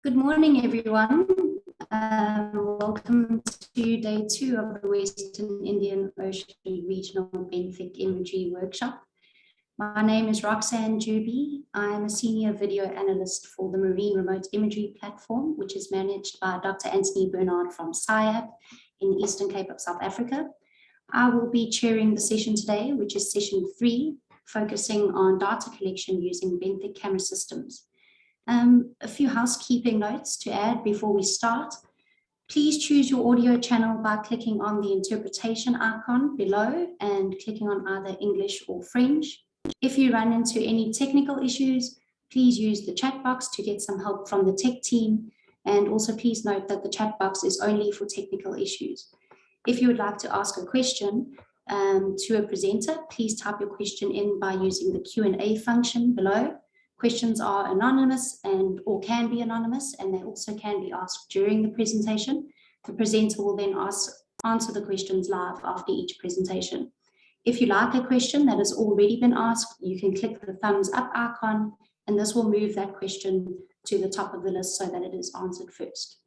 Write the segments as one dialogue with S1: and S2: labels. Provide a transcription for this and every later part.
S1: Good morning, everyone. Welcome to day 2 of the Western Indian Ocean Regional Benthic Imagery Workshop. My name is Roxanne Juby. I'm a senior video analyst for the Marine Remote Imagery Platform, which is managed by Dr. Anthony Bernard from SIAP in the Eastern Cape of South Africa. I will be chairing the session today, which is session 3, focusing on data collection using benthic camera systems. A few housekeeping notes to add before we start. Please choose your audio channel by clicking on the interpretation icon below and clicking on either English or French. If you run into any technical issues, please use the chat box to get some help from the tech team. And also please note that the chat box is only for technical issues. If you would like to ask a question to a presenter, please type your question in by using the Q&A function below. Questions are anonymous or can be anonymous, and they also can be asked during the presentation. The presenter will then answer the questions live after each presentation. If you like a question that has already been asked, you can click the thumbs up icon, and this will move that question to the top of the list so that it is answered first.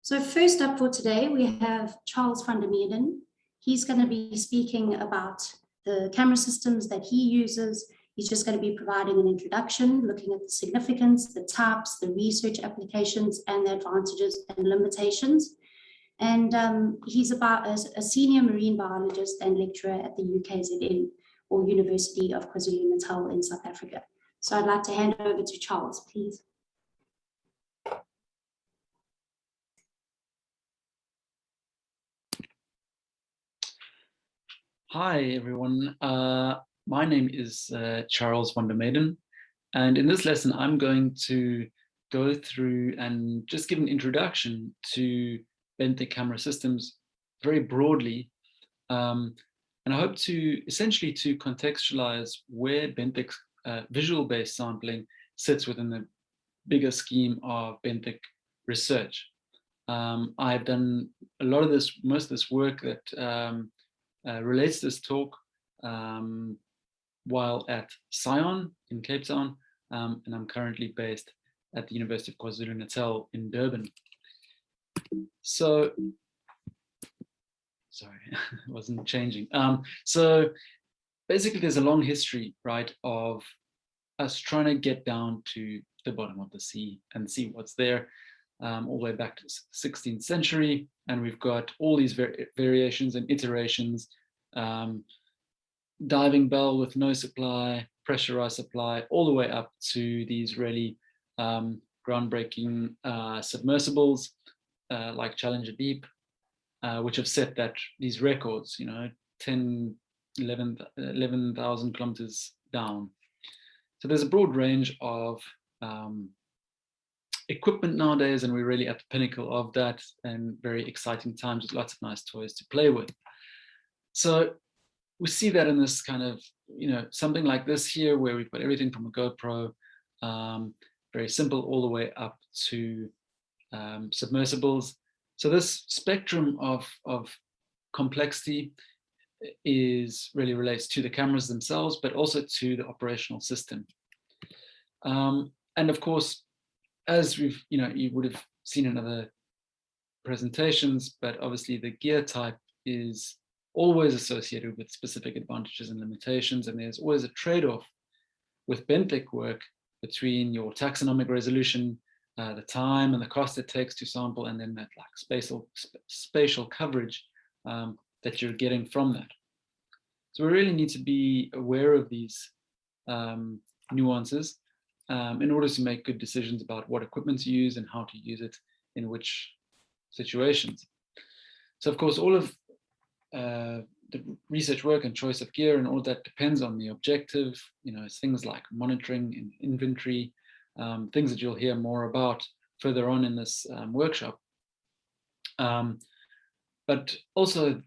S1: So first up for today, we have Charles van der Meerden. He's going to be speaking about the camera systems that he uses. He's just going to be providing an introduction, looking at the significance, the types, the research applications, and the advantages and limitations. And he's about a senior marine biologist and lecturer at the UKZN, or University of KwaZulu-Natal in South Africa. So I'd like to hand over to Charles, please.
S2: Hi, everyone. My name is Charles van der Meerden, and in this lesson, I'm going to go through and just give an introduction to benthic camera systems very broadly, and I hope to essentially to contextualize where benthic visual-based sampling sits within the bigger scheme of benthic research. I've done a lot of this, most of this work that relates to this talk while at Sion in Cape Town, and I'm currently based at the University of KwaZulu-Natal in Durban. So, sorry, it wasn't changing. So basically there's a long history, right, of us trying to get down to the bottom of the sea and see what's there, all the way back to the 16th century. And we've got all these variations and iterations, diving bell with no supply, pressurized supply, all the way up to these really groundbreaking submersibles like Challenger Deep, which have set these records, 10, 11,000 kilometers down. So there's a broad range of equipment nowadays, and we're really at the pinnacle of that, and very exciting times with lots of nice toys to play with. So we see that in this kind of, something like this here, where we've got everything from a GoPro, very simple, all the way up to submersibles. So this spectrum of complexity really relates to the cameras themselves, but also to the operational system. And of course, as we've, you would have seen in other presentations, but obviously the gear type is always associated with specific advantages and limitations, and there's always a trade-off with benthic work between your taxonomic resolution, the time and the cost it takes to sample, and then that spatial coverage that you're getting from that. So we really need to be aware of these nuances in order to make good decisions about what equipment to use and how to use it in which situations. So of course, all of the research work and choice of gear and all that depends on the objective, things like monitoring and inventory, things that you'll hear more about further on in this workshop. But also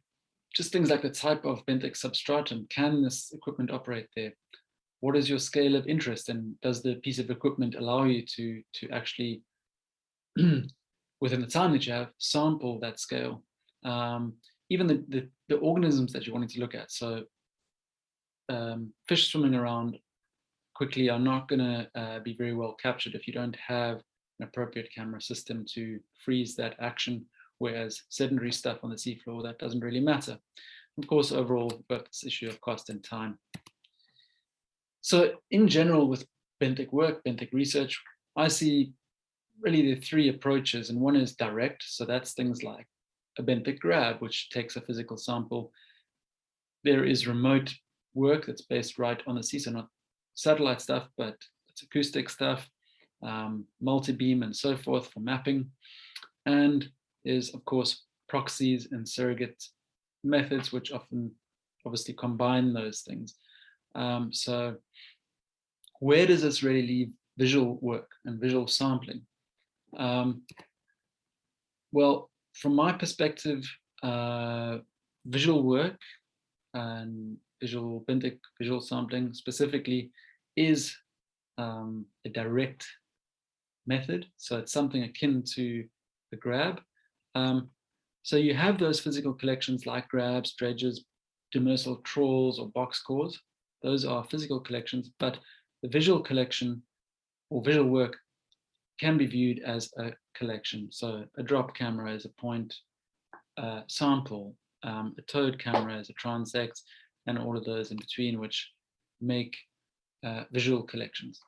S2: just things like the type of benthic substratum. Can this equipment operate there? What is your scale of interest, and does the piece of equipment allow you to actually, within the time that you have, sample that scale? Even the organisms that you're wanting to look at. So fish swimming around quickly are not going to be very well captured if you don't have an appropriate camera system to freeze that action, whereas sedentary stuff on the seafloor, that doesn't really matter. Of course, overall, we've got this issue of cost and time. So in general, with benthic work, benthic research, I see really the three approaches, and one is direct. So that's things like a benthic grab, which takes a physical sample. There is remote work that's based right on the sea, so not satellite stuff, but it's acoustic stuff, multi-beam and so forth for mapping. And there's, of course, proxies and surrogate methods, which often obviously combine those things. So where does this really leave visual work and visual sampling? Well, from my perspective, visual work and benthic visual sampling specifically is a direct method. So it's something akin to the grab. So you have those physical collections like grabs, dredges, demersal trawls, or box cores. Those are physical collections, but the visual collection or visual work can be viewed as a collection. So a drop camera is a point sample, a towed camera is a transect, and all of those in between, which make visual collections.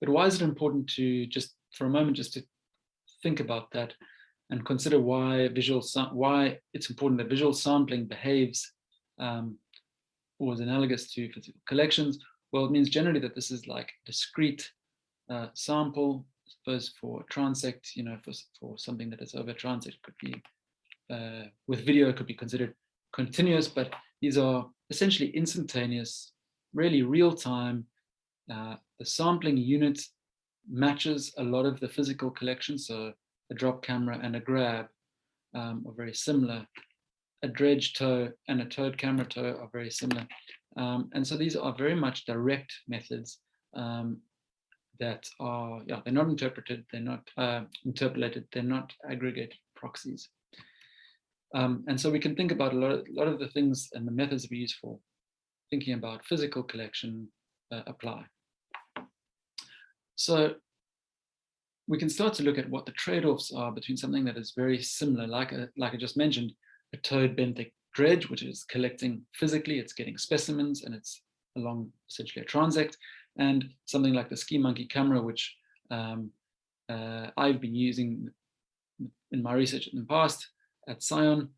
S2: But why is it important to just for a moment just to think about that and consider why it's important that visual sampling behaves or is analogous to physical collections? Well, it means generally that this is like a discrete sample. I suppose for transect, for something that is over transect, could be with video, it could be considered continuous, but these are essentially instantaneous, really real time. The sampling unit matches a lot of the physical collection. So a drop camera and a grab are very similar. A dredge tow and a towed camera tow are very similar. And so these are very much direct methods that are, they're not interpreted, they're not interpolated, they're not aggregated proxies. And so we can think about a lot of the things and the methods we use for thinking about physical collection apply. So we can start to look at what the trade-offs are between something that is very similar, like I just mentioned, a towed benthic dredge, which is collecting physically, it's getting specimens, and it's along essentially a transect, and something like the ski monkey camera, which I've been using in my research in the past at Scion,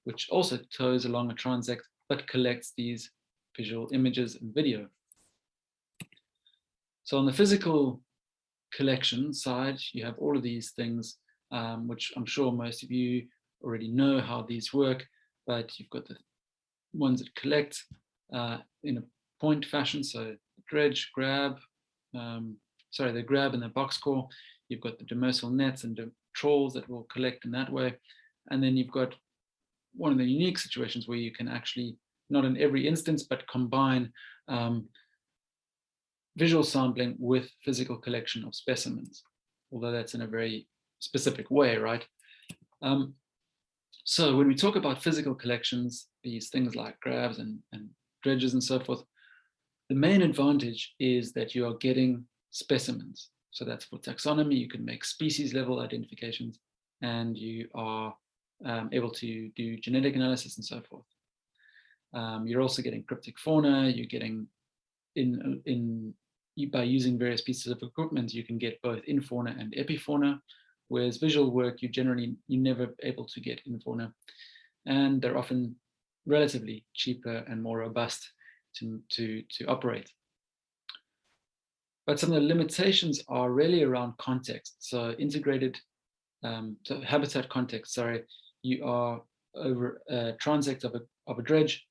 S2: which also tows along a transect, but collects these visual images and video. So on the physical collection side, you have all of these things, which I'm sure most of you already know how these work, but you've got the ones that collect in a point fashion. So dredge, grab, the grab and the box core. You've got the demersal nets and the trawls that will collect in that way. And then you've got one of the unique situations where you can actually, not in every instance, but combine visual sampling with physical collection of specimens, although that's in a very specific way, right? So when we talk about physical collections, these things like grabs and dredges and so forth, the main advantage is that you are getting specimens. So that's for taxonomy. You can make species level identifications, and you are able to do genetic analysis and so forth. You're also getting cryptic fauna. You're getting by using various pieces of equipment, you can get both infauna and epifauna, whereas visual work, you're never able to get infauna, and they're often relatively cheaper and more robust to operate. But some of the limitations are really around context. So integrated, so habitat context, you are over a transect of a dredge,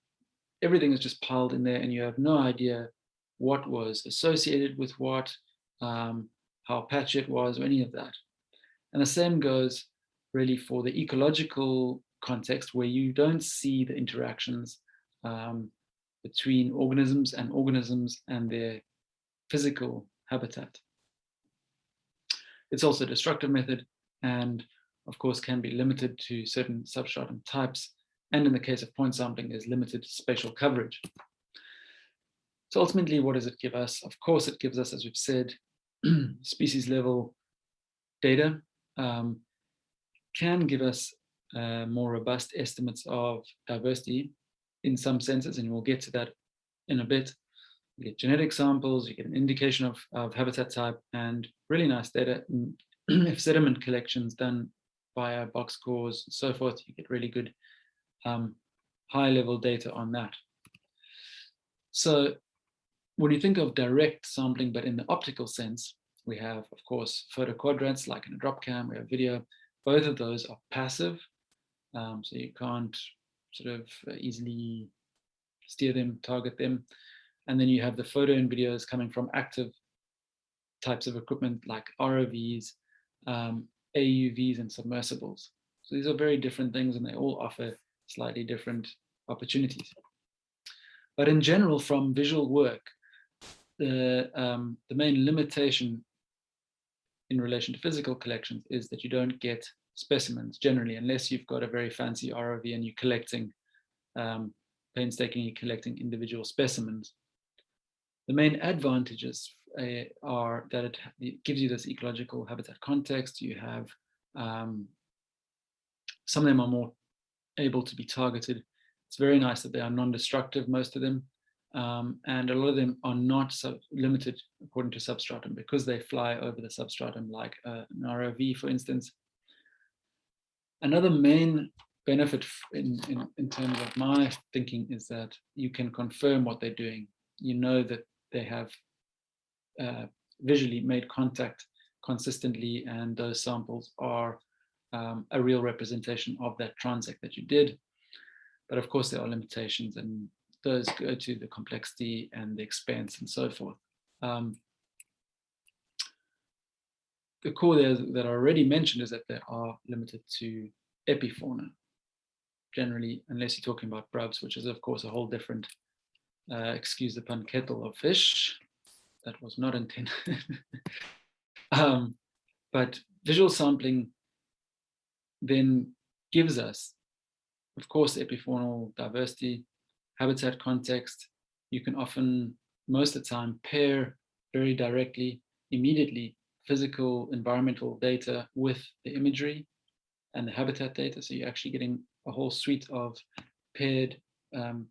S2: everything is just piled in there and you have no idea what was associated with what, how patchy it was, or any of that. And the same goes really for the ecological context, where you don't see the interactions between organisms and their physical habitat. It's also a destructive method, and of course can be limited to certain substratum types. And in the case of point sampling, there's limited spatial coverage. So ultimately, what does it give us? Of course, it gives us, as we've said, species level data can give us more robust estimates of diversity in some senses, and we'll get to that in a bit. You get genetic samples, you get an indication of habitat type, and really nice data. If sediment collections done via box cores and so forth, you get really good high-level data on that. So when you think of direct sampling, but in the optical sense, we have, of course, photo quadrants, like in a drop cam, we have video. Both of those are passive, so you can't sort of easily steer them, target them. And then you have the photo and videos coming from active types of equipment like ROVs, AUVs, and submersibles. So these are very different things, and they all offer slightly different opportunities. But in general, from visual work, the main limitation in relation to physical collections is that you don't get specimens generally, unless you've got a very fancy ROV and you're collecting, painstakingly collecting individual specimens. The main advantages are that it gives you this ecological habitat context. You have, some of them are more able to be targeted. It's very nice that they are non-destructive, most of them. And a lot of them are not limited according to substratum because they fly over the substratum, like an ROV, for instance. Another main benefit in terms of my thinking is that you can confirm what they're doing. You know that they have visually made contact consistently, and those samples are a real representation of that transect that you did. But of course, there are limitations, and those go to the complexity and the expense and so forth. The core there that I already mentioned is that they are limited to epifauna, generally, unless you're talking about grubs, which is, of course, a whole different, excuse the pun, kettle of fish. That was not intended. But visual sampling then gives us, of course, epifaunal diversity, habitat context. You can often, most of the time, pair very directly, immediately, physical environmental data with the imagery and the habitat data. So you're actually getting a whole suite of paired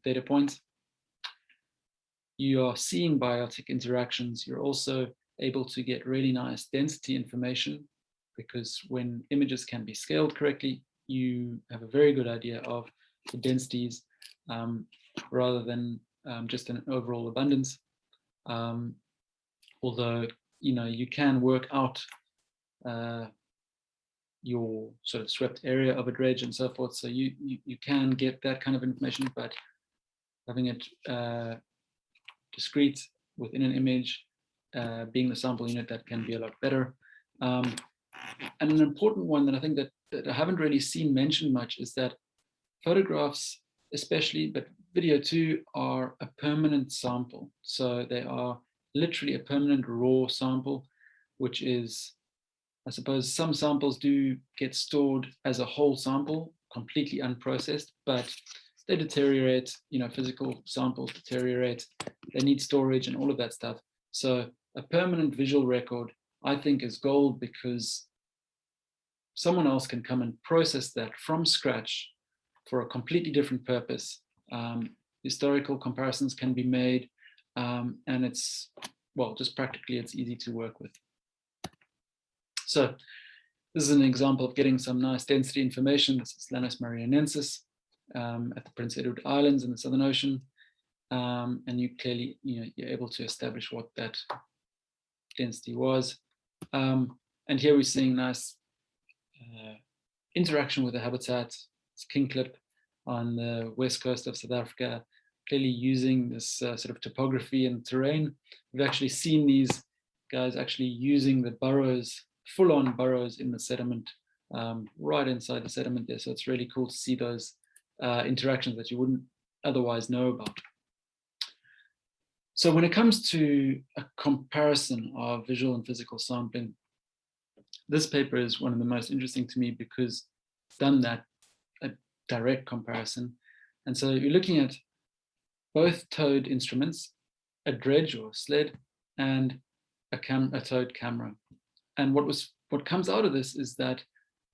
S2: data points. You are seeing biotic interactions. You're also able to get really nice density information, because when images can be scaled correctly, you have a very good idea of the densities rather than just an overall abundance. Although, you know, you can work out your sort of swept area of a dredge and so forth. So you can get that kind of information, but having it discrete within an image, being the sample unit, that can be a lot better. And an important one that I think that I haven't really seen mentioned much is that photographs, especially, but video too, are a permanent sample. So they are literally a permanent raw sample, which is, I suppose some samples do get stored as a whole sample, completely unprocessed, but they deteriorate, you know, physical samples deteriorate, they need storage and all of that stuff. So a permanent visual record, I think, is gold, because someone else can come and process that from scratch for a completely different purpose. Historical comparisons can be made, and it's, well, just practically, it's easy to work with. So this is an example of getting some nice density information. This is Lanus marianensis at the Prince Edward Islands in the Southern Ocean. And you clearly, you know, you're able to establish what that density was. And here we're seeing nice interaction with the habitat. It's kingclip on the west coast of South Africa, clearly using this sort of topography and terrain. We've actually seen these guys actually using the burrows, full-on burrows in the sediment, right inside the sediment there. So it's really cool to see those interactions that you wouldn't otherwise know about. So when it comes to a comparison of visual and physical sampling, this paper is one of the most interesting to me because it's done that, a direct comparison. And so you're looking at both towed instruments, a dredge or sled, and a towed camera. And what comes out of this is that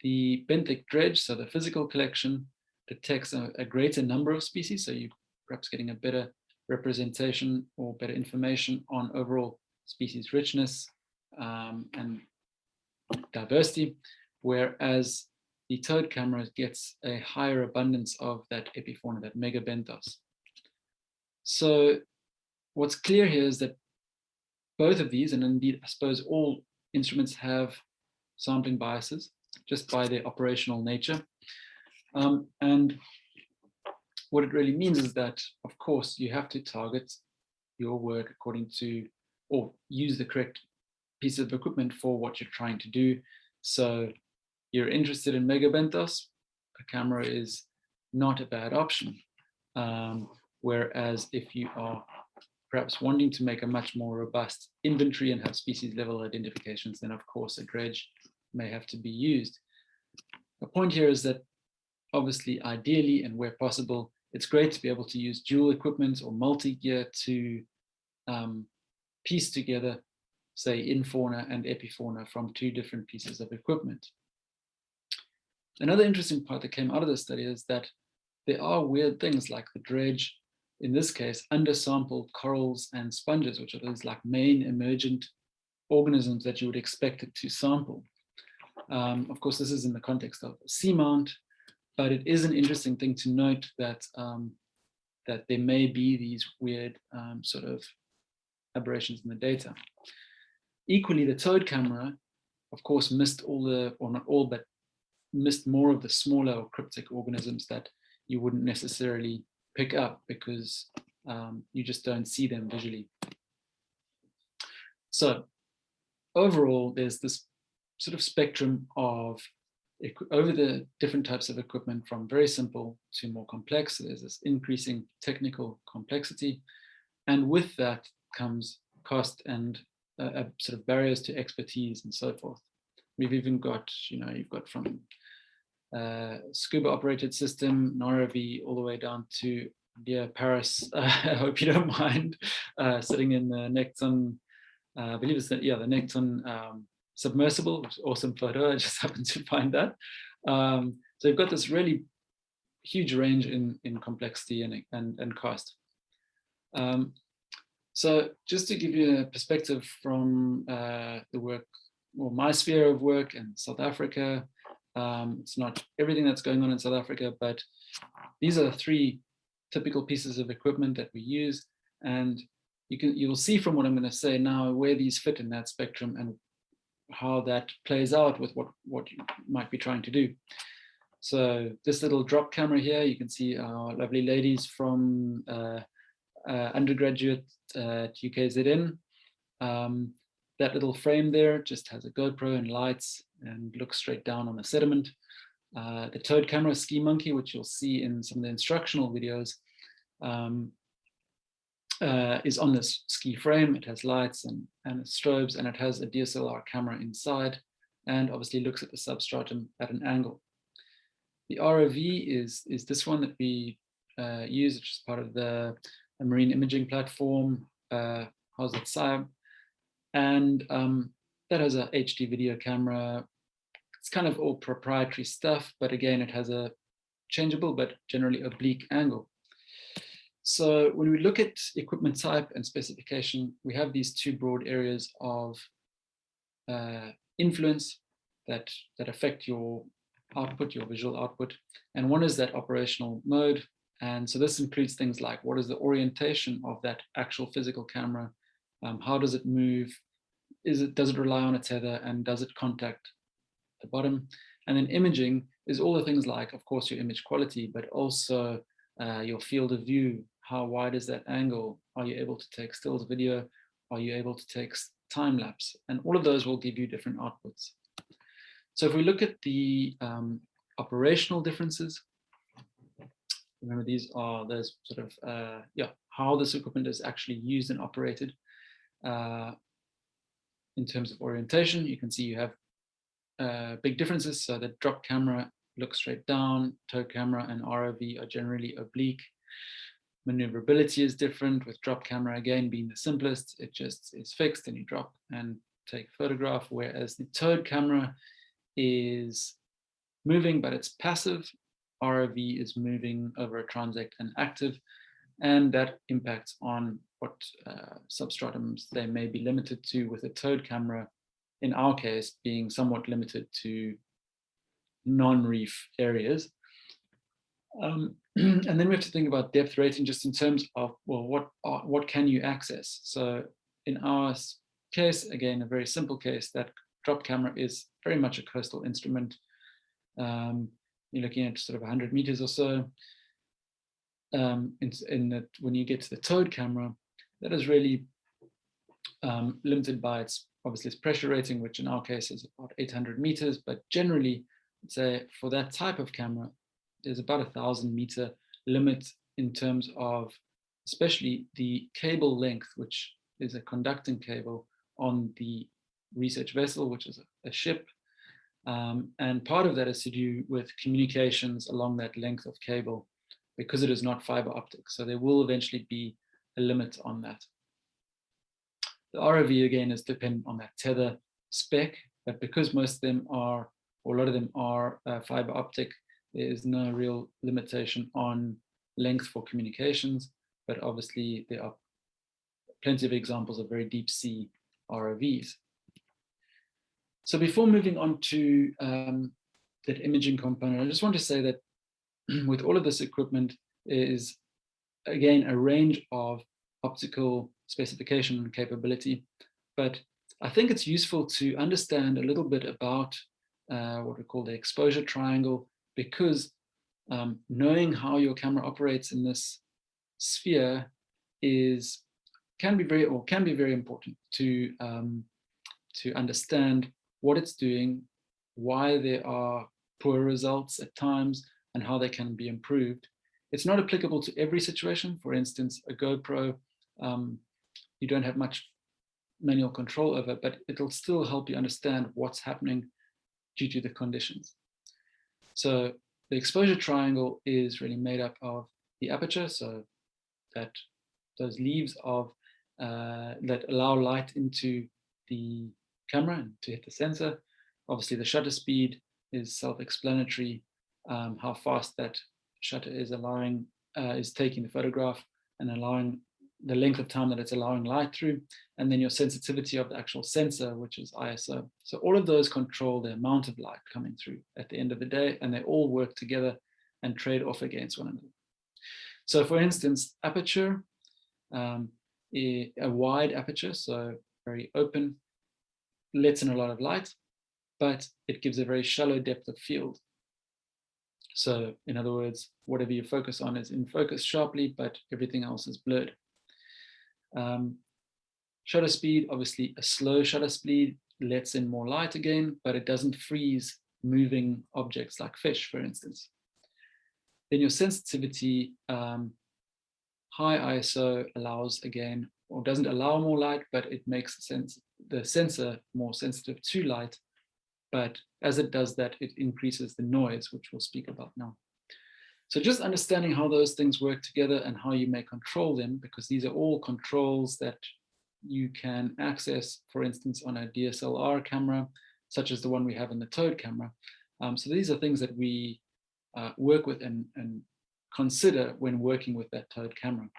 S2: the benthic dredge, so the physical collection, detects a greater number of species. So you're perhaps getting a better representation or better information on overall species richness and diversity, whereas the towed camera gets a higher abundance of that epifauna, that megabenthos. So what's clear here is that both of these, and indeed I suppose all instruments, have sampling biases just by their operational nature. And what it really means is that, of course, you have to target your work according to, or use the correct piece of equipment for what you're trying to do. So you're interested in megabenthos, a camera is not a bad option. Whereas if you are perhaps wanting to make a much more robust inventory and have species level identifications, then of course a dredge may have to be used. The point here is that obviously, ideally, and where possible, it's great to be able to use dual equipment or multi-gear to piece together, say, infauna and epifauna from two different pieces of equipment. Another interesting part that came out of this study is that there are weird things like the dredge, in this case, undersampled corals and sponges, which are those like main emergent organisms that you would expect it to sample. Of course, this is in the context of a seamount, but it is an interesting thing to note that that there may be these weird sort of aberrations in the data. Equally, the towed camera, of course, missed all the, or not all, but missed more of the smaller or cryptic organisms that you wouldn't necessarily pick up because you just don't see them visually. So overall, there's this sort of spectrum of over the different types of equipment, from very simple to more complex. So there's this increasing technical complexity, and with that comes cost and sort of barriers to expertise and so forth. We've even got, you've got from scuba operated system, an ROV, all the way down to Paris. I hope you don't mind, sitting in the Necton, I believe it's the Necton submersible, which is an awesome photo. I just happened to find that. So you've got this really huge range in complexity and cost. So just to give you a perspective from the work, or my sphere of work in South Africa, it's not everything that's going on in South Africa, but these are three typical pieces of equipment that we use, and you'll see from what I'm going to say now where these fit in that spectrum and how that plays out with what you might be trying to do. So this little drop camera here, you can see our lovely ladies from undergraduate at UKZN. That little frame there just has a GoPro and lights and looks straight down on the sediment. The towed camera Ski Monkey, which you'll see in some of the instructional videos, is on this ski frame. It has lights and strobes, and it has a DSLR camera inside, and obviously looks at the substratum at an angle. The ROV is this one that we use, which is part of the marine imaging platform, how's that SIAM, and that has a HD video camera. It's kind of all proprietary stuff, but again, it has a changeable but generally oblique angle. So when we look at equipment type and specification, we have these two broad areas of influence that affect your output, your visual output. And one is that operational mode. And so this includes things like, what is the orientation of that actual physical camera? How does it move? Does it rely on a tether, and does it contact the bottom? And then imaging is all the things like, of course, your image quality, but also your field of view. How wide is that angle? Are you able to take stills video? Are you able to take time lapse? And all of those will give you different outputs. So if we look at the operational differences, remember these are those sort of, how this equipment is actually used and operated. In terms of orientation, you can see you have big differences. So the drop camera looks straight down, tow camera and ROV are generally oblique. maneuverability is different, with drop camera again being the simplest. It just is fixed and you drop and take a photograph, whereas the towed camera is moving, but it's passive. ROV is moving over a transect and active, and that impacts on what substratums they may be limited to, with a towed camera, in our case, being somewhat limited to non-reef areas. And then we have to think about depth rating just in terms of, well, what can you access? So in our case, again, a very simple case, that drop camera is very much a coastal instrument. You're looking at sort of 100 meters or so. When you get to the towed camera, that is really limited by obviously its pressure rating, which in our case is about 800 meters, but generally, say for that type of camera, there's about 1,000 meter limit in terms of especially the cable length, which is a conducting cable on the research vessel, which is a ship. And part of that is to do with communications along that length of cable, because it is not fiber optic. So there will eventually be a limit on that. The ROV again is dependent on that tether spec, but because most of them are, or a lot of them are fiber optic, there is no real limitation on length for communications, but obviously there are plenty of examples of very deep sea ROVs. So before moving on to that imaging component, I just want to say that with all of this equipment is, again, a range of optical specification and capability, but I think it's useful to understand a little bit about what we call the exposure triangle, because knowing how your camera operates in this sphere can be very important to understand what it's doing, why there are poor results at times, and how they can be improved. It's not applicable to every situation. For instance, a GoPro, you don't have much manual control over, but it'll still help you understand what's happening due to the conditions. So the exposure triangle is really made up of the aperture, so that those leaves of that allow light into the camera and to hit the sensor. Obviously, the shutter speed is self-explanatory. How fast that shutter is taking the photograph and allowing the length of time that it's allowing light through, and then your sensitivity of the actual sensor, which is ISO. So all of those control the amount of light coming through at the end of the day, and they all work together and trade off against one another. So for instance, aperture, a wide aperture, so very open, lets in a lot of light, but it gives a very shallow depth of field. So in other words, whatever you focus on is in focus sharply, but everything else is blurred. Shutter speed, obviously a slow shutter speed lets in more light again, but it doesn't freeze moving objects like fish, for instance. Then your sensitivity, high ISO allows again, or doesn't allow more light, but it makes the sensor more sensitive to light. But as it does that, it increases the noise, which we'll speak about now. So just understanding how those things work together and how you may control them, because these are all controls that you can access, for instance, on a DSLR camera, such as the one we have in the towed camera. So these are things that we work with and consider when working with that towed camera.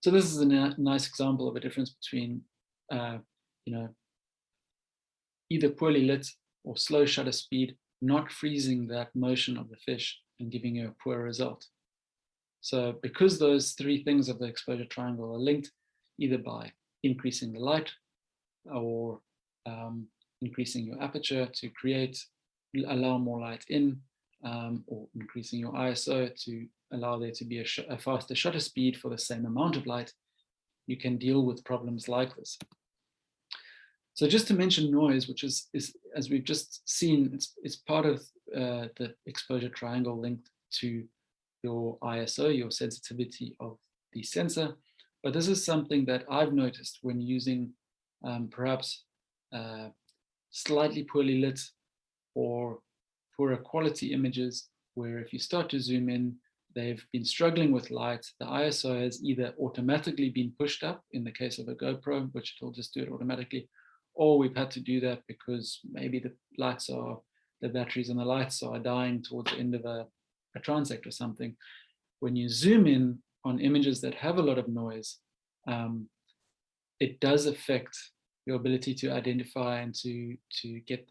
S2: So this is a nice example of a difference between, either poorly lit or slow shutter speed, not freezing that motion of the fish and giving you a poor result. So because those three things of the exposure triangle are linked, either by increasing the light or increasing your aperture to allow more light in, or increasing your ISO to allow there to be a faster shutter speed for the same amount of light, you can deal with problems like this. So just to mention noise, which is as we've just seen, it's part of the exposure triangle linked to your ISO, your sensitivity of the sensor. But this is something that I've noticed when using perhaps slightly poorly lit or poorer quality images, where if you start to zoom in, they've been struggling with light, the ISO has either automatically been pushed up in the case of a GoPro, which it'll just do it automatically, or we've had to do that because maybe the batteries on the lights are dying towards the end of a transect or something. When you zoom in on images that have a lot of noise, it does affect your ability to identify and to get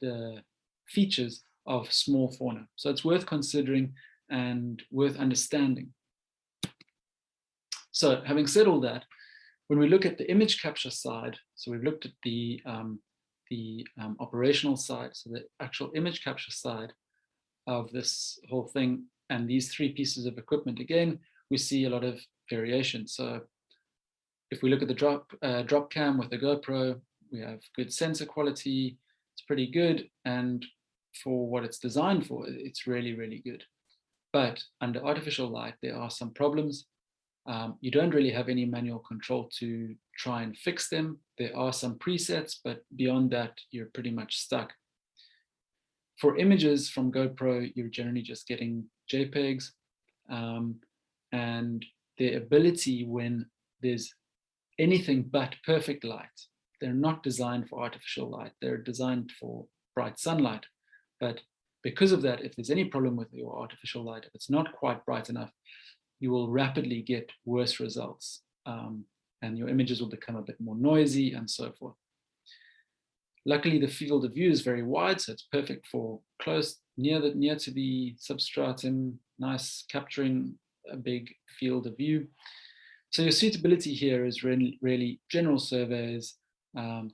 S2: the features of small fauna. So it's worth considering and worth understanding. So having said all that, when we look at the image capture side, so we've looked at the operational side, so the actual image capture side of this whole thing, and these three pieces of equipment, again, we see a lot of variation. So if we look at the drop cam with the GoPro, we have good sensor quality, it's pretty good, and for what it's designed for, it's really, really good. But under artificial light, there are some problems. You don't really have any manual control to try and fix them. There are some presets, but beyond that, you're pretty much stuck. For images from GoPro, you're generally just getting JPEGs, and the ability when there's anything but perfect light, they're not designed for artificial light, they're designed for bright sunlight. But because of that, if there's any problem with your artificial light, if it's not quite bright enough, you will rapidly get worse results, and your images will become a bit more noisy and so forth. Luckily, the field of view is very wide, so it's perfect for close, near to the substratum, nice, capturing a big field of view. So your suitability here is really general surveys,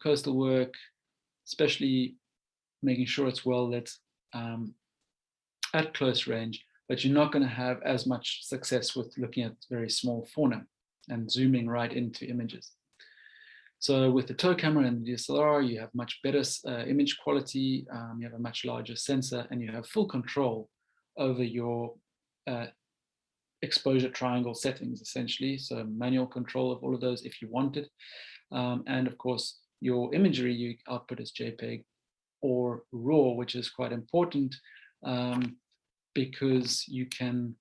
S2: coastal work, especially making sure it's well lit at close range, but you're not going to have as much success with looking at very small fauna and zooming right into images. So with the tow camera and the DSLR, you have much better image quality, you have a much larger sensor, and you have full control over your exposure triangle settings, essentially. So manual control of all of those if you wanted. And of course, your imagery you output as JPEG or RAW, which is quite important because you can,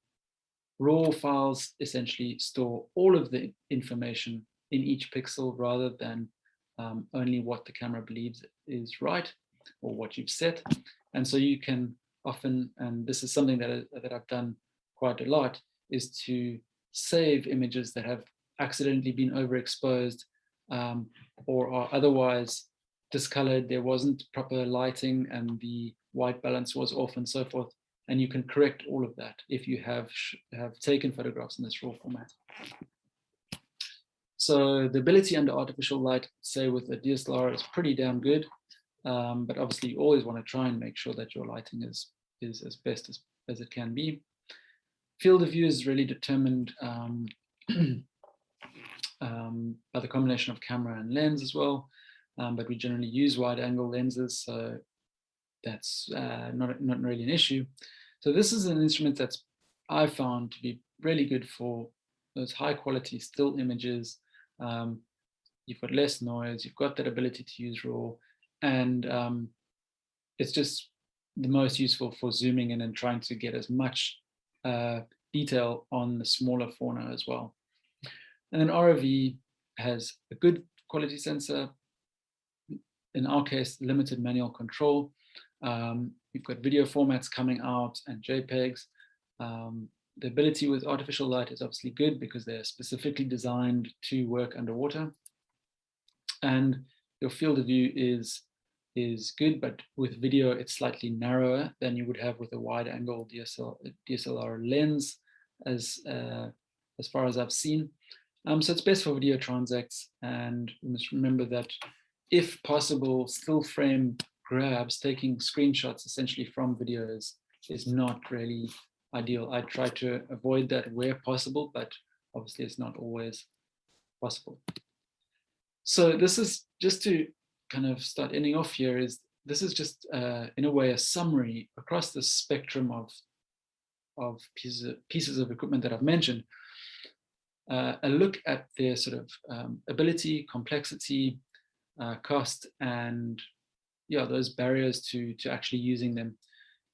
S2: RAW files essentially store all of the information in each pixel rather than only what the camera believes is right or what you've set. And so you can often, and this is something that I've done quite a lot, is to save images that have accidentally been overexposed or are otherwise discolored, there wasn't proper lighting and the white balance was off and so forth. And you can correct all of that if you have taken photographs in this RAW format. So the ability under artificial light, say with a DSLR, is pretty damn good. But obviously you always want to try and make sure that your lighting is as best as it can be. Field of view is really determined by the combination of camera and lens as well. But we generally use wide angle lenses, so that's not really an issue. So this is an instrument that's I've found to be really good for those high quality still images. You've got less noise, you've got that ability to use RAW, and it's just the most useful for zooming in and trying to get as much detail on the smaller fauna as well. And then ROV has a good quality sensor, in our case, limited manual control. You've got video formats coming out and JPEGs. The ability with artificial light is obviously good because they're specifically designed to work underwater. And your field of view is good, but with video, it's slightly narrower than you would have with a wide angle DSLR lens, as far as I've seen. So it's best for video transects, and you must remember that if possible, still frame grabs, taking screenshots essentially from videos, is not really ideal. I try to avoid that where possible, but obviously it's not always possible. So this is just to kind of start ending off here, this is just in a way a summary across the spectrum of pieces of equipment that I've mentioned. A look at their sort of ability, complexity, cost, and yeah, those barriers to actually using them.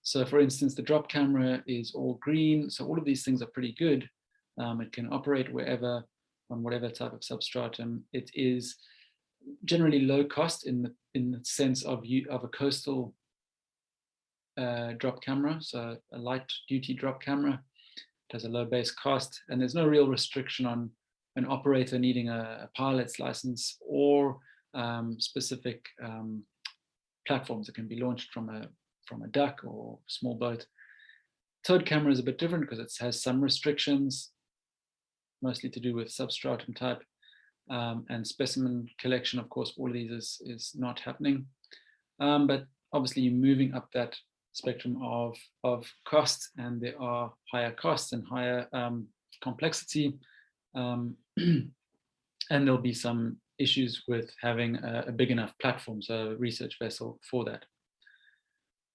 S2: So for instance, the drop camera is all green. So all of these things are pretty good. It can operate wherever, on whatever type of substratum. It is generally low cost in the sense of a coastal drop camera. So a light duty drop camera. It has a low base cost, and there's no real restriction on an operator needing a pilot's license or specific platforms that can be launched from a duck or small boat. Towed camera is a bit different because it has some restrictions, mostly to do with substratum type, and specimen collection. Of course, all of these is not happening, but obviously you're moving up that spectrum of cost, and there are higher costs and higher complexity, and there'll be some issues with having a big enough platform, so a research vessel for that.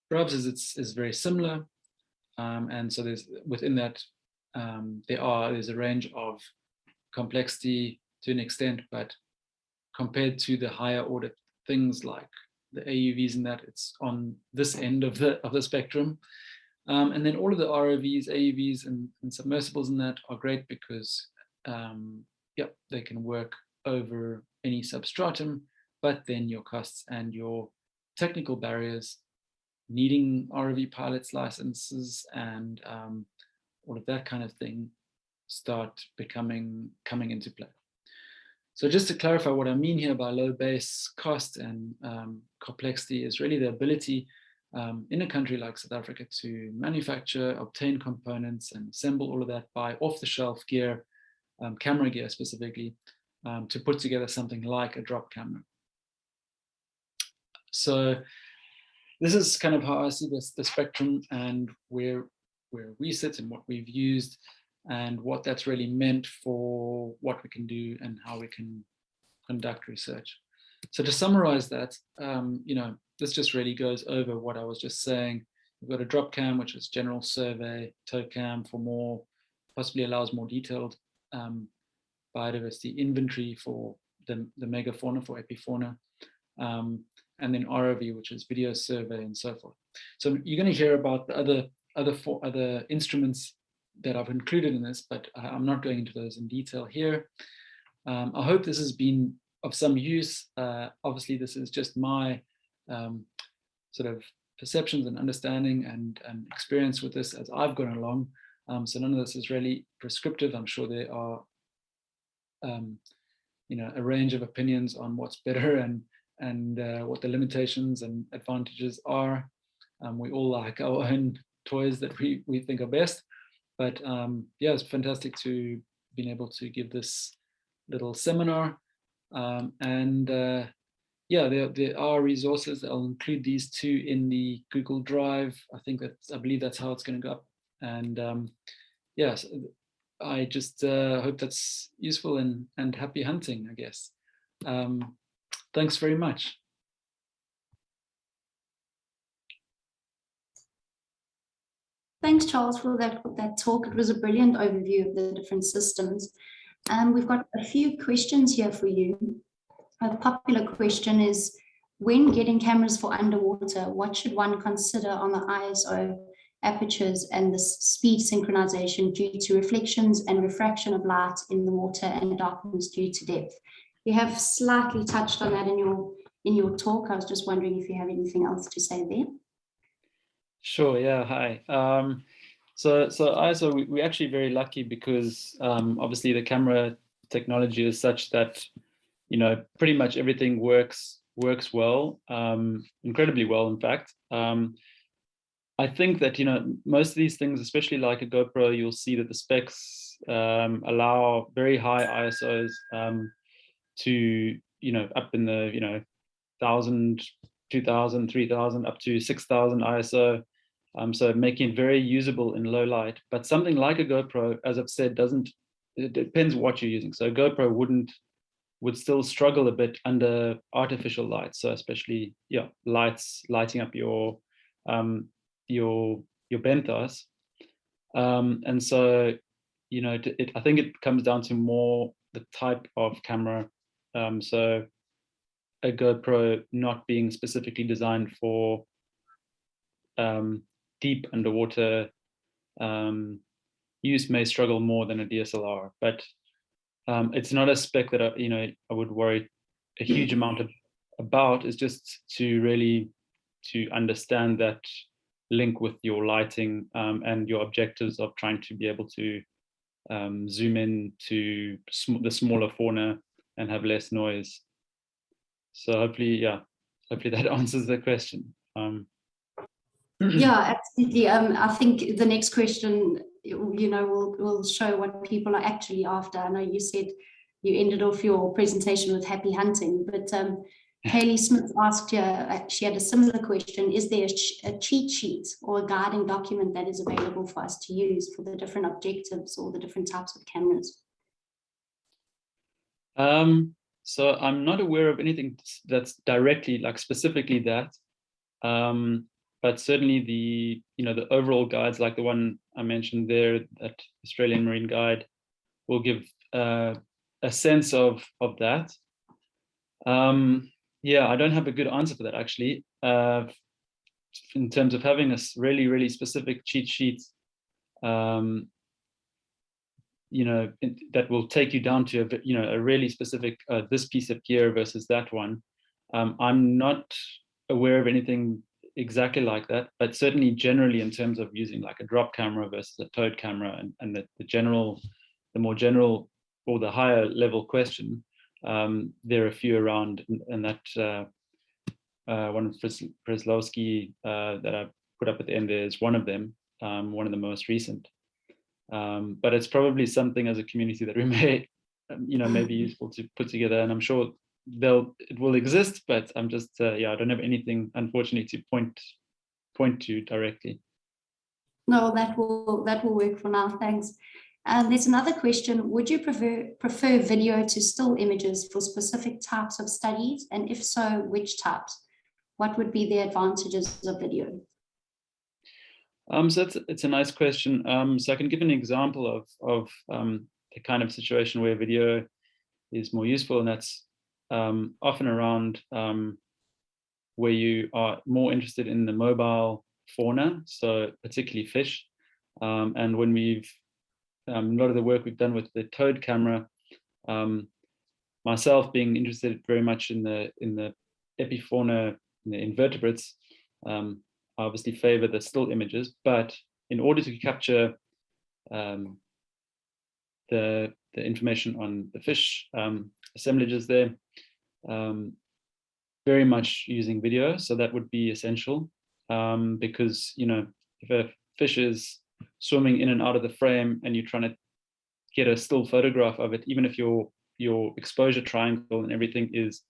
S2: For others, it's very similar, and so there's within that there's a range of complexity to an extent, but compared to the higher order things like the AUVs and that, it's on this end of the spectrum. And then all of the ROVs, AUVs, and submersibles in that are great because they can work over any substratum, but then your costs and your technical barriers, needing ROV pilots licenses and all of that kind of thing, start coming into play. So just to clarify what I mean here by low base cost and complexity is really the ability in a country like South Africa to manufacture, obtain components, and assemble all of that by off-the-shelf gear, camera gear specifically, to put together something like a drop camera. So this is kind of how I see the spectrum and where we sit and what we've used, and what that's really meant for what we can do and how we can conduct research. So to summarize that, this just really goes over what I was just saying. We've got a drop cam, which is general survey, tow cam for more, possibly allows more detailed biodiversity inventory for the megafauna, for epifauna, and then ROV, which is video survey and so forth. So you're going to hear about the other instruments that I've included in this, but I'm not going into those in detail here. I hope this has been of some use. Obviously, this is just my sort of perceptions and understanding and experience with this as I've gone along. So none of this is really prescriptive. I'm sure there are a range of opinions on what's better and what the limitations and advantages are. We all like our own toys that we think are best. But it's fantastic to being able to give this little seminar. There are resources. I'll include these two in the Google Drive. I believe that's how it's going to go up. And I just hope that's useful and happy hunting, I guess. Thanks very much.
S1: Thanks, Charles, for that talk. It was a brilliant overview of the different systems. We've got a few questions here for you. A popular question is, when getting cameras for underwater, what should one consider on the ISO apertures and the speed synchronization due to reflections and refraction of light in the water and darkness due to depth? You have slightly touched on that in your talk. I was just wondering if you have anything else to say there.
S2: Sure. Yeah. Hi. So ISO, we're actually very lucky because obviously the camera technology is such that pretty much everything works well, incredibly well, in fact. I think that most of these things, especially like a GoPro, you'll see that the specs allow very high ISOs to up in the 1,000, 2,000, 3,000, up to 6,000 ISO. So making it very usable in low light. But something like a GoPro, as I've said, it depends what you're using. So a GoPro would still struggle a bit under artificial light. So especially lighting up your benthos. And so I think it comes down to more the type of camera. So a GoPro not being specifically designed for deep underwater use may struggle more than a DSLR, but it's not a spec that I would worry a huge amount about. Is just to really to understand that link with your lighting and your objectives of trying to be able to zoom in to the smaller fauna and have less noise. So hopefully that answers the question.
S1: Yeah, absolutely. I think the next question, will show what people are actually after. I know you said you ended off your presentation with happy hunting, but Kaylee Smith asked here, she had a similar question. Is there a cheat sheet or a guiding document that is available for us to use for the different objectives or the different types of cameras?
S2: So I'm not aware of anything that's directly, like specifically that. But certainly the overall guides, like the one I mentioned there, that Australian Marine Guide, will give a sense of that. Yeah, I don't have a good answer for that actually. In terms of having a really, really specific cheat sheet, that will take you down to a really specific this piece of gear versus that one. I'm not aware of anything exactly like that, but certainly generally in terms of using like a drop camera versus a towed camera and the more general or the higher level question, there are a few around, and that one of Preslowski that I put up at the end there is one of them, one of the most recent. But it's probably something as a community that we may be useful to put together, and I'm sure it will exist, but I'm just I don't have anything unfortunately to point to directly.
S1: No, that will work for now, thanks. There's another question. Would you prefer video to still images for specific types of studies, and if so, which types? What would be the advantages of video?
S2: So it's a nice question. So I can give an example of the kind of situation where video is more useful, and that's often around where you are more interested in the mobile fauna, so particularly fish. And when we've a lot of the work we've done with the towed camera, myself being interested very much in the epifauna, in the invertebrates, I obviously favor the still images, but in order to capture the information on the fish assemblages there, very much using video. So that would be essential, because if a fish is swimming in and out of the frame and you're trying to get a still photograph of it, even if your exposure triangle and everything is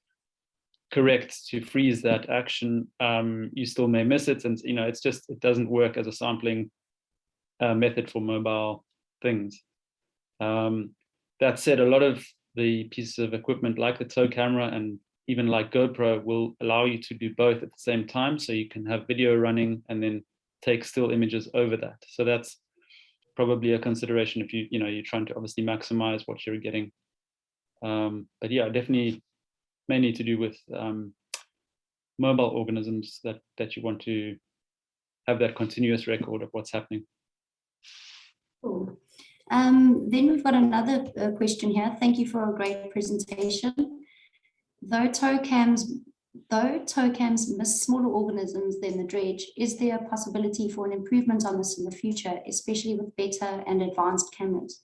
S2: correct to freeze that action, you still may miss it, and it doesn't work as a sampling method for mobile things. That said, a lot of the pieces of equipment like the tow camera and even like GoPro will allow you to do both at the same time, so you can have video running and then take still images over that. So that's probably a consideration if you're trying to obviously maximize what you're getting. But yeah, definitely mainly to do with mobile organisms that you want to have that continuous record of what's happening.
S1: Cool. Then we've got another question here. Thank you for a great presentation. Though tow cams miss smaller organisms than the dredge, is there a possibility for an improvement on this in the future, especially with better and advanced cameras?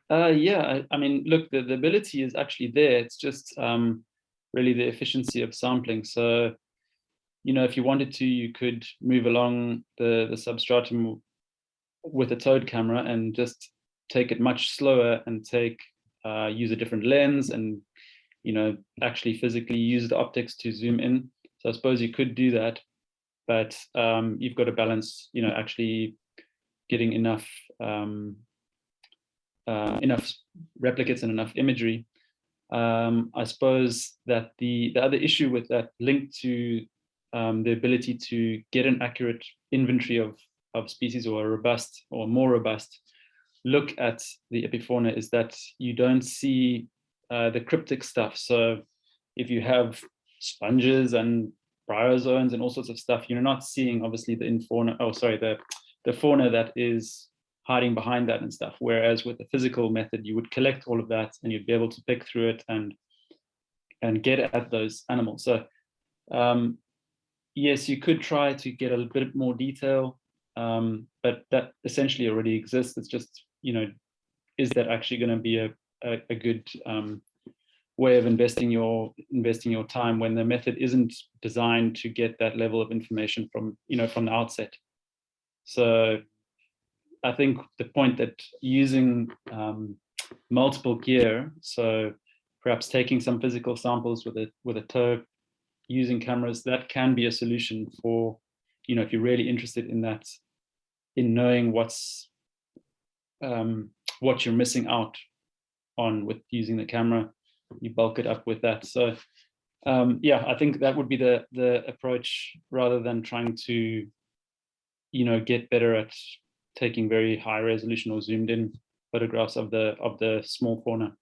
S2: Yeah, I mean, look, the ability is actually there. It's just really the efficiency of sampling. So, if you wanted to, you could move along the substratum with a towed camera and just take it much slower and use a different lens and actually physically use the optics to zoom in. So I suppose you could do that, but you've got to balance actually getting enough replicates and enough imagery. I suppose that the other issue with that, linked to the ability to get an accurate inventory of species, or a robust or more robust look at the epifauna, is that you don't see the cryptic stuff. So if you have sponges and bryozoans and all sorts of stuff, you're not seeing obviously the the fauna that is hiding behind that and stuff. Whereas with the physical method, you would collect all of that and you'd be able to pick through it and get at those animals. So yes, you could try to get a bit more detail, but that essentially already exists. It's just, is that actually going to be a good way of investing your time when the method isn't designed to get that level of information from the outset? So I think the point that using multiple gear, so perhaps taking some physical samples with a tow, using cameras, that can be a solution for, if you're really interested in that, in knowing what you're missing out on with using the camera, you bulk it up with that. So yeah, I think that would be the approach, rather than trying to get better at taking very high resolution or zoomed in photographs of the small fauna.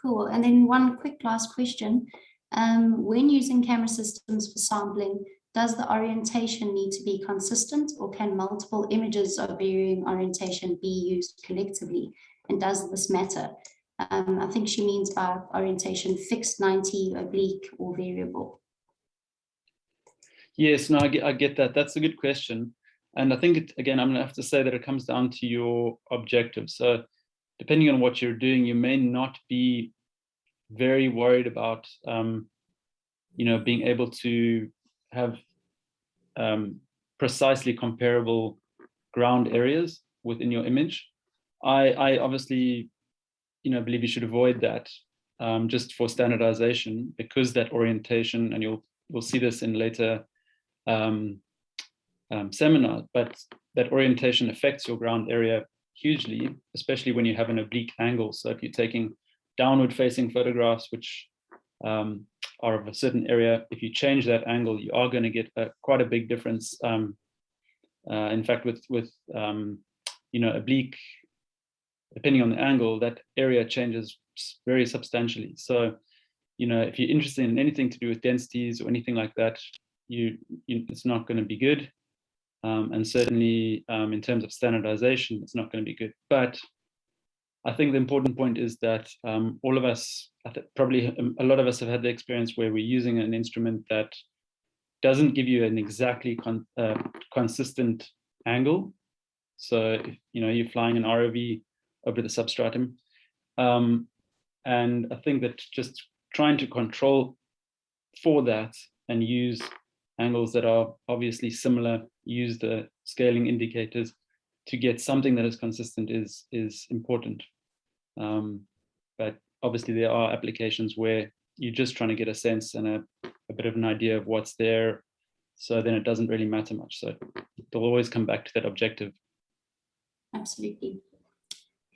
S1: Cool. And then one quick last question. When using camera systems for sampling, does the orientation need to be consistent, or can multiple images of varying orientation be used collectively? And does this matter? I think she means by orientation fixed, 90, oblique, or variable.
S2: Yes, no, I get that. That's a good question. And I think, again, I'm going to have to say that it comes down to your objective. So depending on what you're doing, you may not be very worried about, being able to have precisely comparable ground areas within your image. I obviously, believe you should avoid that just for standardization, because that orientation, and you'll see this in later seminars, but that orientation affects your ground area hugely, especially when you have an oblique angle. So if you're taking downward facing photographs, which are of a certain area, if you change that angle, you are going to get quite a big difference. In fact, with oblique, depending on the angle, that area changes very substantially. So, if you're interested in anything to do with densities or anything like that, it's not going to be good. And certainly in terms of standardization, it's not going to be good. But I think the important point is that all of us, probably a lot of us, have had the experience where we're using an instrument that doesn't give you an exactly consistent angle. So if, you're flying an ROV over the substratum, and I think that just trying to control for that and use angles that are obviously similar, use the scaling indicators to get something that is consistent is important. But obviously there are applications where you're just trying to get a sense and a bit of an idea of what's there. So then it doesn't really matter much. So it'll always come back to that objective.
S1: Absolutely.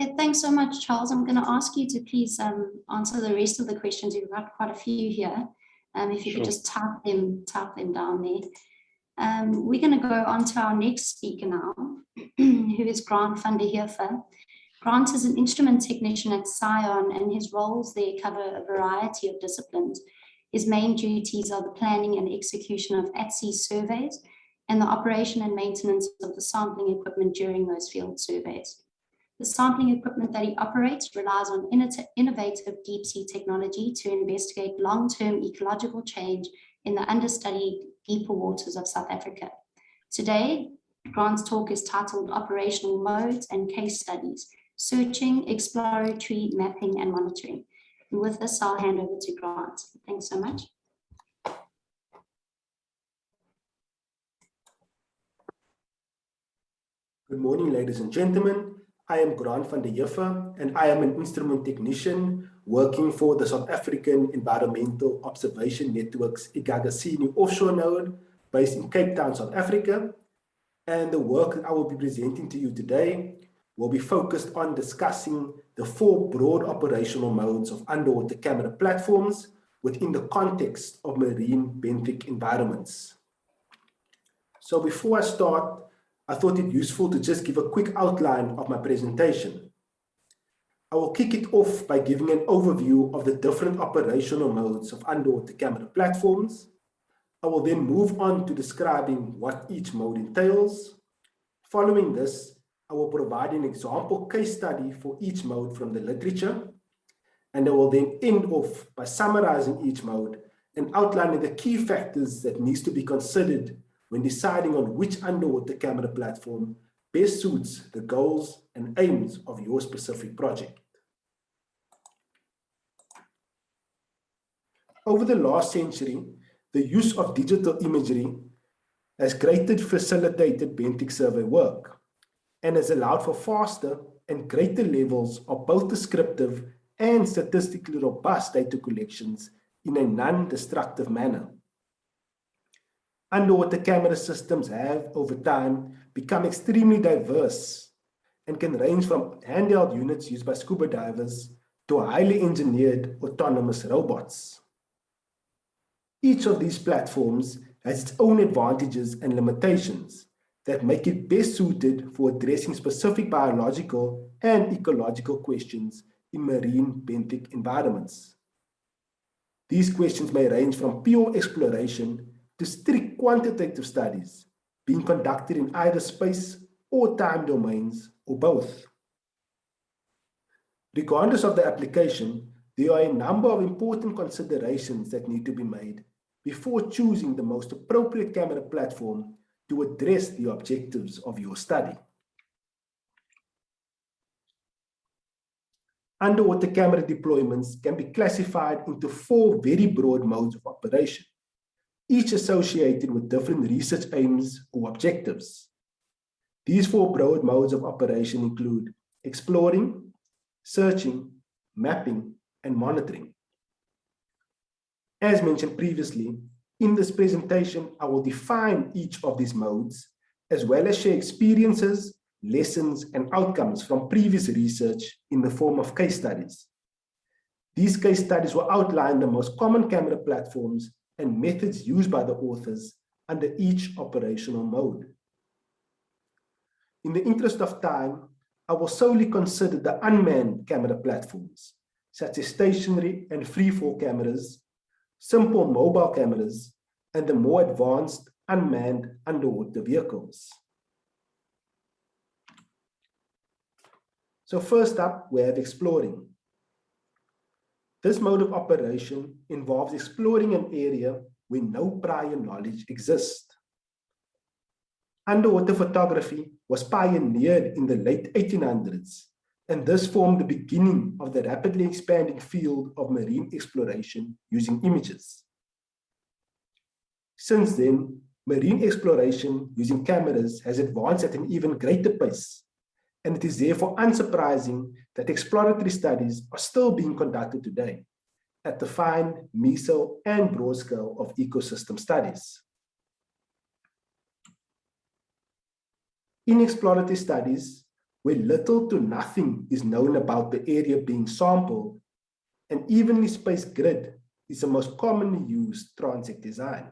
S1: Okay, thanks so much, Charles. I'm going to ask you to please answer the rest of the questions. We've got quite a few here. If you could just type them down there. We're going to go on to our next speaker now, who is Grant van der Heever. Grant is an instrument technician at Scion, and his roles there cover a variety of disciplines. His main duties are the planning and execution of at-sea surveys and the operation and maintenance of the sampling equipment during those field surveys. The sampling equipment that he operates relies on innovative deep-sea technology to investigate long-term ecological change in the understudied deeper waters of South Africa. Today, Grant's talk is titled Operational Modes and Case Studies, Searching, Exploratory, Mapping, and Monitoring. And with this, I'll hand over to Grant. Thanks so much.
S3: Good morning, ladies and gentlemen. I am Grant van der Heever, and I am an instrument technician working for the South African Environmental Observation Network's Igagasini offshore node based in Cape Town, South Africa. And the work that I will be presenting to you today will be focused on discussing the 4 broad operational modes of underwater camera platforms within the context of marine benthic environments. So before I start, I thought it useful to just give a quick outline of my presentation. I will kick it off by giving an overview of the different operational modes of underwater camera platforms. I will then move on to describing what each mode entails. Following this, I will provide an example case study for each mode from the literature, and I will then end off by summarizing each mode and outlining the key factors that needs to be considered when deciding on which underwater camera platform best suits the goals and aims of your specific project. Over the last century, the use of digital imagery has greatly facilitated benthic survey work and has allowed for faster and greater levels of both descriptive and statistically robust data collections in a non-destructive manner. Underwater camera systems have, over time, become extremely diverse and can range from handheld units used by scuba divers to highly engineered autonomous robots. Each of these platforms has its own advantages and limitations that make it best suited for addressing specific biological and ecological questions in marine benthic environments. These questions may range from pure exploration to strict quantitative studies being conducted in either space or time domains or both. Regardless of the application, there are a number of important considerations that need to be made before choosing the most appropriate camera platform to address the objectives of your study. Underwater camera deployments can be classified into 4 very broad modes of operation, each associated with different research aims or objectives. These 4 broad modes of operation include exploring, searching, mapping, and monitoring. As mentioned previously, in this presentation, I will define each of these modes, as well as share experiences, lessons, and outcomes from previous research in the form of case studies. These case studies will outline the most common camera platforms and methods used by the authors under each operational mode. In the interest of time, I will solely consider the unmanned camera platforms, such as stationary and freefall cameras, simple mobile cameras, and the more advanced unmanned underwater vehicles. So first up, we have exploring. This mode of operation involves exploring an area where no prior knowledge exists. Underwater photography was pioneered in the late 1800s, and this formed the beginning of the rapidly expanding field of marine exploration using images. Since then, marine exploration using cameras has advanced at an even greater pace, and it is therefore unsurprising that exploratory studies are still being conducted today at the fine, meso, and broad scale of ecosystem studies. In exploratory studies, where little to nothing is known about the area being sampled, an evenly spaced grid is the most commonly used transect design.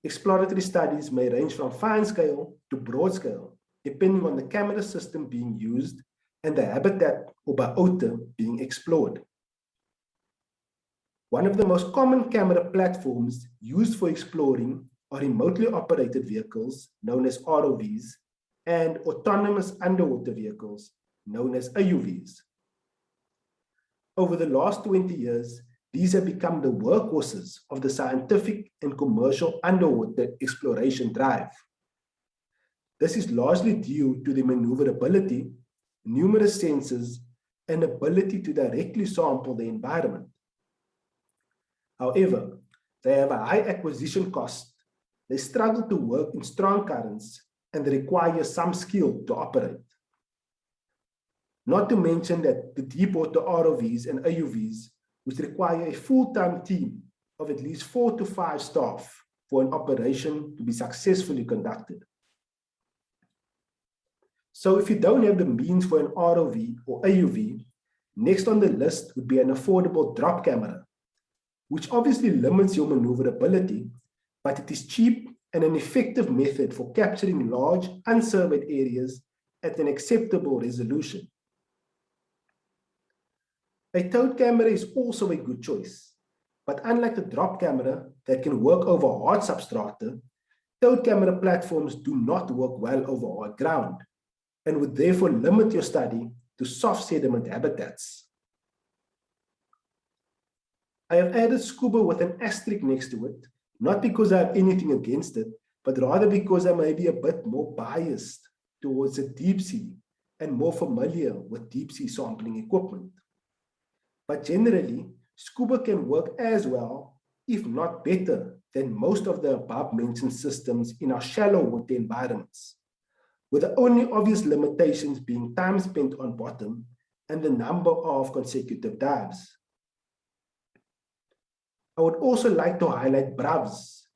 S3: Exploratory studies may range from fine scale to broad scale, depending on the camera system being used and the habitat or biota being explored. One of the most common camera platforms used for exploring are remotely operated vehicles, known as ROVs, and autonomous underwater vehicles, known as AUVs. Over the last 20 years, these have become the workhorses of the scientific and commercial underwater exploration drive. This is largely due to the maneuverability, numerous sensors, and ability to directly sample the environment. However, they have a high acquisition cost, they struggle to work in strong currents, and they require some skill to operate. Not to mention that the deepwater ROVs and AUVs, which require a full-time team of at least 4 to 5 staff for an operation to be successfully conducted. So if you don't have the means for an ROV or AUV, next on the list would be an affordable drop camera, which obviously limits your maneuverability, but it is cheap and an effective method for capturing large, unsurveyed areas at an acceptable resolution. A towed camera is also a good choice, but unlike the drop camera that can work over hard substrata, towed camera platforms do not work well over hard ground and would therefore limit your study to soft sediment habitats. I have added scuba with an asterisk next to it, not because I have anything against it, but rather because I may be a bit more biased towards the deep sea and more familiar with deep sea sampling equipment. But generally, scuba can work as well, if not better, than most of the above-mentioned systems in our shallow water environments, with the only obvious limitations being time spent on bottom and the number of consecutive dives. I would also like to highlight BRAVS,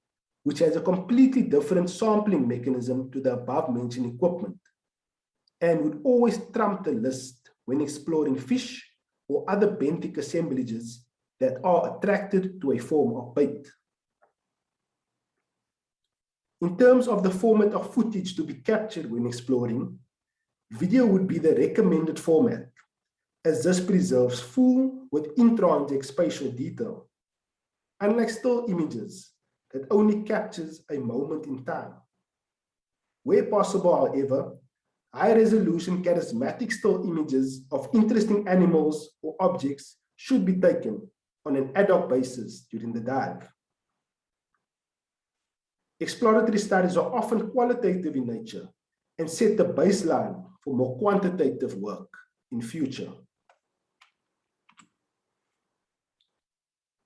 S3: which has a completely different sampling mechanism to the above-mentioned equipment, and would always trump the list when exploring fish or other benthic assemblages that are attracted to a form of bait. In terms of the format of footage to be captured when exploring, video would be the recommended format, as this preserves full with intrinsic spatial detail, unlike still images that only captures a moment in time. Where possible, however, high-resolution charismatic still images of interesting animals or objects should be taken on an ad hoc basis during the dive. Exploratory studies are often qualitative in nature and set the baseline for more quantitative work in future.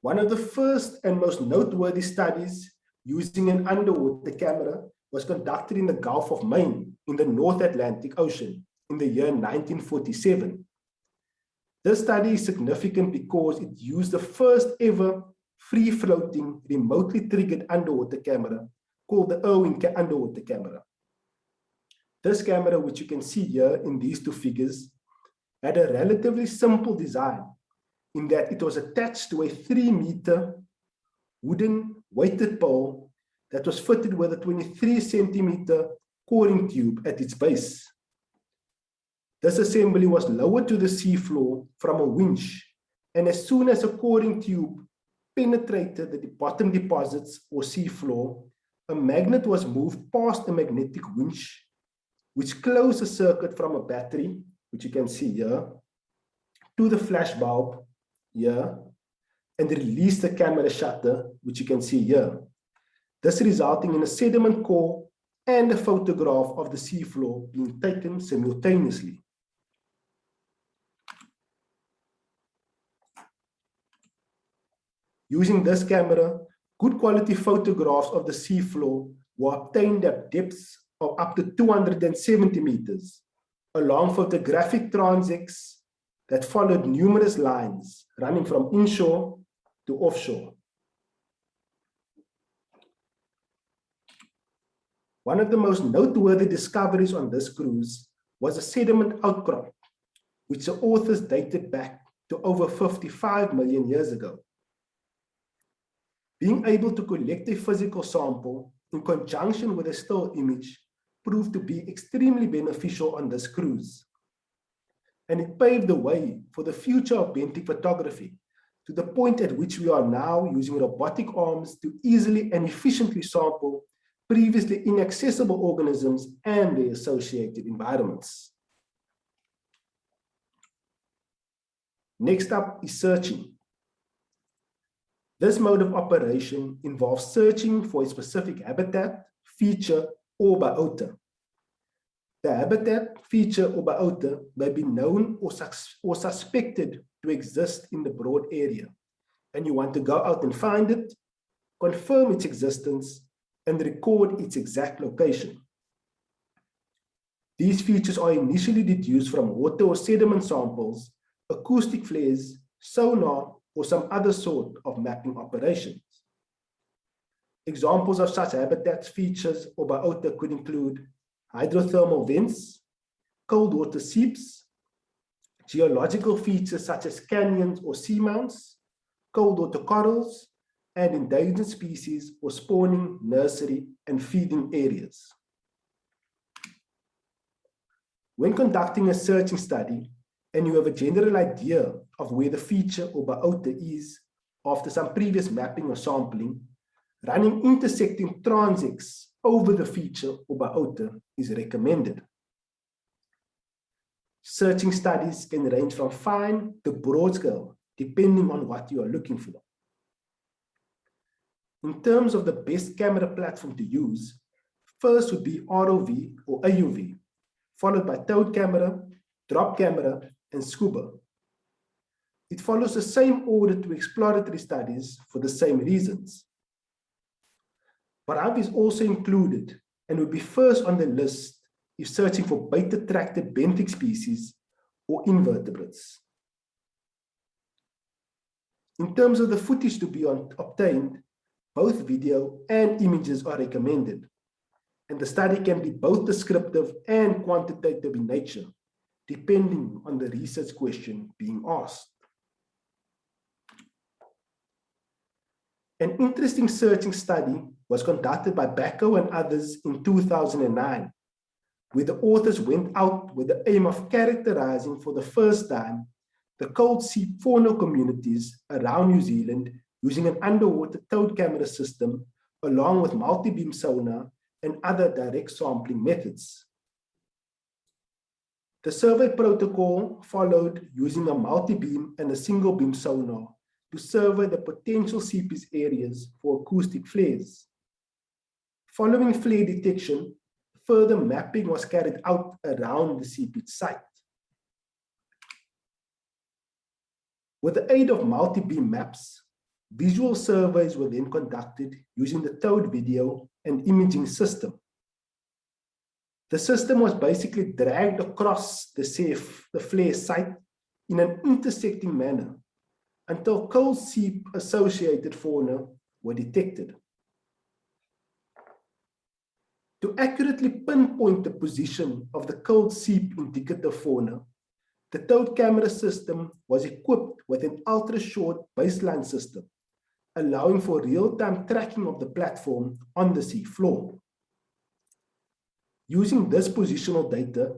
S3: One of the first and most noteworthy studies using an underwater camera was conducted in the Gulf of Maine in the North Atlantic Ocean in the year 1947. This study is significant because it used the first ever free-floating, remotely triggered underwater camera called the Irwin underwater camera. This camera, which you can see here in these two figures, had a relatively simple design in that it was attached to a 3-meter wooden weighted pole that was fitted with a 23-centimeter coring tube at its base. This assembly was lowered to the seafloor from a winch, and as soon as a coring tube penetrated the bottom deposits or seafloor, a magnet was moved past a magnetic winch, which closed the circuit from a battery, which you can see here, to the flash bulb here, and released the camera shutter, which you can see here. This resulting in a sediment core and a photograph of the seafloor being taken simultaneously. Using this camera, good quality photographs of the seafloor were obtained at depths of up to 270 meters, along photographic transects that followed numerous lines running from inshore to offshore. One of the most noteworthy discoveries on this cruise was a sediment outcrop, which the authors dated back to over 55 million years ago. Being able to collect a physical sample in conjunction with a still image proved to be extremely beneficial on this cruise. And it paved the way for the future of benthic photography, to the point at which we are now using robotic arms to easily and efficiently sample previously inaccessible organisms and their associated environments. Next up is searching. This mode of operation involves searching for a specific habitat, feature, or biota. The habitat, feature, or biota may be known or suspected to exist in the broad area, and you want to go out and find it, confirm its existence, and record its exact location. These features are initially deduced from water or sediment samples, acoustic flares, sonar, or some other sort of mapping operations. Examples of such habitats, features, or biota could include hydrothermal vents, cold water seeps, geological features such as canyons or seamounts, cold water corals, and endangered species or spawning, nursery, and feeding areas. When conducting a searching study, and you have a general idea of where the feature or biota is after some previous mapping or sampling, running intersecting transects over the feature or biota is recommended. Searching studies can range from fine to broad scale, depending on what you are looking for. In terms of the best camera platform to use, first would be ROV or AUV, followed by towed camera, drop camera, and scuba. It follows the same order to exploratory studies for the same reasons. Barav is also included and would be first on the list if searching for bait-attracted benthic species or invertebrates. In terms of the footage to be obtained, both video and images are recommended, and the study can be both descriptive and quantitative in nature, depending on the research question being asked. An interesting searching study was conducted by Bacco and others in 2009, where the authors went out with the aim of characterizing for the first time the cold sea fauna communities around New Zealand using an underwater towed camera system along with multi-beam sonar and other direct sampling methods. The survey protocol followed using a multi-beam and a single beam sonar to survey the potential seepies areas for acoustic flares. Following flare detection, further mapping was carried out around the seepage site. With the aid of multi-beam maps, visual surveys were then conducted using the towed video and imaging system. The system was basically dragged across the flare site in an intersecting manner until cold seep associated fauna were detected. To accurately pinpoint the position of the cold seep indicative fauna, the towed camera system was equipped with an ultra-short baseline system, allowing for real-time tracking of the platform on the sea floor. Using this positional data,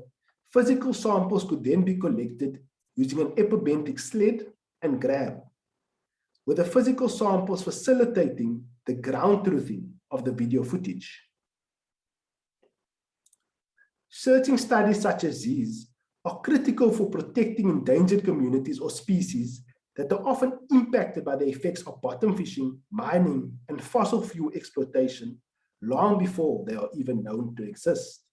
S3: physical samples could then be collected using an epibenthic sled and grab, with the physical samples facilitating the ground truthing of the video footage. Searching studies such as these are critical for protecting endangered communities or species that are often impacted by the effects of bottom fishing, mining, and fossil fuel exploitation long before they are even known to exist.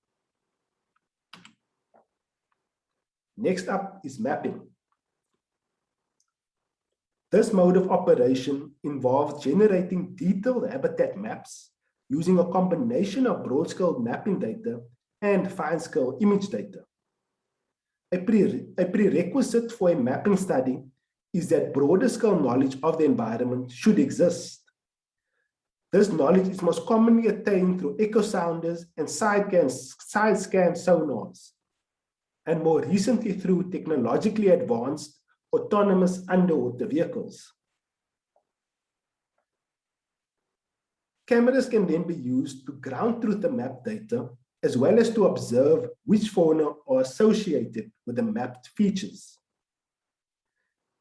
S3: Next up is mapping. This mode of operation involves generating detailed habitat maps using a combination of broad-scale mapping data and fine-scale image data. A prerequisite for a mapping study is that broader scale knowledge of the environment should exist. This knowledge is most commonly attained through echo sounders and side scan sonars, and more recently through technologically advanced autonomous underwater vehicles. Cameras can then be used to ground truth the map data, as well as to observe which fauna are associated with the mapped features.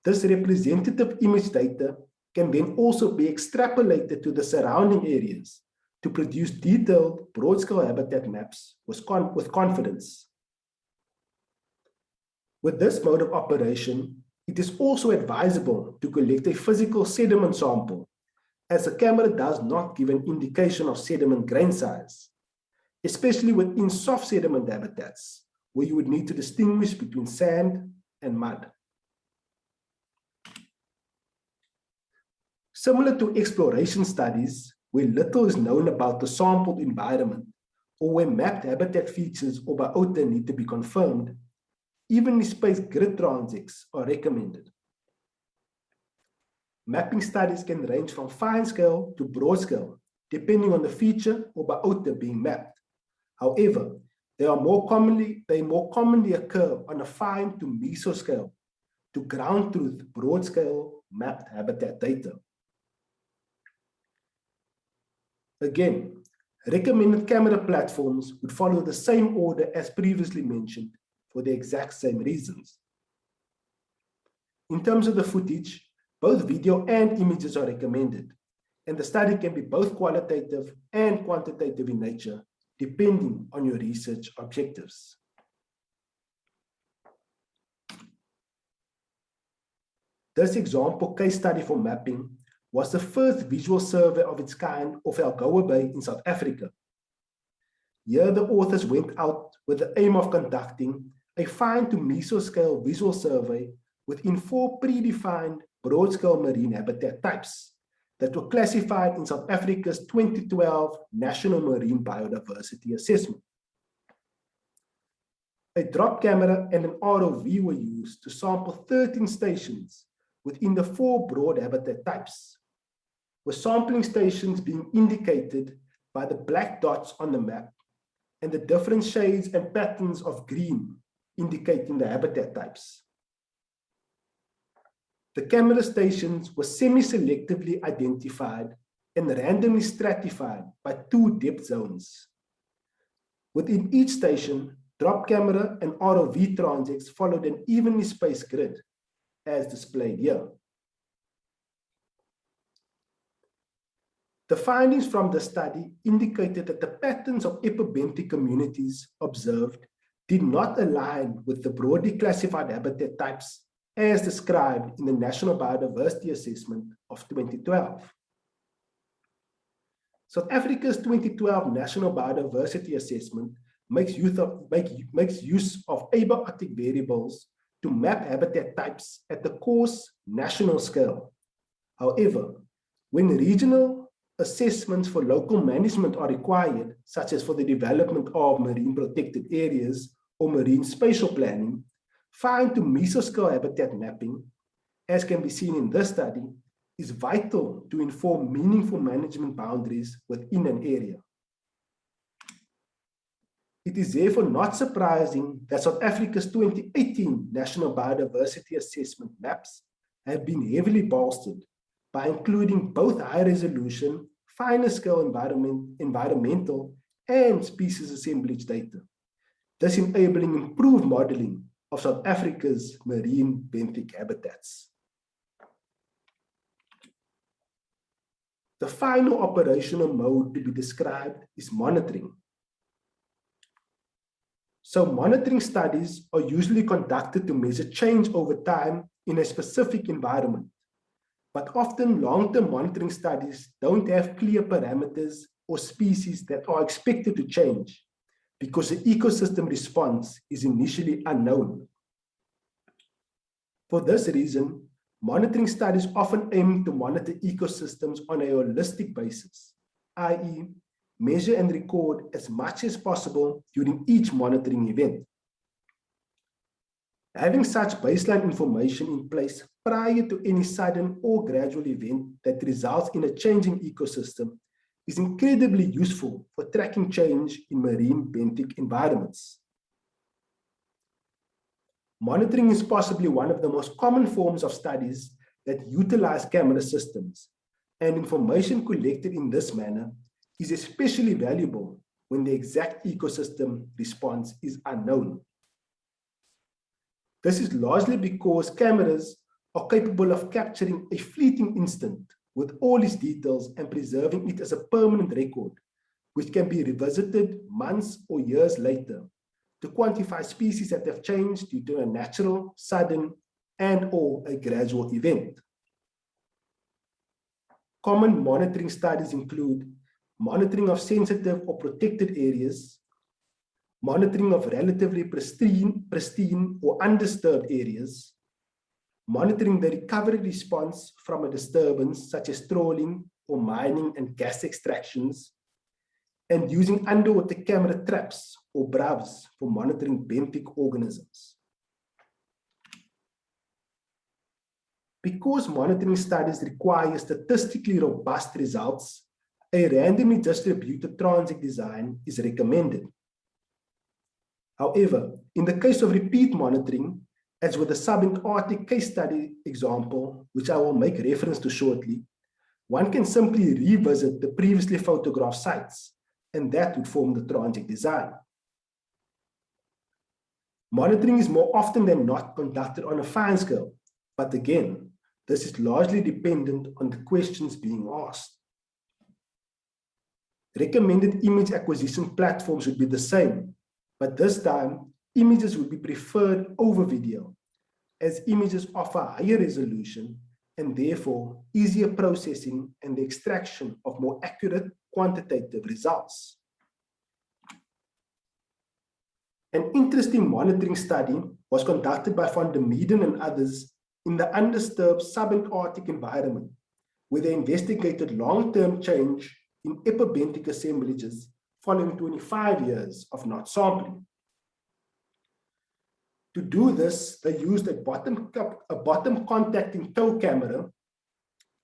S3: This representative image data can then also be extrapolated to the surrounding areas to produce detailed broad-scale habitat maps with confidence. With this mode of operation, it is also advisable to collect a physical sediment sample, as the camera does not give an indication of sediment grain size, especially within soft sediment habitats, where you would need to distinguish between sand and mud. Similar to exploration studies, where little is known about the sampled environment, or where mapped habitat features or biota need to be confirmed, evenly spaced grid transects are recommended. Mapping studies can range from fine scale to broad scale, depending on the feature or biota being mapped. However, they more commonly occur on a fine to mesoscale to ground truth broad scale mapped habitat data. Again, recommended camera platforms would follow the same order as previously mentioned for the exact same reasons. In terms of the footage, both video and images are recommended, and the study can be both qualitative and quantitative in nature, depending on your research objectives. This example case study for mapping was the first visual survey of its kind of Algoa Bay in South Africa. Here, the authors went out with the aim of conducting a fine to mesoscale visual survey within 4 predefined broad-scale marine habitat types that were classified in South Africa's 2012 National Marine Biodiversity Assessment. A drop camera and an ROV were used to sample 13 stations within the 4 broad habitat types, with sampling stations being indicated by the black dots on the map and the different shades and patterns of green indicating the habitat types. The camera stations were semi-selectively identified and randomly stratified by 2 depth zones. Within each station, drop camera and ROV transects followed an evenly spaced grid, as displayed here. The findings from the study indicated that the patterns of epibenthic communities observed did not align with the broadly classified habitat types as described in the National Biodiversity Assessment of 2012. South Africa's 2012 National Biodiversity Assessment makes use of abiotic variables to map habitat types at the coarse national scale. However, when regional assessments for local management are required, such as for the development of marine protected areas or marine spatial planning, fine to mesoscale habitat mapping, as can be seen in this study, is vital to inform meaningful management boundaries within an area. It is therefore not surprising that South Africa's 2018 National Biodiversity Assessment maps have been heavily bolstered by including both high-resolution, finer scale environmental and species assemblage data, thus enabling improved modeling of South Africa's marine benthic habitats. The final operational mode to be described is monitoring. So monitoring studies are usually conducted to measure change over time in a specific environment, but often long-term monitoring studies don't have clear parameters or species that are expected to change because the ecosystem response is initially unknown. For this reason, monitoring studies often aim to monitor ecosystems on a holistic basis, i.e., measure and record as much as possible during each monitoring event. Having such baseline information in place prior to any sudden or gradual event that results in a changing ecosystem is incredibly useful for tracking change in marine benthic environments. Monitoring is possibly one of the most common forms of studies that utilize camera systems, and information collected in this manner is especially valuable when the exact ecosystem response is unknown. This is largely because cameras are capable of capturing a fleeting instant with all its details and preserving it as a permanent record, which can be revisited months or years later to quantify species that have changed due to a natural, sudden, and/or a gradual event. Common monitoring studies include monitoring of sensitive or protected areas, monitoring of relatively pristine or undisturbed areas, monitoring the recovery response from a disturbance such as trawling or mining and gas extractions, and using underwater camera traps or BRAVs for monitoring benthic organisms. Because monitoring studies require statistically robust results, a randomly distributed transect design is recommended. However, in the case of repeat monitoring, as with the subantarctic case study example, which I will make reference to shortly, one can simply revisit the previously photographed sites, and that would form the transect design. Monitoring is more often than not conducted on a fine scale, But again, this is largely dependent on the questions being asked. Recommended image acquisition platforms would be the same, but this time, images would be preferred over video, as images offer higher resolution and therefore easier processing and the extraction of more accurate quantitative results. An interesting monitoring study was conducted by van der Meeden and others in the undisturbed subantarctic environment, where they investigated long-term change in epibenthic assemblages following 25 years of not sampling. To do this, they used a bottom contacting tow camera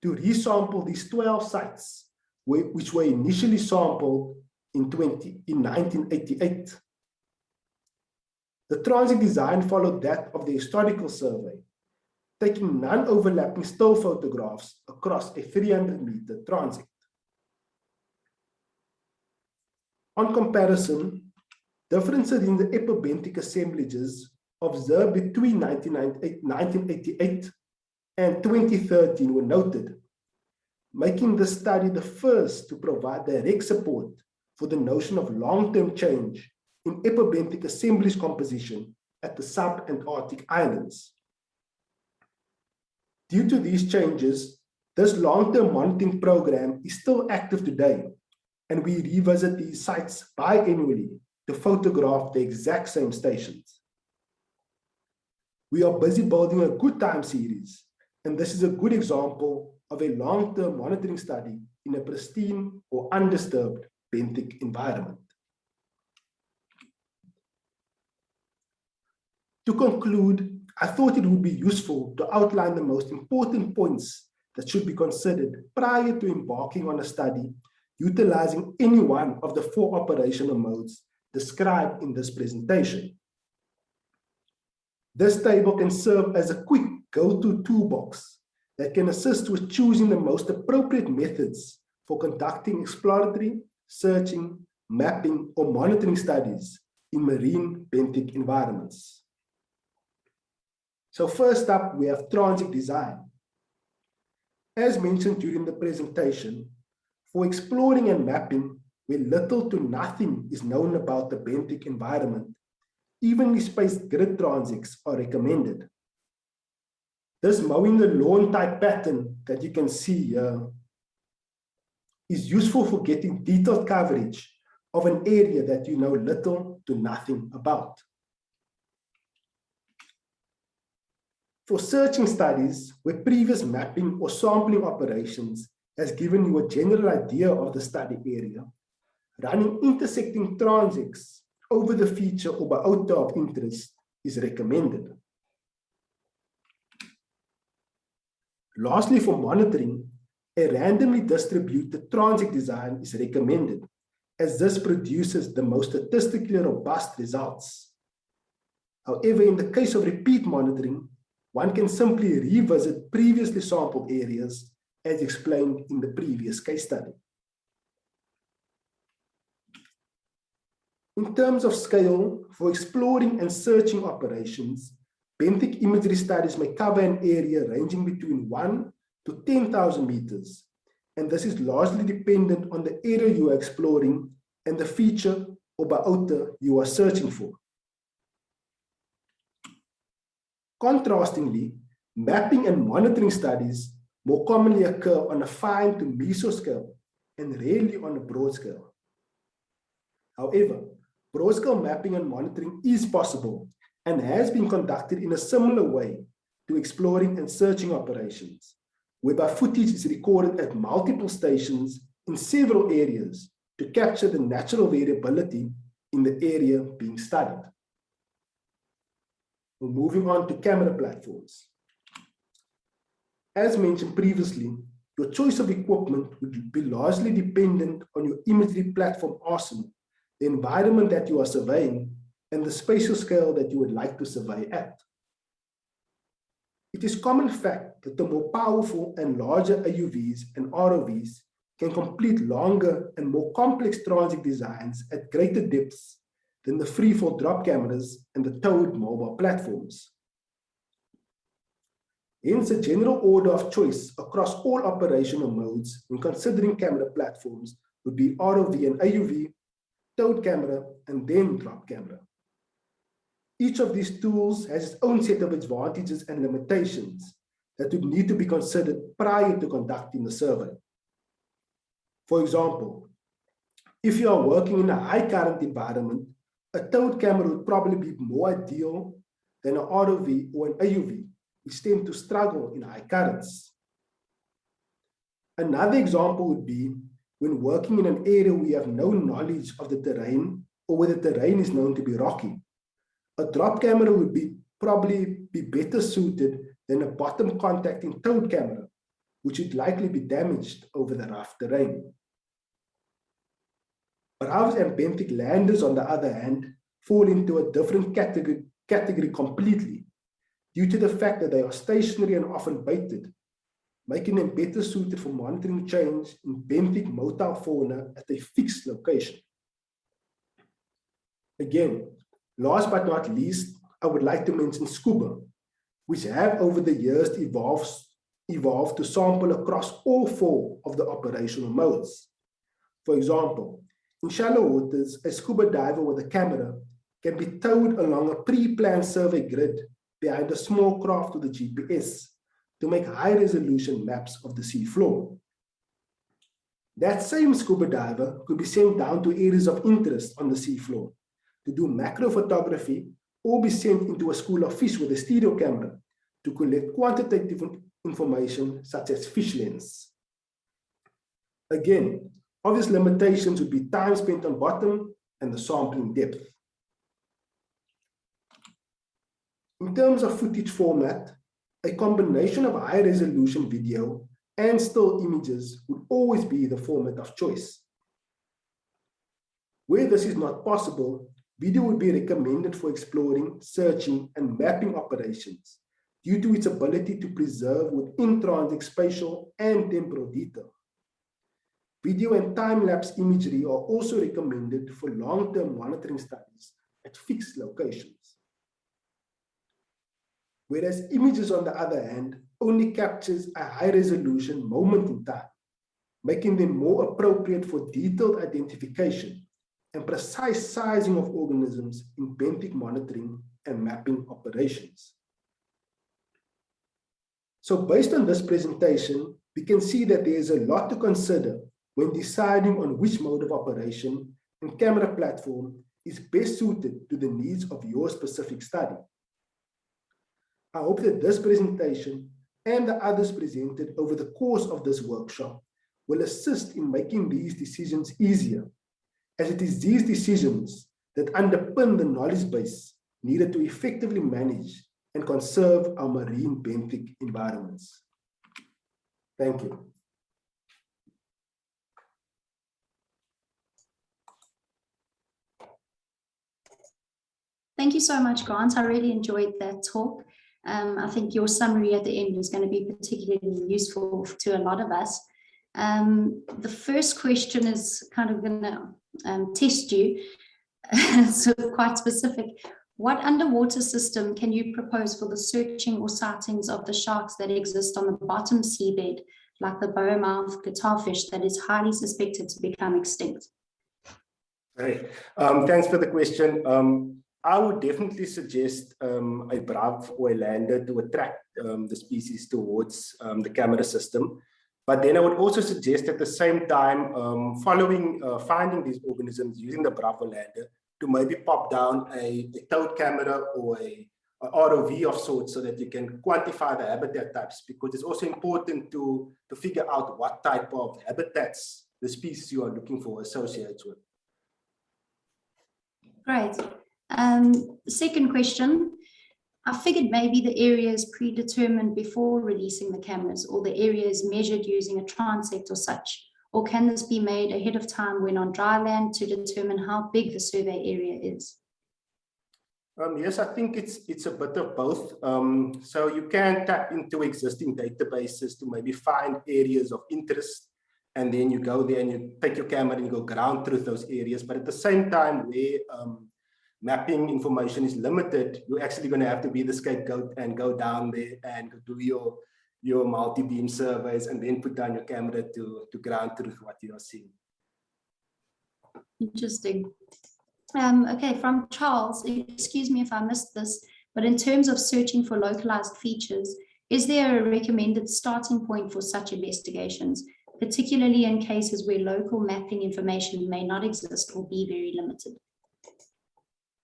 S3: to resample these 12 sites, which were initially sampled in 1988. The transit design followed that of the historical survey, taking non-overlapping still photographs across a 300-meter transit. On comparison, differences in the epibenthic assemblages observed between 1988 and 2013 were noted, making this study the first to provide direct support for the notion of long-term change in epibenthic assemblage composition at the subantarctic islands. Due to these changes, this long-term monitoring program is still active today, and we revisit these sites biannually to photograph the exact same stations. We are busy building a good time series, and this is a good example of a long-term monitoring study in a pristine or undisturbed benthic environment. To conclude, I thought it would be useful to outline the most important points that should be considered prior to embarking on a study utilizing any one of the 4 operational modes described in this presentation. This table can serve as a quick go-to toolbox that can assist with choosing the most appropriate methods for conducting exploratory, searching, mapping, or monitoring studies in marine benthic environments. So first up, we have transit design. As mentioned during the presentation, for exploring and mapping where little to nothing is known about the benthic environment, evenly spaced grid transits are recommended. This mowing the lawn type pattern that you can see here is useful for getting detailed coverage of an area that you know little to nothing about. For searching studies where previous mapping or sampling operations has given you a general idea of the study area, running intersecting transits over the feature or biota of interest is recommended. Lastly, for monitoring, a randomly distributed transit design is recommended, as this produces the most statistically robust results. However, in the case of repeat monitoring, one can simply revisit previously sampled areas as explained in the previous case study. In terms of scale, for exploring and searching operations, benthic imagery studies may cover an area ranging between 1 to 10,000 meters, and this is largely dependent on the area you are exploring and the feature or biota you are searching for. Contrastingly, mapping and monitoring studies more commonly occur on a fine to mesoscale and rarely on a broad scale. However, broad-scale mapping and monitoring is possible and has been conducted in a similar way to exploring and searching operations, whereby footage is recorded at multiple stations in several areas to capture the natural variability in the area being studied. We're moving on to camera platforms. As mentioned previously, your choice of equipment would be largely dependent on your imagery platform arsenal, the environment that you are surveying, and the spatial scale that you would like to survey at. It is common fact that the more powerful and larger AUVs and ROVs can complete longer and more complex transit designs at greater depths than the freefall drop cameras and the towed mobile platforms. Hence, a general order of choice across all operational modes when considering camera platforms would be ROV and AUV, towed camera, and then drop camera. Each of these tools has its own set of advantages and limitations that would need to be considered prior to conducting the survey. For example, if you are working in a high current environment, a towed camera would probably be more ideal than an ROV or an AUV, which tend to struggle in high currents. Another example would be when working in an area where you have no knowledge of the terrain or where the terrain is known to be rocky. A drop camera would probably be better suited than a bottom contacting towed camera, which would likely be damaged over the rough terrain. RAVs and benthic landers, on the other hand, fall into a different category completely, due to the fact that they are stationary and often baited, making them better suited for monitoring change in benthic motile fauna at a fixed location. Again, last but not least, I would like to mention scuba, which have over the years evolved to sample across all 4 of the operational modes. For example, in shallow waters, a scuba diver with a camera can be towed along a pre-planned survey grid behind a small craft with a GPS to make high-resolution maps of the sea floor. That same scuba diver could be sent down to areas of interest on the sea floor to do macro photography, or be sent into a school of fish with a stereo camera to collect quantitative information such as fish lengths. Again, obvious limitations would be time spent on bottom and the sampling depth. In terms of footage format, a combination of high-resolution video and still images would always be the format of choice. Where this is not possible, video would be recommended for exploring, searching, and mapping operations due to its ability to preserve with intrinsic spatial and temporal detail. Video and time-lapse imagery are also recommended for long-term monitoring studies at fixed locations. Whereas images, on the other hand, only captures a high-resolution moment in time, making them more appropriate for detailed identification and precise sizing of organisms in benthic monitoring and mapping operations. So based on this presentation, we can see that there is a lot to consider when deciding on which mode of operation and camera platform is best suited to the needs of your specific study. I hope that this presentation and the others presented over the course of this workshop will assist in making these decisions easier, as it is these decisions that underpin the knowledge base needed to effectively manage and conserve our marine benthic environments. Thank you.
S1: Thank you so much, Grant. I really enjoyed that talk. I think your summary at the end is going to be particularly useful to a lot of us. The first question is kind of going to test you, so quite specific. What underwater system can you propose for the searching or sightings of the sharks that exist on the bottom seabed, like the bowmouth guitarfish that is highly suspected to become extinct?
S3: Great. Thanks for the question. I would definitely suggest a BRAV or a lander to attract the species towards the camera system. But then I would also suggest at the same time, finding these organisms using the BRAV or lander to maybe pop down a towed camera or a ROV of sorts so that you can quantify the habitat types, because it's also important to figure out what type of habitats the species you are looking for associates with.
S1: Great. Second question, I figured maybe the area is predetermined before releasing the cameras, or the area is measured using a transect or such, or can this be made ahead of time when on dry land to determine how big the survey area is?
S3: Yes, I think it's a bit of both. So you can tap into existing databases to maybe find areas of interest, and then you go there and you take your camera and you go ground truth those areas. But at the same time, where mapping information is limited, you're actually going to have to be the scapegoat and go down there and do your multi-beam surveys and then put down your camera to ground truth what you are seeing.
S1: Interesting. Okay, from Charles, excuse me if I missed this, but in terms of searching for localized features, is there a recommended starting point for such investigations, particularly in cases where local mapping information may not exist or be very limited?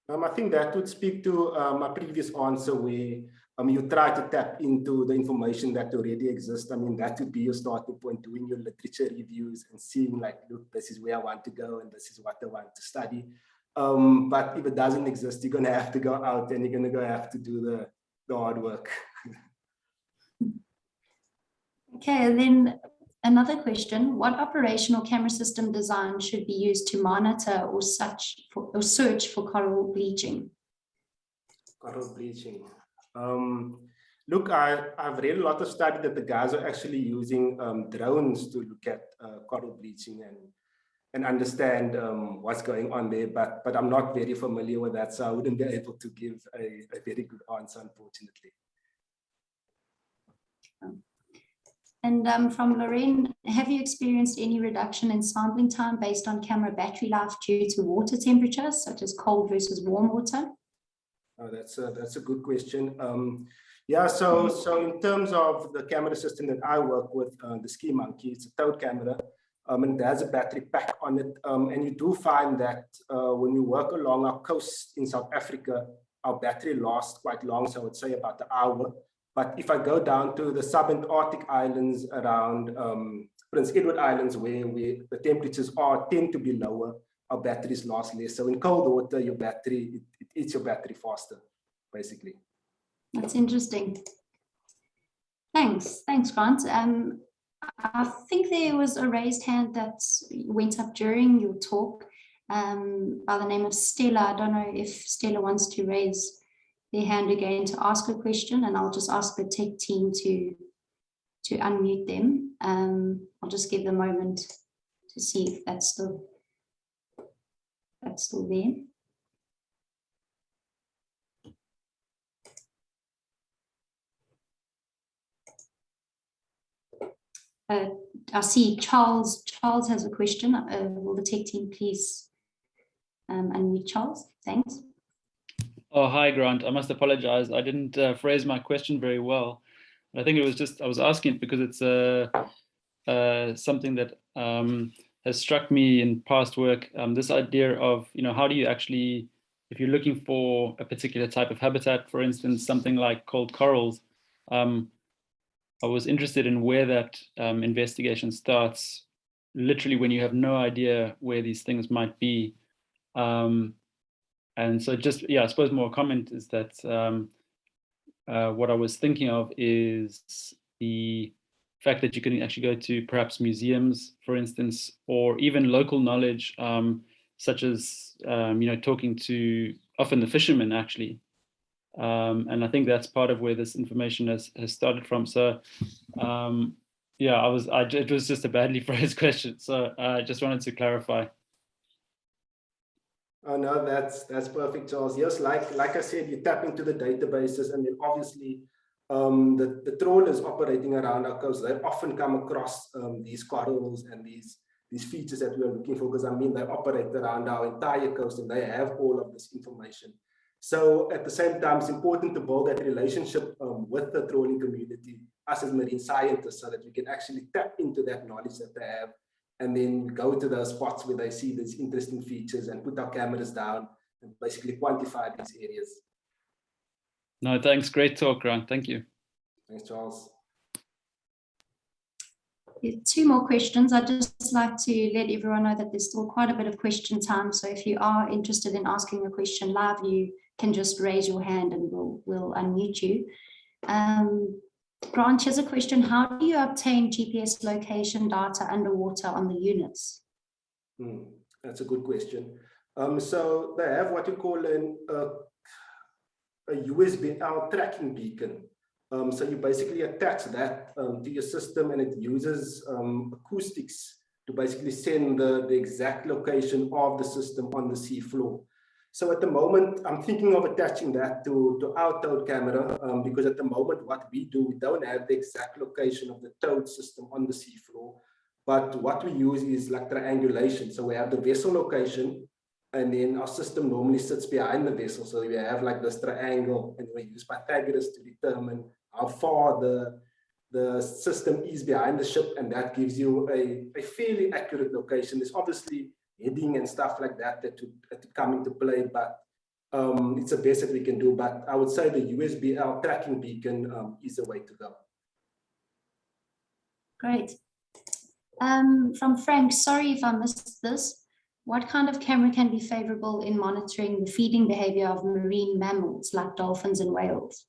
S3: I think that would speak to my previous answer where you try to tap into the information that already exists. I mean, that would be your starting point, doing your literature reviews and seeing like, look, this is where I want to go and this is what I want to study. But if it doesn't exist, you're going to have to go out and you're going to have to do the hard work.
S1: Okay, and then another question, what operational camera system design should be used to monitor or search for coral bleaching?
S3: Coral bleaching. Look, I've read a lot of studies that the guys are actually using drones to look at coral bleaching and understand what's going on there, but I'm not very familiar with that, so I wouldn't be able to give a very good answer, unfortunately.
S1: And from Lorraine, have you experienced any reduction in sampling time based on camera battery life due to water temperatures, such as cold versus warm water?
S3: Oh, that's a good question. Yeah, so in terms of the camera system that I work with, the Ski Monkey, it's a towed camera, and it has a battery pack on it. And you do find that when you work along our coast in South Africa, our battery lasts quite long, so I would say about an hour. But if I go down to the subantarctic islands around Prince Edward Islands, where the temperatures tend to be lower, our batteries last less. So in cold water, your battery, it eats your battery faster, basically.
S1: That's interesting. Thanks, Grant. I think there was a raised hand that went up during your talk by the name of Stella. I don't know if Stella wants to raise their hand again to ask a question, and I'll just ask the tech team to unmute them. I'll just give them a moment to see if that's still there. I see Charles has a question. Will the tech team please unmute Charles? Thanks.
S2: Oh, hi, Grant. I must apologize. I didn't phrase my question very well. I think it was just, I was asking it because it's something that has struck me in past work. This idea of, how do you actually, if you're looking for a particular type of habitat, for instance, something like cold corals, I was interested in where that investigation starts, literally when you have no idea where these things might be. And so just, I suppose more comment is that what I was thinking of is the fact that you can actually go to perhaps museums, for instance, or even local knowledge, such as, talking to often the fishermen actually. And I think that's part of where this information has started from. So, it was just a badly phrased question. So I just wanted to clarify.
S3: Oh, no, that's perfect, Charles. Yes, like I said, you tap into the databases, and then obviously the trawlers operating around our coast, they often come across these corals and these features that we are looking for, because I mean, they operate around our entire coast and they have all of this information. So at the same time, it's important to build that relationship with the trawling community, us as marine scientists, so that we can actually tap into that knowledge that they have, and then go to those spots where they see these interesting features and put our cameras down and basically quantify these areas.
S2: No, thanks. Great talk, Grant. Thank you.
S3: Thanks, Charles.
S1: Two more questions. I'd just like to let everyone know that there's still quite a bit of question time. So if you are interested in asking a question live, you can just raise your hand and we'll unmute you. Grant, here's a question. How do you obtain GPS location data underwater on the units?
S3: That's a good question. So they have what you call a USB-L tracking beacon. So you basically attach that to your system, and it uses acoustics to basically send the exact location of the system on the sea floor. So at the moment, I'm thinking of attaching that to our toad camera because at the moment, what we do, we don't have the exact location of the toad system on the seafloor. But what we use is like triangulation. So we have the vessel location, and then our system normally sits behind the vessel. So we have like this triangle, and we use Pythagoras to determine how far the system is behind the ship, and that gives you a fairly accurate location. There's obviously heading and stuff like that that would come into play, but it's the best that we can do. But I would say the USBL tracking beacon is the way to go.
S1: Great. From Frank, sorry if I missed this. What kind of camera can be favorable in monitoring the feeding behavior of marine mammals like dolphins and whales?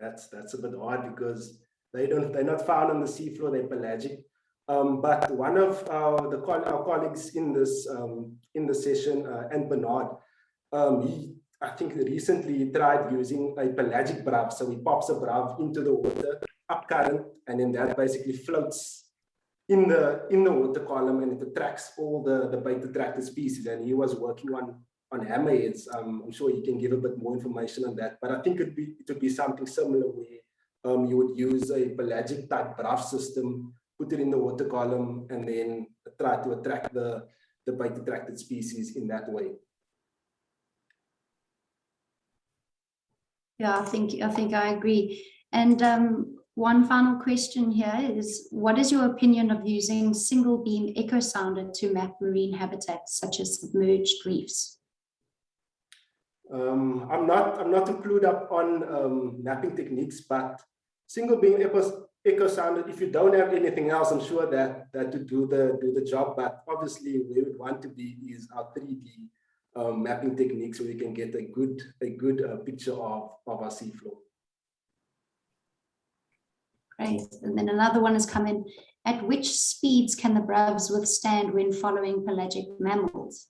S3: That's a bit hard because they're not found on the seafloor, they're pelagic. But one of our colleagues in this session, and Bernard, I think recently tried using a pelagic brav. So he pops a brav into the water up current, and then that basically floats in the water column, and it attracts all the bait attracted species. And he was working on hammerheads. I'm sure you can give a bit more information on that, but I think it would be something similar where you would use a pelagic type brav system, put it in the water column, and then try to attract the bait attracted species in that way.
S1: Yeah, I think I agree. And one final question here is, what is your opinion of using single beam echo sounder to map marine habitats such as submerged reefs?
S3: I'm not too clued up on mapping techniques, but single beam echo sounder, if you don't have anything else, I'm sure that to do the job. But obviously, where we want to be is our 3D mapping techniques, so we can get a good picture of our seafloor.
S1: Great. And then another one has come in. At which speeds can the bravs withstand when following pelagic mammals?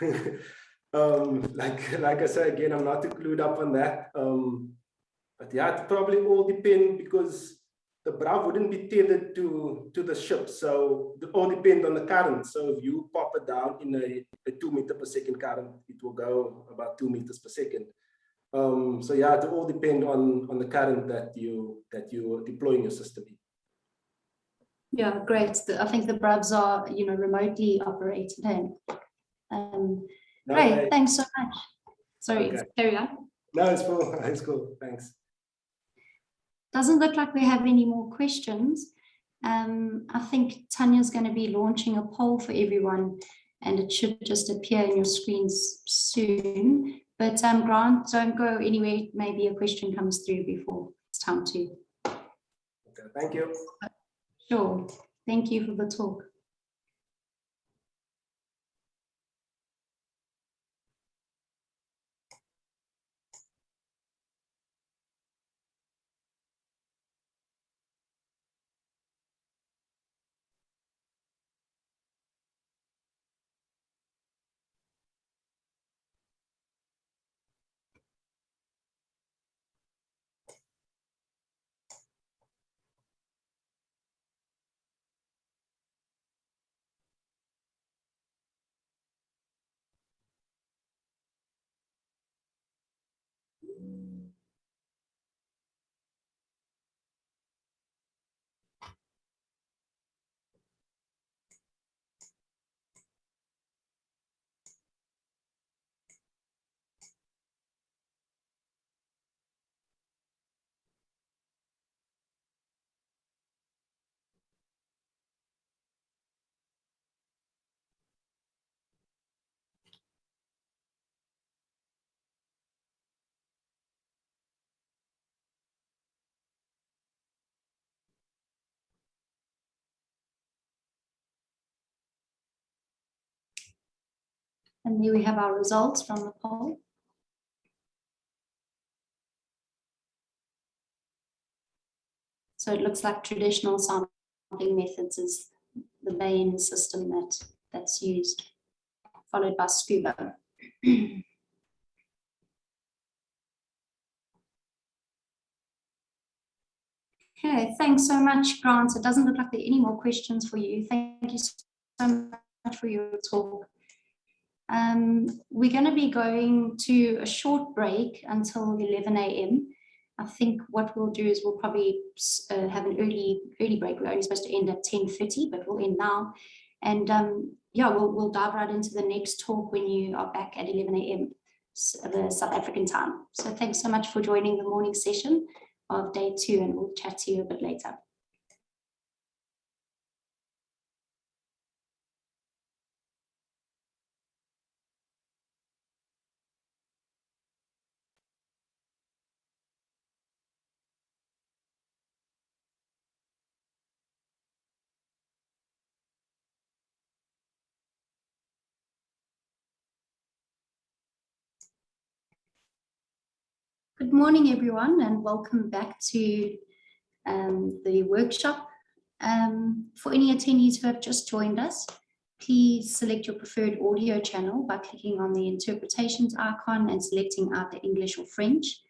S3: Like I said again, I'm not too clued up on that. But yeah, it probably all depend, because the brav wouldn't be tethered to the ship, so it all depends on the current. So if you pop it down in a 2 meter per second current, it will go about 2 meters per second. So yeah, it all depend on the current that you deploying your system in.
S1: Yeah, great. I think the bravs are, remotely operated. Great, thanks so much. Sorry,
S3: okay.
S1: Carry on.
S3: No, it's cool. It's cool. Thanks.
S1: Doesn't look like we have any more questions. I think Tanya's going to be launching a poll for everyone, and it should just appear in your screens soon. But Grant, don't go anywhere. Maybe a question comes through before it's time to.
S3: Okay, thank you.
S1: Sure. Thank you for the talk. And here we have our results from the poll. So it looks like traditional sampling methods is the main system that's used, followed by scuba. Okay, thanks so much, Grant. It doesn't look like there are any more questions for you. Thank you so much for your talk. We're going to be going to a short break until 11 a.m. I think what we'll do is we'll probably have an early break. We're only supposed to end at 10:30, but we'll end now. And yeah, we'll dive right into the next talk when you are back at 11 a.m. the South African time. So thanks so much for joining the morning session of day 2, and we'll chat to you a bit later. Good morning, everyone, and welcome back to the workshop. For any attendees who have just joined us, please select your preferred audio channel by clicking on the interpretations icon and selecting either English or French.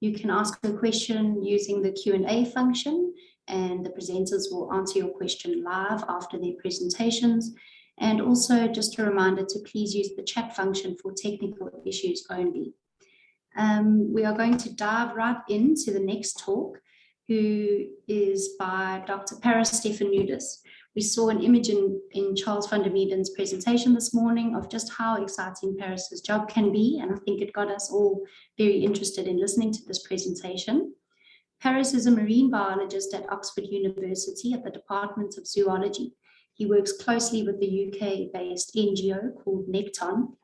S1: You can ask a question using the Q&A function, and the presenters will answer your question live after their presentations. And also just a reminder to please use the chat function for technical issues only. We are going to dive right into the next talk, who is by Dr. Paris Stephanoudis. We saw an image in Charles van der Meeden's presentation this morning of just how exciting Paris's job can be, and I think it got us all very interested in listening to this presentation. Paris is a marine biologist at Oxford University at the Department of Zoology. He works closely with the UK-based NGO called Nekton,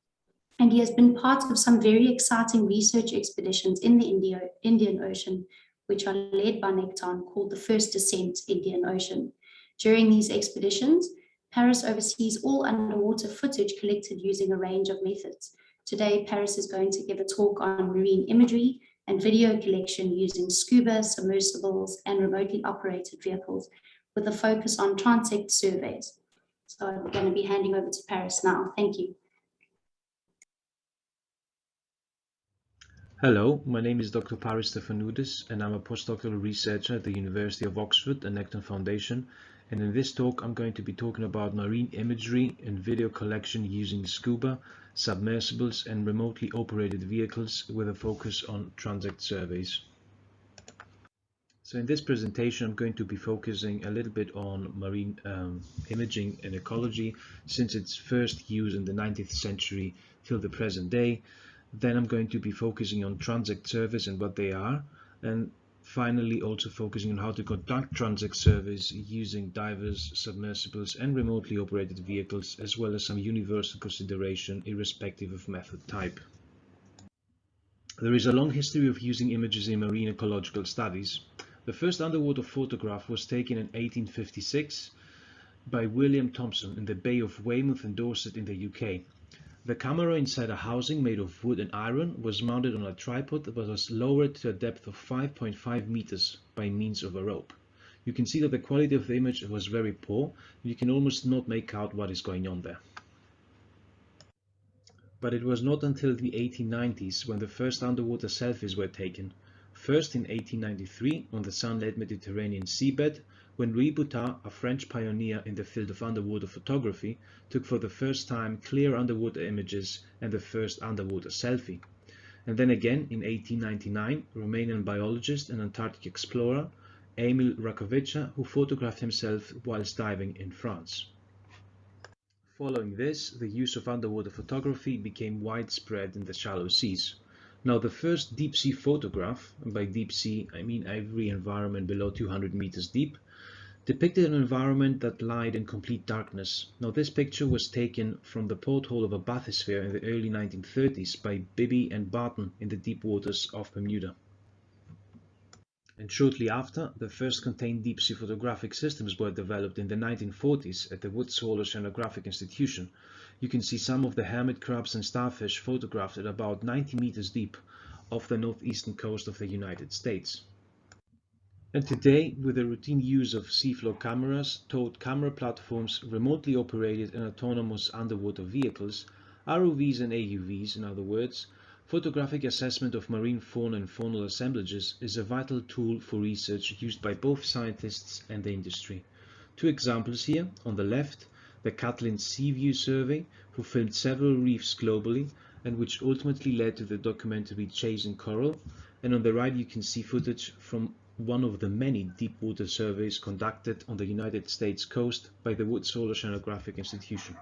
S1: and he has been part of some very exciting research expeditions in the Indian Ocean, which are led by Nekton, called the First Descent Indian Ocean. During these expeditions, Paris oversees all underwater footage collected using a range of methods. Today, Paris is going to give a talk on marine imagery and video collection using scuba, submersibles, and remotely operated vehicles, with a focus on transect surveys. So I'm going to be handing over to Paris now. Thank you.
S4: Hello, my name is Dr. Paris Stephanoudis, and I'm a postdoctoral researcher at the University of Oxford and Nekton Foundation. And in this talk, I'm going to be talking about marine imagery and video collection using scuba, submersibles, and remotely operated vehicles with a focus on transect surveys. So in this presentation, I'm going to be focusing a little bit on marine imaging and ecology since its first use in the 19th century till the present day. Then I'm going to be focusing on transect surveys and what they are, and finally also focusing on how to conduct transect surveys using divers, submersibles, and remotely operated vehicles, as well as some universal consideration irrespective of method type. There is a long history of using images in marine ecological studies. The first underwater photograph was taken in 1856 by William Thomson in the Bay of Weymouth in Dorset in the UK. The camera inside a housing made of wood and iron was mounted on a tripod that was lowered to a depth of 5.5 meters by means of a rope. You can see that the quality of the image was very poor. You can almost not make out what is going on there. But it was not until the 1890s when the first underwater selfies were taken. First in 1893 on the sunlit Mediterranean seabed, when Louis Boutard, a French pioneer in the field of underwater photography, took for the first time clear underwater images and the first underwater selfie. And then again in 1899, Romanian biologist and Antarctic explorer Emil Racovița, who photographed himself whilst diving in France. Following this, the use of underwater photography became widespread in the shallow seas. Now, the first deep-sea photograph, and by deep sea I mean every environment below 200 meters deep, depicted an environment that lied in complete darkness. Now, this picture was taken from the porthole of a bathysphere in the early 1930s by Bibby and Barton in the deep waters of Bermuda. And shortly after, the first contained deep-sea photographic systems were developed in the 1940s at the Woods Hole Oceanographic Institution. You can see some of the hermit crabs and starfish photographed at about 90 meters deep off the northeastern coast of the United States. And today, with the routine use of seafloor cameras, towed camera platforms, remotely operated and autonomous underwater vehicles, ROVs and AUVs in other words, photographic assessment of marine fauna and faunal assemblages is a vital tool for research used by both scientists and the industry. Two examples here. On the left, the Catlin Seaview Survey, who filmed several reefs globally and which ultimately led to the documentary Chasing Coral. And on the right you can see footage from one of the many deep water surveys conducted on the United States coast by the Woods Hole Oceanographic Institution.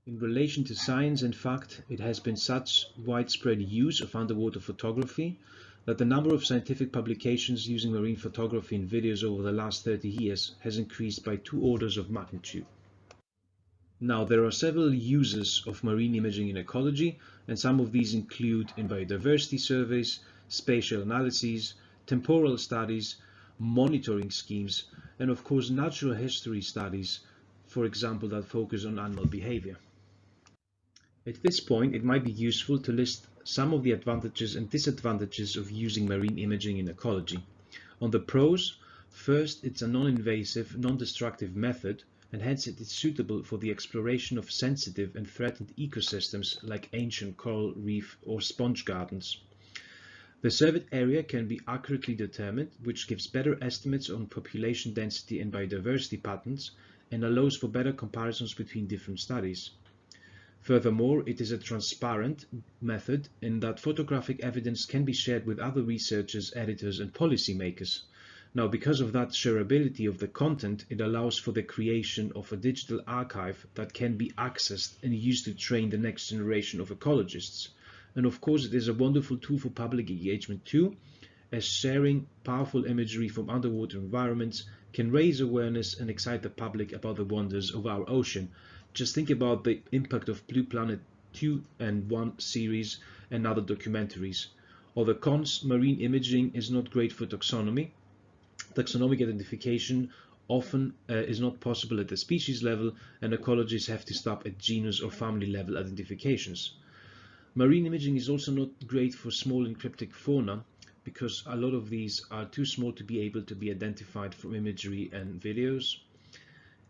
S4: In relation to science, in fact, it has been such widespread use of underwater photography that the number of scientific publications using marine photography and videos over the last 30 years has increased by 2 orders of magnitude. Now, there are several uses of marine imaging in ecology, and some of these include in biodiversity surveys, spatial analyses, temporal studies, monitoring schemes, and of course natural history studies, for example, that focus on animal behavior. At this point, it might be useful to list some of the advantages and disadvantages of using marine imaging in ecology. On the pros, first, it's a non-invasive, non-destructive method, and hence it is suitable for the exploration of sensitive and threatened ecosystems like ancient coral reef or sponge gardens. The surveyed area can be accurately determined, which gives better estimates on population density and biodiversity patterns, and allows for better comparisons between different studies. Furthermore, it is a transparent method in that photographic evidence can be shared with other researchers, editors, and policymakers. Now, because of that shareability of the content, it allows for the creation of a digital archive that can be accessed and used to train the next generation of ecologists. And of course, it is a wonderful tool for public engagement too, as sharing powerful imagery from underwater environments can raise awareness and excite the public about the wonders of our ocean. Just think about the impact of Blue Planet 2 and 1 series and other documentaries. Other cons, marine imaging is not great for taxonomy. Taxonomic identification often is not possible at the species level, and ecologists have to stop at genus or family level identifications. Marine imaging is also not great for small and cryptic fauna, because a lot of these are too small to be able to be identified from imagery and videos.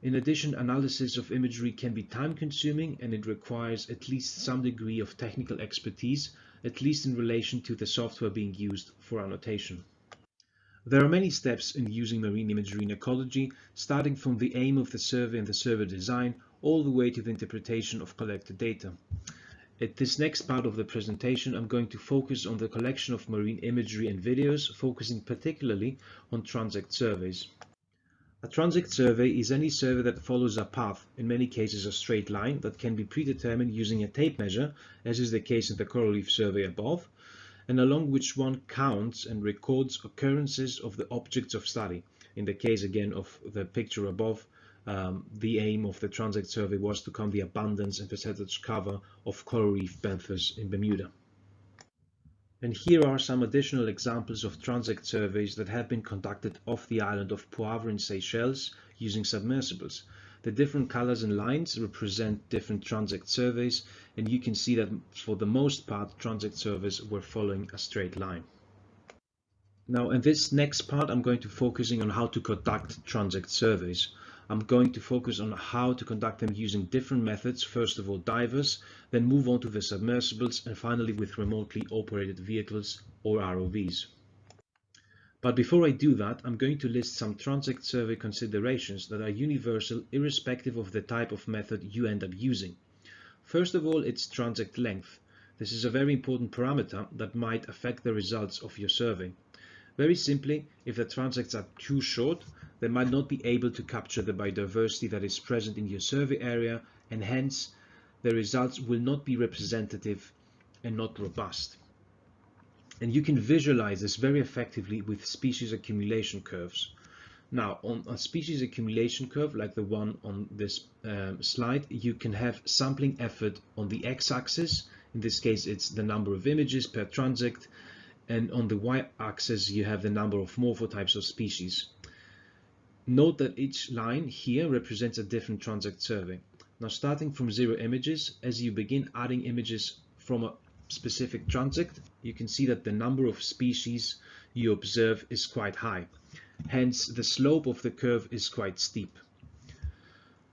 S4: In addition, analysis of imagery can be time-consuming, and it requires at least some degree of technical expertise, at least in relation to the software being used for annotation. There are many steps in using marine imagery in ecology, starting from the aim of the survey and the survey design, all the way to the interpretation of collected data. At this next part of the presentation, I'm going to focus on the collection of marine imagery and videos, focusing particularly on transect surveys. A transect survey is any survey that follows a path, in many cases a straight line, that can be predetermined using a tape measure, as is the case in the coral reef survey above, and along which one counts and records occurrences of the objects of study. In the case again of the picture above, the aim of the transect survey was to count the abundance and percentage cover of coral reef benthos in Bermuda. And here are some additional examples of transect surveys that have been conducted off the island of Poivre in Seychelles using submersibles. The different colors and lines represent different transect surveys, and you can see that for the most part transect surveys were following a straight line. Now in this next part I'm going to focusing on how to conduct transect surveys. I'm going to focus on how to conduct them using different methods, first of all divers, then move on to the submersibles, and finally with remotely operated vehicles or ROVs. But before I do that, I'm going to list some transect survey considerations that are universal irrespective of the type of method you end up using. First of all, it's transect length. This is a very important parameter that might affect the results of your survey. Very simply, if the transects are too short, they might not be able to capture the biodiversity that is present in your survey area, and hence the results will not be representative and not robust. And you can visualize this very effectively with species accumulation curves. Now, on a species accumulation curve like the one on this slide, you can have sampling effort on the x-axis. In this case, it's the number of images per transect, and on the y-axis you have the number of morphotypes of species. Note that each line here represents a different transect survey. Now, starting from 0 images, as you begin adding images from a specific transect, you can see that the number of species you observe is quite high. Hence, the slope of the curve is quite steep.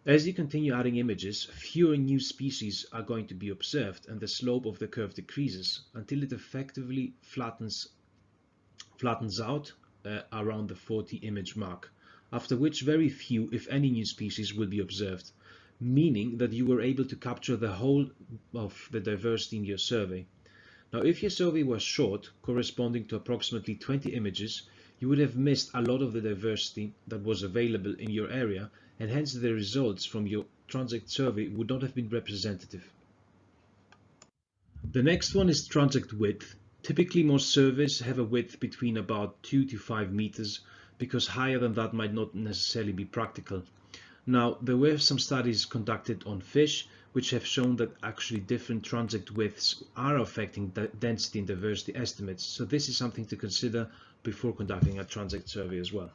S4: As you continue adding images, fewer new species are going to be observed, and the slope of the curve decreases until it effectively flattens out around the 40 image mark, after which very few, if any, new species will be observed. meaning that you were able to capture the whole of the diversity in your survey. Now, if your survey was short, corresponding to approximately 20 images, you would have missed a lot of the diversity that was available in your area, and hence the results from your transect survey would not have been representative. The next one is transect width. Typically, most surveys have a width between about 2 to 5 meters, because higher than that might not necessarily be practical. Now, there were some studies conducted on fish which have shown that actually different transect widths are affecting the density and diversity estimates. So this is something to consider before conducting a transect survey as well.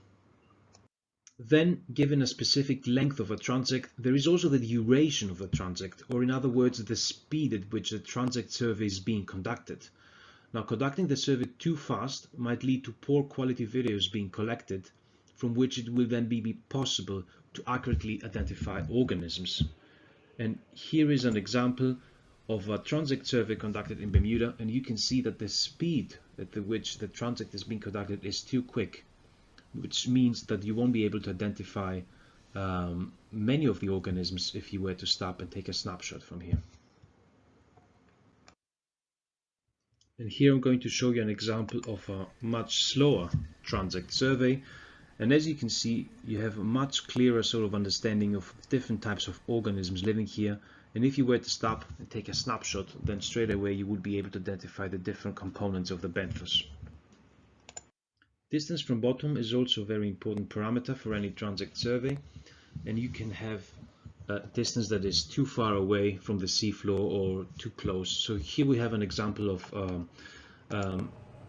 S4: Then, given a specific length of a transect, there is also the duration of the transect, or in other words, the speed at which the transect survey is being conducted. Now, conducting the survey too fast might lead to poor quality videos being collected, from which it will then be possible to accurately identify organisms. And here is an example of a transect survey conducted in Bermuda, and you can see that the speed at which the transect is being conducted is too quick, which means that you won't be able to identify many of the organisms if you were to stop and take a snapshot from here. And here I'm going to show you an example of a much slower transect survey. And as you can see, you have a much clearer sort of understanding of different types of organisms living here. And if you were to stop and take a snapshot, then straight away you would be able to identify the different components of the benthos. Distance from bottom is also a very important parameter for any transect survey. And you can have a distance that is too far away from the seafloor or too close. So here we have an example of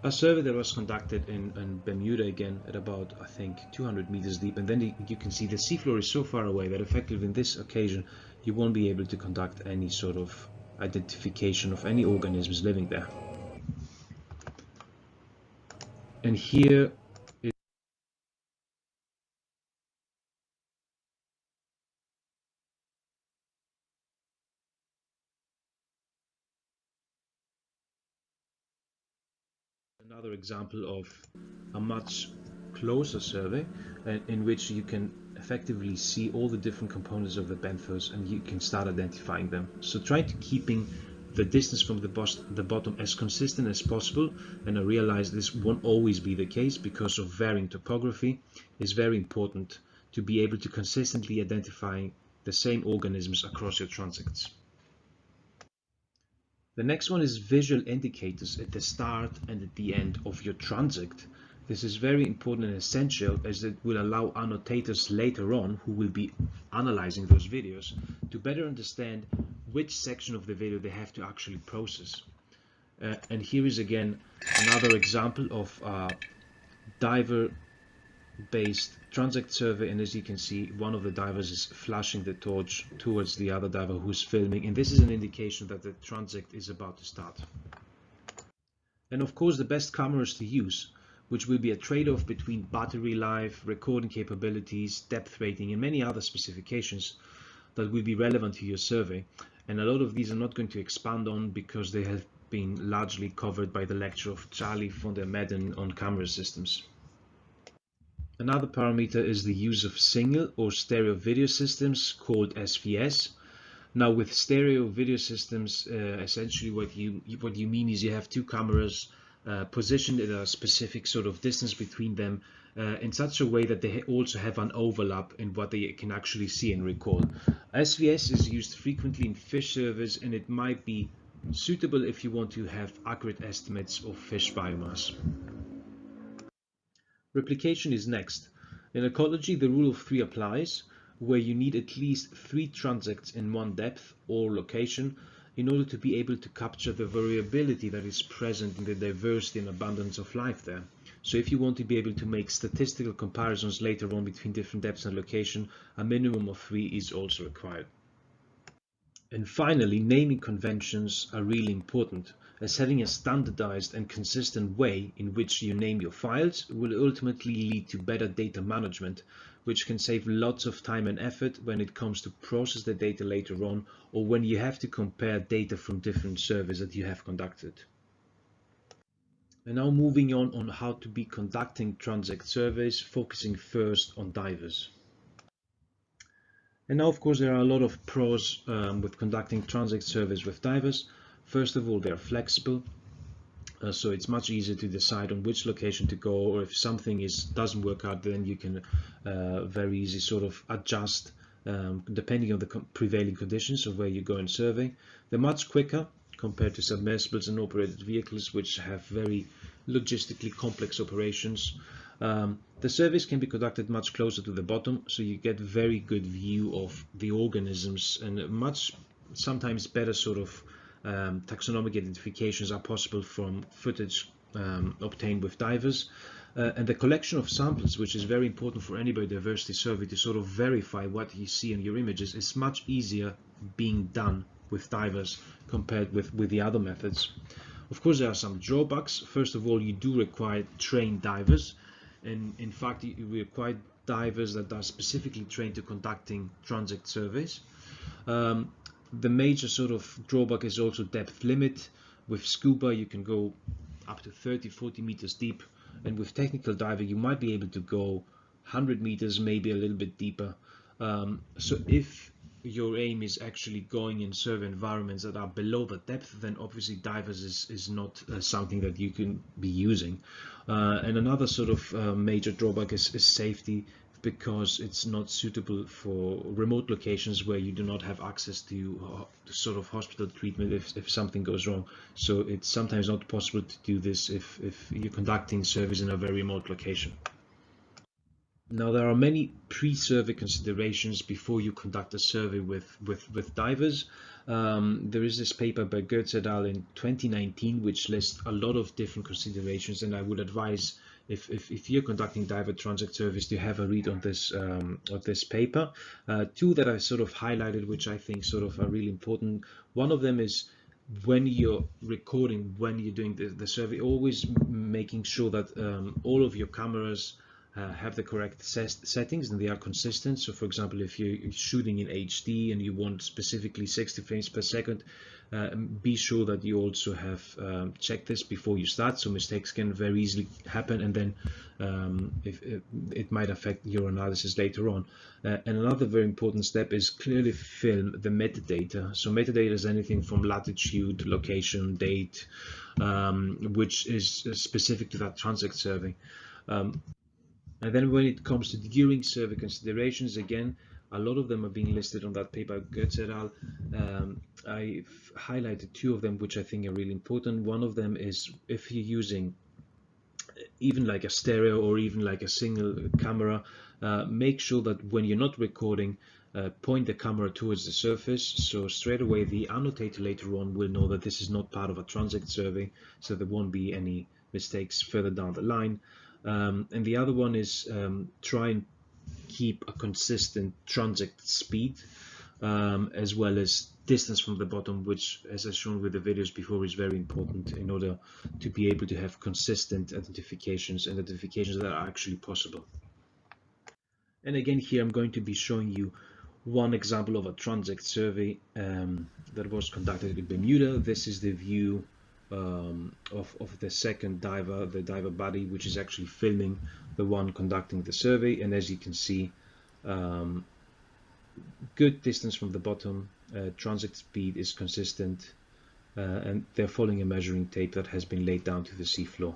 S4: a survey that was conducted in Bermuda, again at about, I think, 200 meters deep, and then you can see the seafloor is so far away that effectively in this occasion you won't be able to conduct any sort of identification of any organisms living there. And here is another example of a much closer survey in which you can effectively see all the different components of the benthos and you can start identifying them. So try to keeping the distance from the bottom as consistent as possible, and I realize this won't always be the case because of varying topography. It's very important to be able to consistently identify the same organisms across your transects. The next one is visual indicators at the start and at the end of your transect. This is very important and essential as it will allow annotators later on who will be analyzing those videos to better understand which section of the video they have to actually process. And here is again another example of diver based transect survey, and as you can see, one of the divers is flashing the torch towards the other diver who's filming, and this is an indication that the transect is about to start. And of course the best cameras to use, which will be a trade-off between battery life, recording capabilities, depth rating and many other specifications that will be relevant to your survey, and a lot of these I'm not going to expand on because they have been largely covered by the lecture of Charlie van der Medden on camera systems. Another parameter is the use of single or stereo video systems called SVS. Now with stereo video systems, essentially what you mean is you have two cameras positioned at a specific sort of distance between them in such a way that they also have an overlap in what they can actually see and record. SVS is used frequently in fish surveys, and it might be suitable if you want to have accurate estimates of fish biomass. Replication is next. In ecology, the rule of 3 applies, where you need at least 3 transects in one depth or location in order to be able to capture the variability that is present in the diversity and abundance of life there. So if you want to be able to make statistical comparisons later on between different depths and location, a minimum of 3 is also required. And finally, naming conventions are really important, as having a standardized and consistent way in which you name your files will ultimately lead to better data management, which can save lots of time and effort when it comes to process the data later on, or when you have to compare data from different surveys that you have conducted. And now moving on how to be conducting transect surveys, focusing first on divers. And now, of course, there are a lot of pros with conducting transect surveys with divers. First of all, they're flexible. So it's much easier to decide on which location to go, or if something doesn't work out, then you can very easily sort of adjust depending on the prevailing conditions of where you go and survey. They're much quicker compared to submersibles and operated vehicles, which have very logistically complex operations. The surveys can be conducted much closer to the bottom, so you get very good view of the organisms, and a much sometimes better sort of taxonomic identifications are possible from footage obtained with divers. And the collection of samples, which is very important for any biodiversity survey to sort of verify what you see in your images, is much easier being done with divers compared with the other methods. Of course, there are some drawbacks. First of all, you do require trained divers, and in fact you require divers that are specifically trained to conducting transect surveys. The major sort of drawback is also depth limit. With scuba you can go up to 30-40 meters deep, and with technical diving you might be able to go 100 meters, maybe a little bit deeper. So if your aim is actually going in survey environments that are below the depth, then obviously divers is not something that you can be using. And another sort of major drawback is safety, because it's not suitable for remote locations where you do not have access to sort of hospital treatment if something goes wrong. So it's sometimes not possible to do this if you're conducting surveys in a very remote location. Now, there are many pre-survey considerations before you conduct a survey with divers. There is this paper by Goetz et al. In 2019 which lists a lot of different considerations, and I would advise if you're conducting diver transect surveys to have a read on this paper. Two that I sort of highlighted, which I think sort of are really important. One of them is when you're recording, when you're doing the survey, always making sure that all of your cameras have the correct settings and they are consistent. So for example, if you're shooting in HD and you want specifically 60 frames per second, be sure that you also have checked this before you start, so mistakes can very easily happen, and then it might affect your analysis later on. And another very important step is clearly film the metadata. So metadata is anything from latitude, location, date, which is specific to that transect survey. And then when it comes to during survey considerations, again, a lot of them are being listed on that paper, Goetz et al. I've highlighted two of them, which I think are really important. One of them is if you're using even like a stereo or even like a single camera, make sure that when you're not recording, point the camera towards the surface, so straight away the annotator later on will know that this is not part of a transect survey, so there won't be any mistakes further down the line. And the other one is try and keep a consistent transect speed, as well as distance from the bottom, which, as I've shown with the videos before, is very important in order to be able to have consistent identifications and identifications that are actually possible. And again, here I'm going to be showing you one example of a transect survey that was conducted in Bermuda. This is the view of the second diver, the diver buddy, which is actually filming the one conducting the survey. And as you can see, good distance from the bottom, transect speed is consistent, and they're following a measuring tape that has been laid down to the seafloor.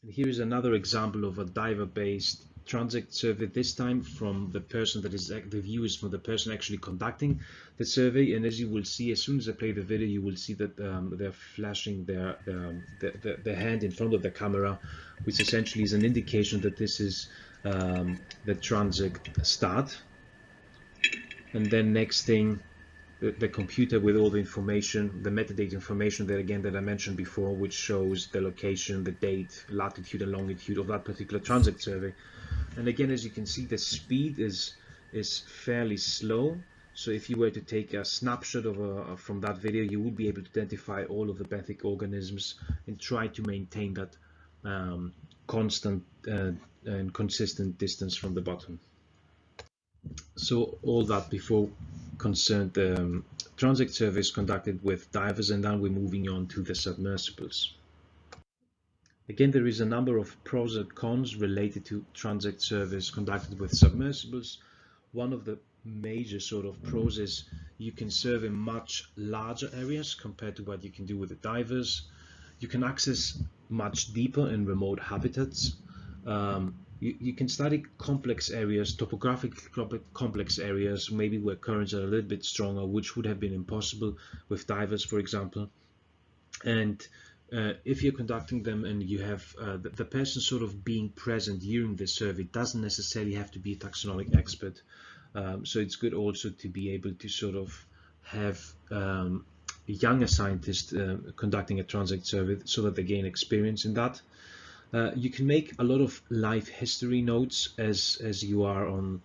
S4: And here is another example of a diver-based transect survey, this time from the person that is, the view is from the person actually conducting the survey. And as you will see, as soon as I play the video, you will see that they're flashing their hand in front of the camera, which essentially is an indication that this is the transect start. And then next thing, the computer with all the information, the metadata information that again that I mentioned before, which shows the location, the date, latitude and longitude of that particular transect survey. And again, as you can see, the speed is fairly slow. So if you were to take a snapshot of from that video, you would be able to identify all of the benthic organisms and try to maintain that constant and consistent distance from the bottom. So all that before concerned the transect surveys conducted with divers, and then we're moving on to the submersibles. Again, there is a number of pros and cons related to transect surveys conducted with submersibles. One of the major sort of pros is you can survey much larger areas compared to what you can do with the divers. You can access much deeper and remote habitats. You can study complex areas, topographically complex areas, maybe where currents are a little bit stronger, which would have been impossible with divers, for example. And if you're conducting them and you have the person sort of being present during the survey doesn't necessarily have to be a taxonomic expert. So it's good also to be able to sort of have younger scientists conducting a transect survey so that they gain experience in that. You can make a lot of life history notes as you are on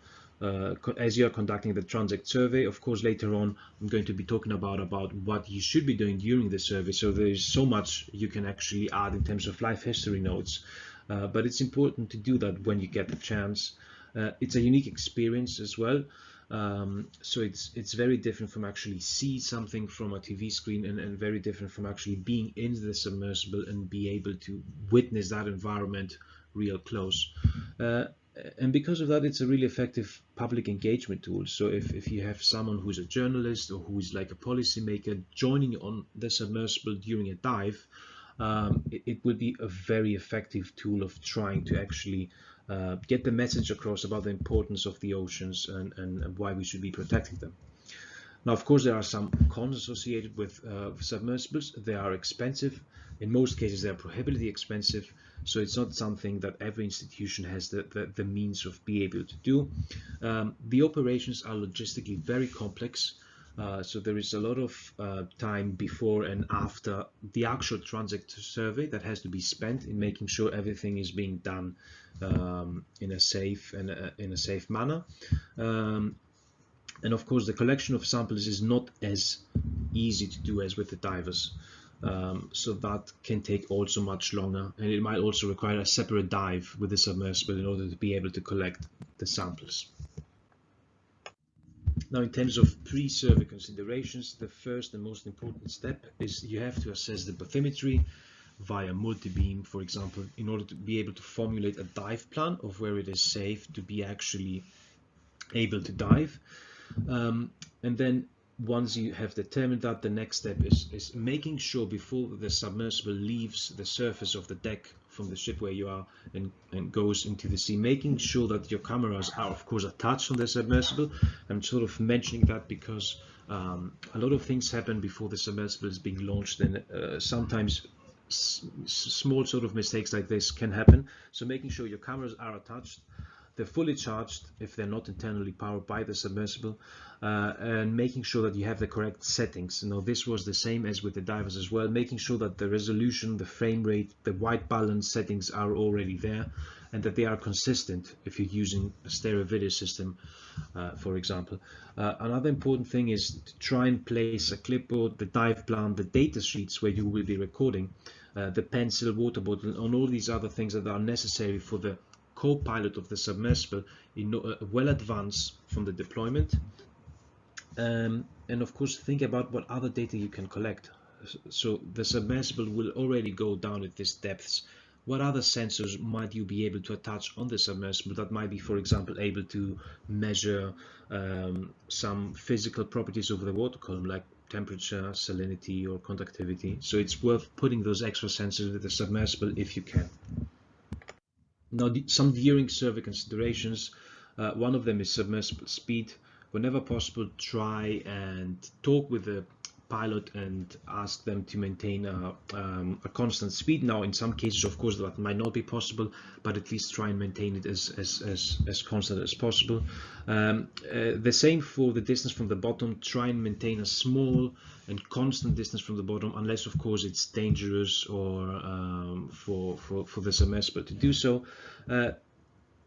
S4: as you are conducting the transect survey. Of course, later on I'm going to be talking about what you should be doing during the survey. So there is so much you can actually add in terms of life history notes, but it's important to do that when you get the chance. It's a unique experience as well. So it's very different from actually see something from a TV screen, and very different from actually being in the submersible and be able to witness that environment real close. And because of that, it's a really effective public engagement tool. So if you have someone who's a journalist or who's like a policymaker joining on the submersible during a dive, it would be a very effective tool of trying to actually get the message across about the importance of the oceans and why we should be protecting them. Now, of course, there are some cons associated with submersibles. They are expensive. In most cases, they are prohibitively expensive. So it's not something that every institution has the means of being able to do. The operations are logistically very complex. So there is a lot of time before and after the actual transect survey that has to be spent in making sure everything is being done in a safe manner. And of course, the collection of samples is not as easy to do as with the divers. So that can take also much longer, and it might also require a separate dive with the submersible in order to be able to collect the samples. Now, in terms of pre-survey considerations, the first and most important step is you have to assess the bathymetry via multi-beam, for example, in order to be able to formulate a dive plan of where it is safe to be actually able to dive. And then once you have determined that, the next step is making sure before the submersible leaves the surface of the deck from the ship where you are and goes into the sea, making sure that your cameras are of course attached on the submersible. I'm sort of mentioning that because a lot of things happen before the submersible is being launched, and sometimes small sort of mistakes like this can happen. So making sure your cameras are attached, they're fully charged if they're not internally powered by the submersible, and making sure that you have the correct settings. Now, this was the same as with the divers as well, making sure that the resolution, the frame rate, the white balance settings are already there, and that they are consistent if you're using a stereo video system, for example. Another important thing is to try and place a clipboard, the dive plan, the data sheets where you will be recording, the pencil, water bottle, and all these other things that are necessary for the co-pilot of the submersible in well advance from the deployment. And of course, think about what other data you can collect. So the submersible will already go down at these depths. What other sensors might you be able to attach on the submersible that might be, for example, able to measure some physical properties of the water column, like temperature, salinity, or conductivity? So it's worth putting those extra sensors with the submersible if you can. Now, some during survey considerations, one of them is submersible speed. Whenever possible, try and talk with the pilot and ask them to maintain a constant speed. Now, in some cases, of course, that might not be possible, but at least try and maintain it as constant as possible. The same for the distance from the bottom. Try and maintain a small and constant distance from the bottom, unless, of course, it's dangerous or for the submersible to do so.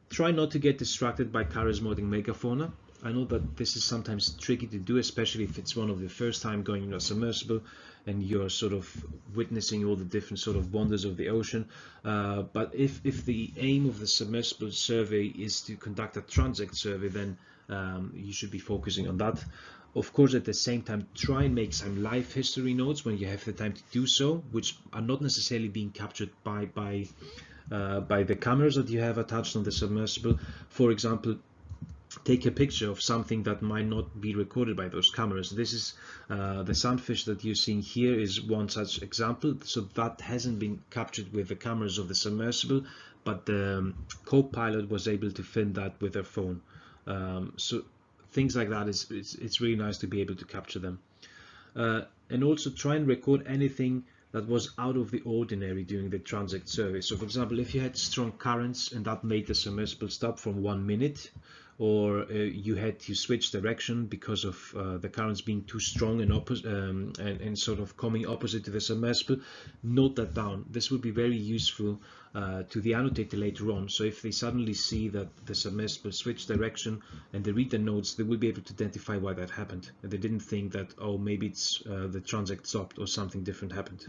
S4: Try not to get distracted by charismatic megafauna. I know that this is sometimes tricky to do, especially if it's one of the first time going in a submersible and you're sort of witnessing all the different sort of wonders of the ocean. But if the aim of the submersible survey is to conduct a transect survey, then you should be focusing on that. Of course, at the same time, try and make some live history notes when you have the time to do so, which are not necessarily being captured by the cameras that you have attached on the submersible. For example, take a picture of something that might not be recorded by those cameras. This is the sunfish that you're seeing here is one such example. So that hasn't been captured with the cameras of the submersible, but the co-pilot was able to film that with their phone. So things like that, it's really nice to be able to capture them. And also try and record anything that was out of the ordinary during the transect survey. So for example, if you had strong currents and that made the submersible stop from 1 minute, or you had to switch direction because of the currents being too strong and sort of coming opposite to the submersible, note that down. This would be very useful to the annotator later on. So if they suddenly see that the submersible switched direction and they read the notes, they will be able to identify why that happened. And they didn't think that, oh, maybe it's the transect stopped or something different happened.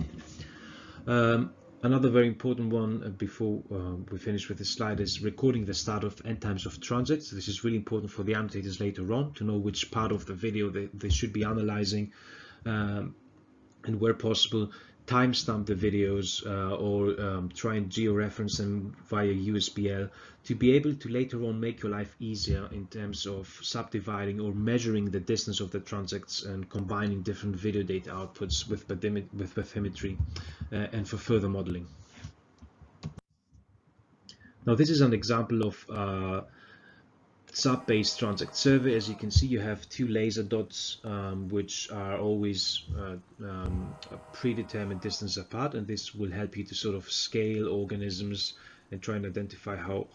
S4: Another very important one before we finish with this slide is recording the start of end times of transect. So this is really important for the annotators later on to know which part of the video they should be analyzing, and where possible, timestamp the videos or try and georeference them via USBL to be able to later on make your life easier in terms of subdividing or measuring the distance of the transects and combining different video data outputs with bathymetry and for further modeling. Now this is an example of sub-based transect survey. As you can see, you have two laser dots which are always a predetermined distance apart, and this will help you to sort of scale organisms and try and identify how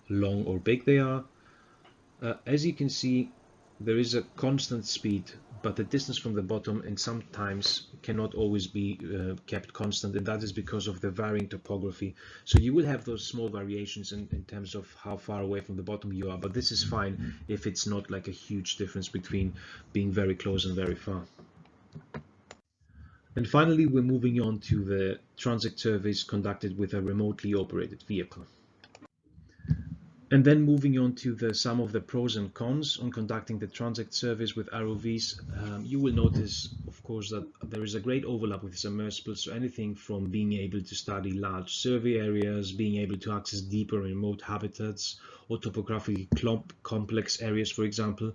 S4: long or big they are. As you can see, there is a constant speed, but the distance from the bottom and sometimes cannot always be kept constant, and that is because of the varying topography. So you will have those small variations in terms of how far away from the bottom you are, but this is fine if it's not like a huge difference between being very close and very far. And finally, we're moving on to the transect surveys conducted with a remotely operated vehicle. And then moving on to some of the pros and cons on conducting the transect surveys with ROVs, you will notice, of course, that there is a great overlap with submersibles. So anything from being able to study large survey areas, being able to access deeper and remote habitats, or topographically complex areas, for example.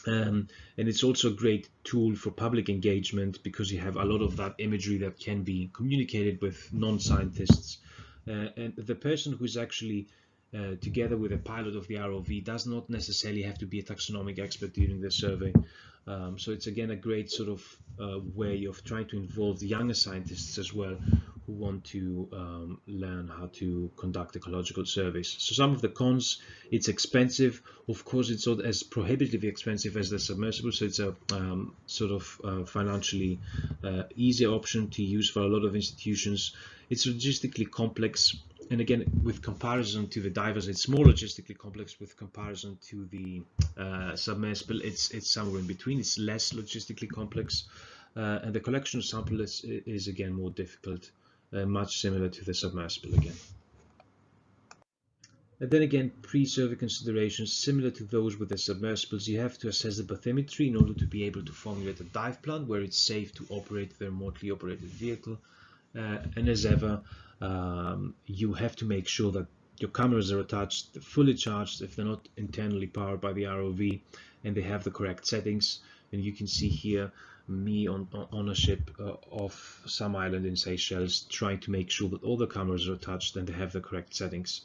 S4: And it's also a great tool for public engagement because you have a lot of that imagery that can be communicated with non-scientists. And the person who's actually together with a pilot of the ROV does not necessarily have to be a taxonomic expert during the survey. So it's again a great sort of way of trying to involve the younger scientists as well who want to learn how to conduct ecological surveys. So some of the cons: it's expensive. Of course, it's not as prohibitively expensive as the submersible, so it's a sort of financially easier option to use for a lot of institutions. It's logistically complex. And again, with comparison to the divers, it's more logistically complex. With comparison to the submersible, it's somewhere in between. It's less logistically complex, and the collection of samples is again more difficult, much similar to the submersible again. And then again, pre-survey considerations similar to those with the submersibles. You have to assess the bathymetry in order to be able to formulate a dive plan where it's safe to operate the remotely operated vehicle. And as ever, you have to make sure that your cameras are attached, fully charged if they're not internally powered by the ROV, and they have the correct settings. And you can see here me on a ship off some island in Seychelles, trying to make sure that all the cameras are attached and they have the correct settings.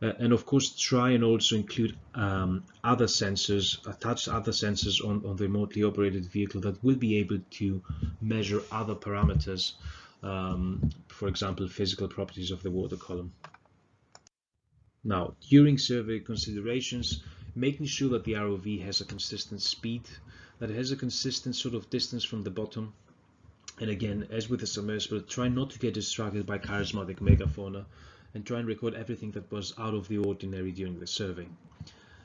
S4: And of course, try and also include other sensors, attach other sensors on the remotely operated vehicle that will be able to measure other parameters. For example, physical properties of the water column. Now, during survey considerations, making sure that the ROV has a consistent speed, that it has a consistent sort of distance from the bottom. And again, as with the submersible, try not to get distracted by charismatic megafauna and try and record everything that was out of the ordinary during the survey.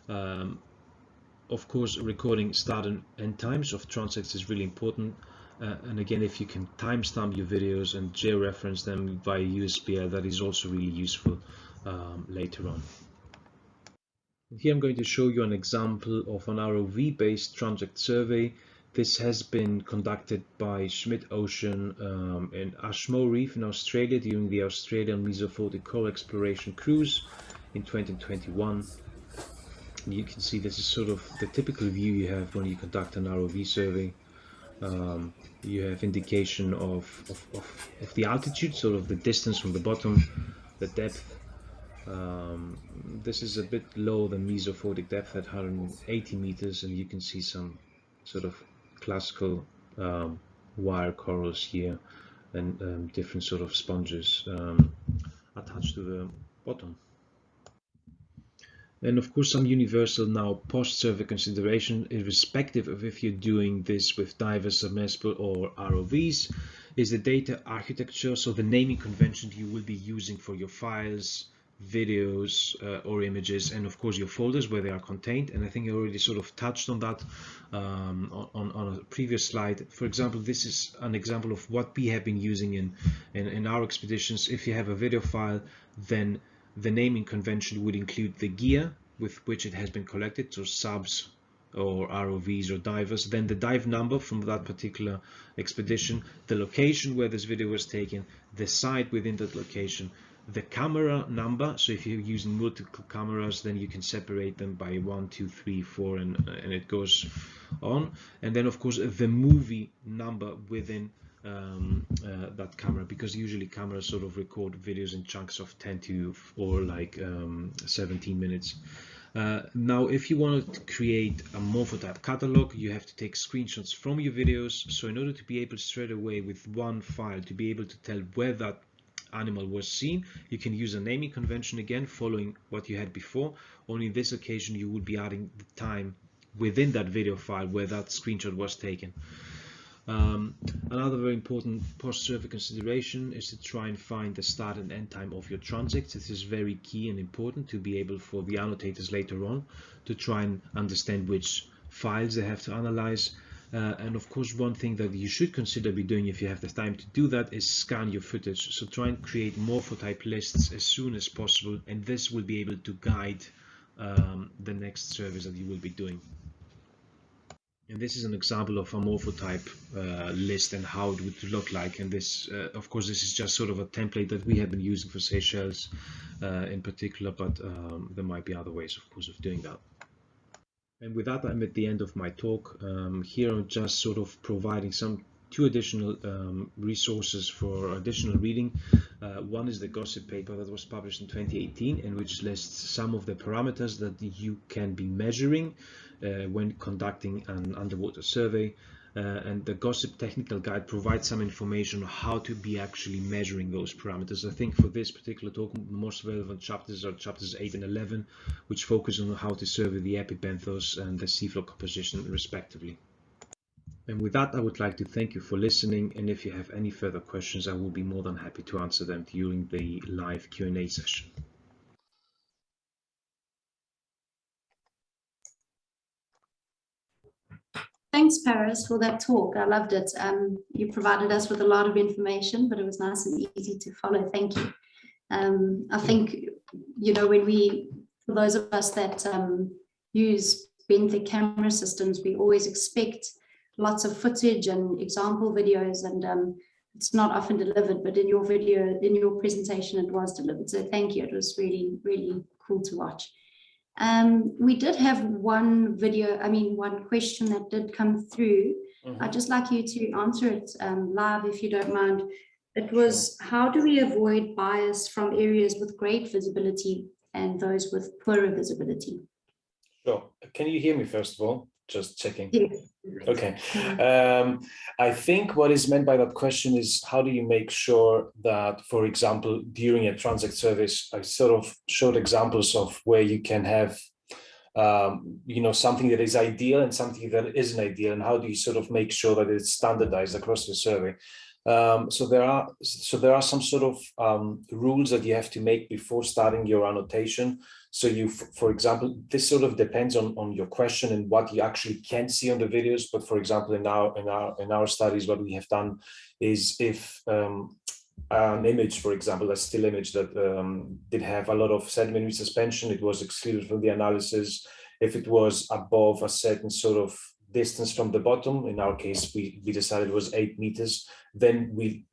S4: Of course, recording start and end times of transects is really important. And again, if you can timestamp your videos and georeference them via USBL, that is also really useful later on. Here I'm going to show you an example of an ROV-based transect survey. This has been conducted by Schmidt Ocean in Ashmore Reef in Australia during the Australian Mesophotic Coral Exploration Cruise in 2021. You can see this is sort of the typical view you have when you conduct an ROV survey. You have indication of the altitude, sort of the distance from the bottom, the depth. This is a bit lower than mesophotic depth at 180 meters, and you can see some sort of classical wire corals here and different sort of sponges attached to the bottom. And of course, some universal now post-survey consideration, irrespective of if you're doing this with divers, submersible or ROVs, is the data architecture, so the naming convention you will be using for your files, videos or images, and of course your folders where they are contained. And I think I already sort of touched on that on a previous slide. For example, this is an example of what we have been using in our expeditions. If you have a video file, then the naming convention would include the gear with which it has been collected, so subs or ROVs or divers, then the dive number from that particular expedition, the location where this video was taken, the site within that location, the camera number, so if you're using multiple cameras, then you can separate them by 1, 2, 3, 4, and it goes on. And then of course the movie number within that camera, because usually cameras sort of record videos in chunks of 10 to or like 17 minutes. Now, if you want to create a morphotype catalog, you have to take screenshots from your videos. So in order to be able straight away with one file to be able to tell where that animal was seen, you can use a naming convention again, following what you had before. Only in this occasion, you would be adding the time within that video file where that screenshot was taken. Another very important post-survey consideration is to try and find the start and end time of your transects. This is very key and important to be able for the annotators later on to try and understand which files they have to analyze. And of course, one thing that you should consider be doing if you have the time to do that is scan your footage. So try and create morphotype lists as soon as possible, and this will be able to guide the next surveys that you will be doing. And this is an example of a morphotype list and how it would look like. And this, of course, this is just sort of a template that we have been using for Seychelles in particular, but there might be other ways, of course, of doing that. And with that, I'm at the end of my talk. Here I'm just sort of providing two additional resources for additional reading. One is the gossip paper that was published in 2018, and which lists some of the parameters that you can be measuring when conducting an underwater survey. And the gossip technical guide provides some information on how to be actually measuring those parameters. I think for this particular talk, the most relevant chapters are chapters 8 and 11, which focus on how to survey the epibenthos and the seafloor composition respectively. And with that, I would like to thank you for listening, and if you have any further questions, I will be more than happy to answer them during the live Q&A session.
S1: Thanks, Paris, for that talk. I loved it. You provided us with a lot of information, but it was nice and easy to follow. Thank you. I think, you know, for those of us that use Benthic camera systems, we always expect lots of footage and example videos, and it's not often delivered, but in your video, in your presentation, it was delivered. So thank you. It was really, really cool to watch. We did have one question that did come through. I'd just like you to answer it live, if you don't mind. It was, how do we avoid bias from areas with great visibility and those with poorer visibility?
S5: Sure. Can you hear me first of all? Just checking.
S1: Yes.
S5: Okay. I think what is meant by that question is, how do you make sure that, for example, during a transect service, I sort of showed examples of where you can have, you know, something that is ideal and something that isn't ideal, and how do you sort of make sure that it's standardized across the survey? So there are some sort of rules that you have to make before starting your annotation. So for example, this sort of depends on your question and what you actually can see on the videos. But for example, in our studies, what we have done is if an image, for example, a still image that did have a lot of sedimentary suspension, it was excluded from the analysis. If it was above a certain sort of distance from the bottom, in our case, we decided it was 8 meters, then we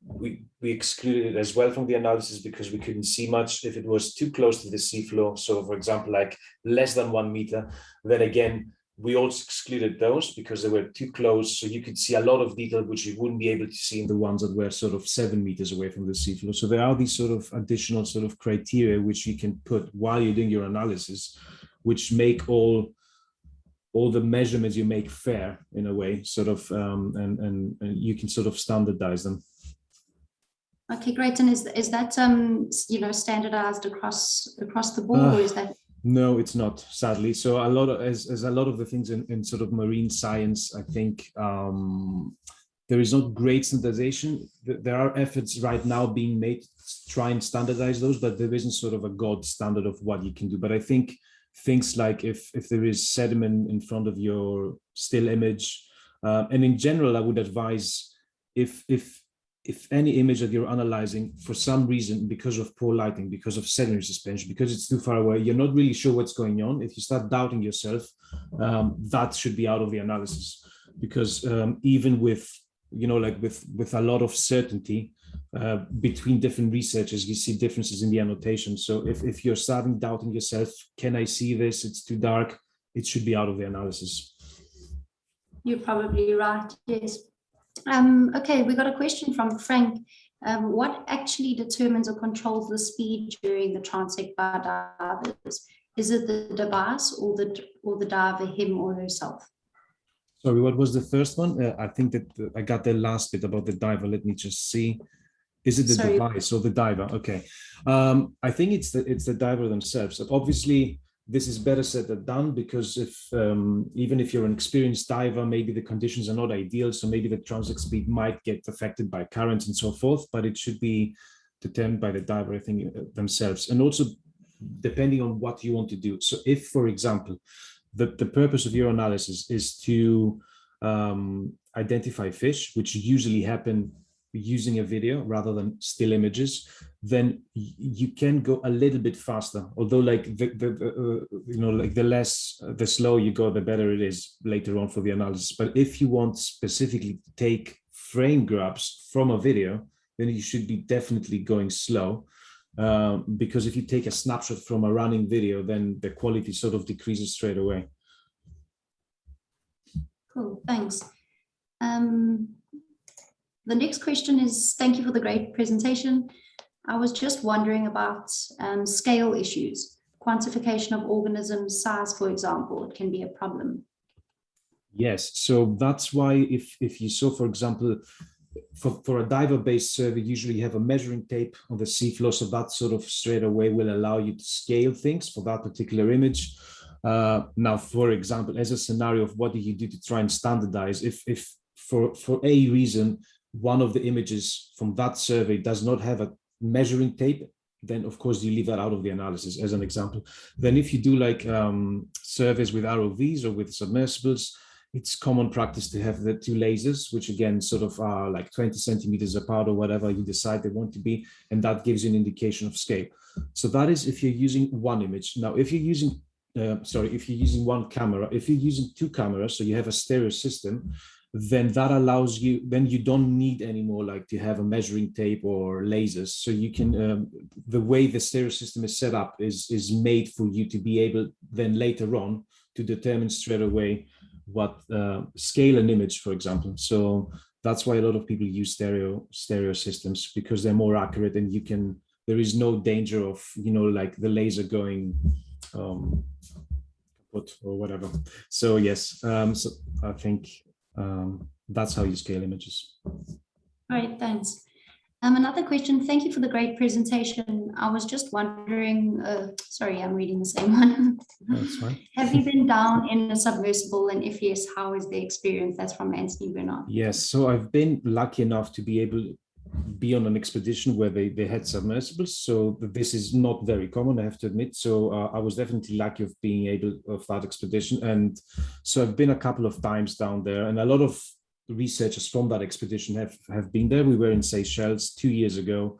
S5: excluded it as well from the analysis because we couldn't see much. If it was too close to the seafloor, so for example, like less than 1 meter, then again, we also excluded those because they were too close. So you could see a lot of detail, which you wouldn't be able to see in the ones that were sort of 7 meters away from the seafloor. So there are these sort of additional sort of criteria which you can put while you're doing your analysis, which make all the measurements you make fair in a way, sort of, and you can sort of standardize them.
S1: Okay, great. And is that you know, standardized across the board, or is that?
S4: No, it's not, sadly. So a lot of, as a lot of the things in sort of marine science, I think there is not great standardization. There are efforts right now being made to try and standardize those, but there isn't sort of a gold standard of what you can do. But I think things like if there is sediment in front of your still image, and in general, I would advise if any image that you're analyzing, for some reason, because of poor lighting, because of sedimentary suspension, because it's too far away, you're not really sure what's going on. If you start doubting yourself, that should be out of the analysis. Because even with, you know, like with a lot of certainty between different researchers, you see differences in the annotation. So if you're starting doubting yourself, can I see this? It's too dark. It should be out of the analysis.
S1: You're probably right, yes. Okay, we got a question from Frank. What actually determines or controls the speed during the transect by divers? Is it the device or the diver, him or herself?
S4: Sorry, what was the first one? I think that I got the last bit about the diver. Let me just see. Is it the device or the diver? Okay. I think it's the diver themselves. Obviously, this is better said than done, because if even if you're an experienced diver, maybe the conditions are not ideal, so maybe the transect speed might get affected by currents and so forth, but it should be determined by the diver, I think, themselves, and also depending on what you want to do. So if, for example, the purpose of your analysis is to identify fish, which usually happen using a video rather than still images, then you can go a little bit faster. Although, like you know, like the slower you go, the better it is later on for the analysis. But if you want specifically to take frame grabs from a video, then you should be definitely going slow, because if you take a snapshot from a running video, then the quality sort of decreases straight away.
S1: Cool, thanks. The next question is, thank you for the great presentation. I was just wondering about scale issues, quantification of organisms size, for example, it can be a problem.
S4: Yes, so that's why if you saw, for example, for a diver-based survey, usually you have a measuring tape on the seafloor, so that sort of straight away will allow you to scale things for that particular image. Now, for example, as a scenario of what do you do to try and standardize, if for a reason, one of the images from that survey does not have a measuring tape, then of course you leave that out of the analysis as an example. Then if you do like surveys with ROVs or with submersibles, it's common practice to have the two lasers, which again sort of are like 20 centimeters apart or whatever you decide they want to be, and that gives you an indication of scale. So that is if you're using one image. Now, if you're using if you're using one camera, if you're using two cameras, so you have a stereo system, then that allows you, then you don't need anymore like to have a measuring tape or lasers. So you can, the way the stereo system is set up is made for you to be able then later on to determine straight away what scale an image, for example. So that's why a lot of people use stereo systems, because they're more accurate, and you can, there is no danger of, you know, like the laser going kaput or whatever. So yes, so I think that's how you scale images.
S1: Great, thanks. Another question. Thank you for the great presentation. I was just wondering, sorry, I'm reading the same one.
S4: That's fine.
S1: Have you been down in a submersible, and if yes, how is the experience? That's from Anthony Bernard.
S4: Yes, so I've been lucky enough to be able to be on an expedition where they had submersibles. So this is not very common, I have to admit. So I was definitely lucky of being able of that expedition. And so I've been a couple of times down there, and a lot of researchers from that expedition have been there. We were in Seychelles 2 years ago,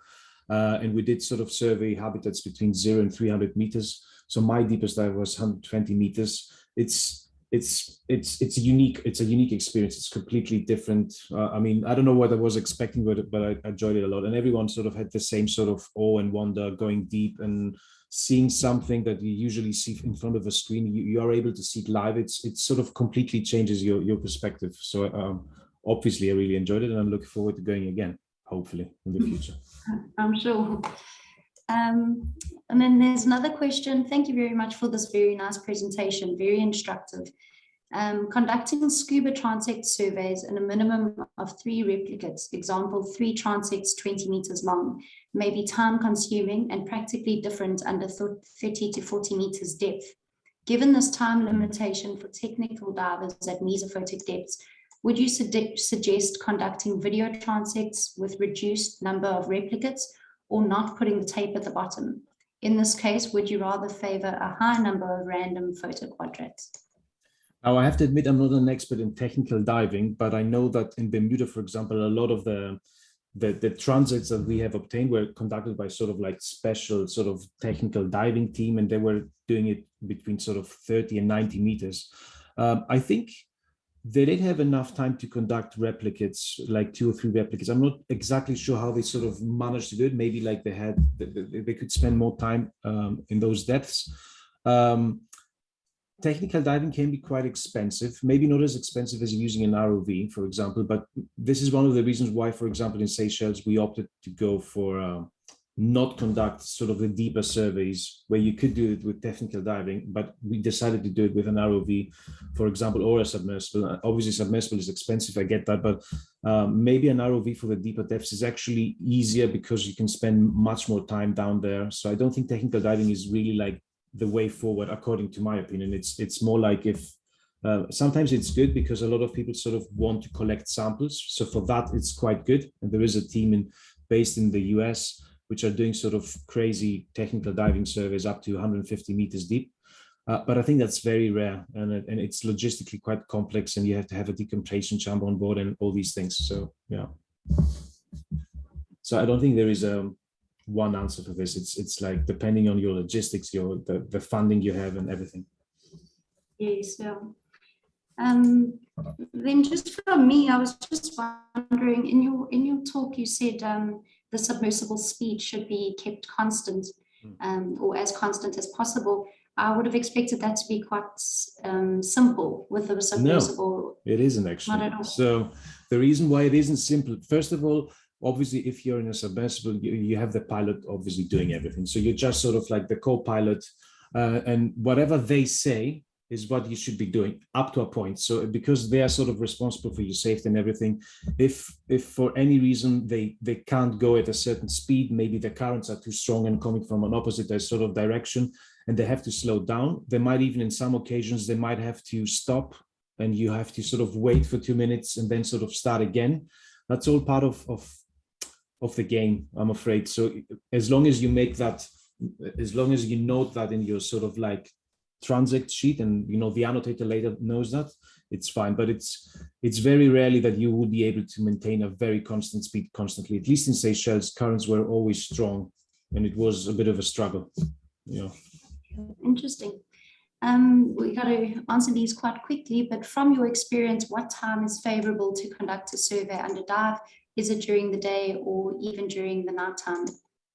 S4: and we did sort of survey habitats between 0 and 300 meters. So my deepest dive was 120 meters. It's a unique experience. It's completely different. I mean, I don't know what I was expecting, but I enjoyed it a lot. And everyone sort of had the same sort of awe and wonder, going deep and seeing something that you usually see in front of a screen. You are able to see it live. It sort of completely changes your perspective. So obviously, I really enjoyed it, and I'm looking forward to going again, hopefully in the future.
S1: I'm sure. And then there's another question. Thank you very much for this very nice presentation, very instructive. Conducting scuba transect surveys in a minimum of 3 replicates, example 3 transects 20 meters long, may be time consuming and practically different under 30 to 40 meters depth. Given this time limitation for technical divers at mesophotic depths, would you suggest conducting video transects with reduced number of replicates, or not putting the tape at the bottom? In this case, would you rather favor a high number of random photo quadrats?
S4: Now, I have to admit, I'm not an expert in technical diving, but I know that in Bermuda, for example, a lot of the transits that we have obtained were conducted by sort of like special sort of technical diving team, and they were doing it between sort of 30 and 90 meters. I think they didn't have enough time to conduct replicates, like 2 or 3 replicates. I'm not exactly sure how they sort of managed to do it. Maybe like they could spend more time in those depths. Technical diving can be quite expensive, maybe not as expensive as using an ROV, for example, but this is one of the reasons why, for example, in Seychelles, we opted to go for not conduct sort of the deeper surveys where you could do it with technical diving, but we decided to do it with an ROV, for example, or a submersible. Obviously, submersible is expensive, I get that, but maybe an ROV for the deeper depths is actually easier because you can spend much more time down there. So I don't think technical diving is really like the way forward, according to my opinion. It's more like if sometimes it's good because a lot of people sort of want to collect samples. So for that, it's quite good. And there is a team based in the US, which are doing sort of crazy technical diving surveys up to 150 meters deep. But I think that's very rare, and it's logistically quite complex, and you have to have a decompression chamber on board and all these things. So yeah. So I don't think there is one answer for this. It's like depending on your logistics, the funding you have and everything.
S1: Yes. Yeah. Then just from me, I was just wondering, in your talk, you said the submersible speed should be kept constant, or as constant as possible. I would have expected that to be quite simple with the submersible.
S4: No, it isn't actually.
S1: Not at all.
S4: So the reason why it isn't simple, first of all, obviously, if you're in a submersible, you have the pilot obviously doing everything. So you're just sort of like the co-pilot, and whatever they say is what you should be doing up to a point. So because they are sort of responsible for your safety and everything, if for any reason they can't go at a certain speed, maybe the currents are too strong and coming from an opposite sort of direction, and they have to slow down, they might even, in some occasions, they might have to stop, and you have to sort of wait for 2 minutes and then sort of start again. That's all part of the game, I'm afraid. So as long as you make that, as long as you note that in your sort of like transect sheet, and you know the annotator later knows that, it's fine. But it's very rarely that you will be able to maintain a very constant speed constantly. At least in Seychelles, currents were always strong, and it was a bit of a struggle. Yeah.
S1: Interesting. We got to answer these quite quickly, but from your experience, what time is favorable to conduct a survey under dive? Is it during the day or even during the nighttime?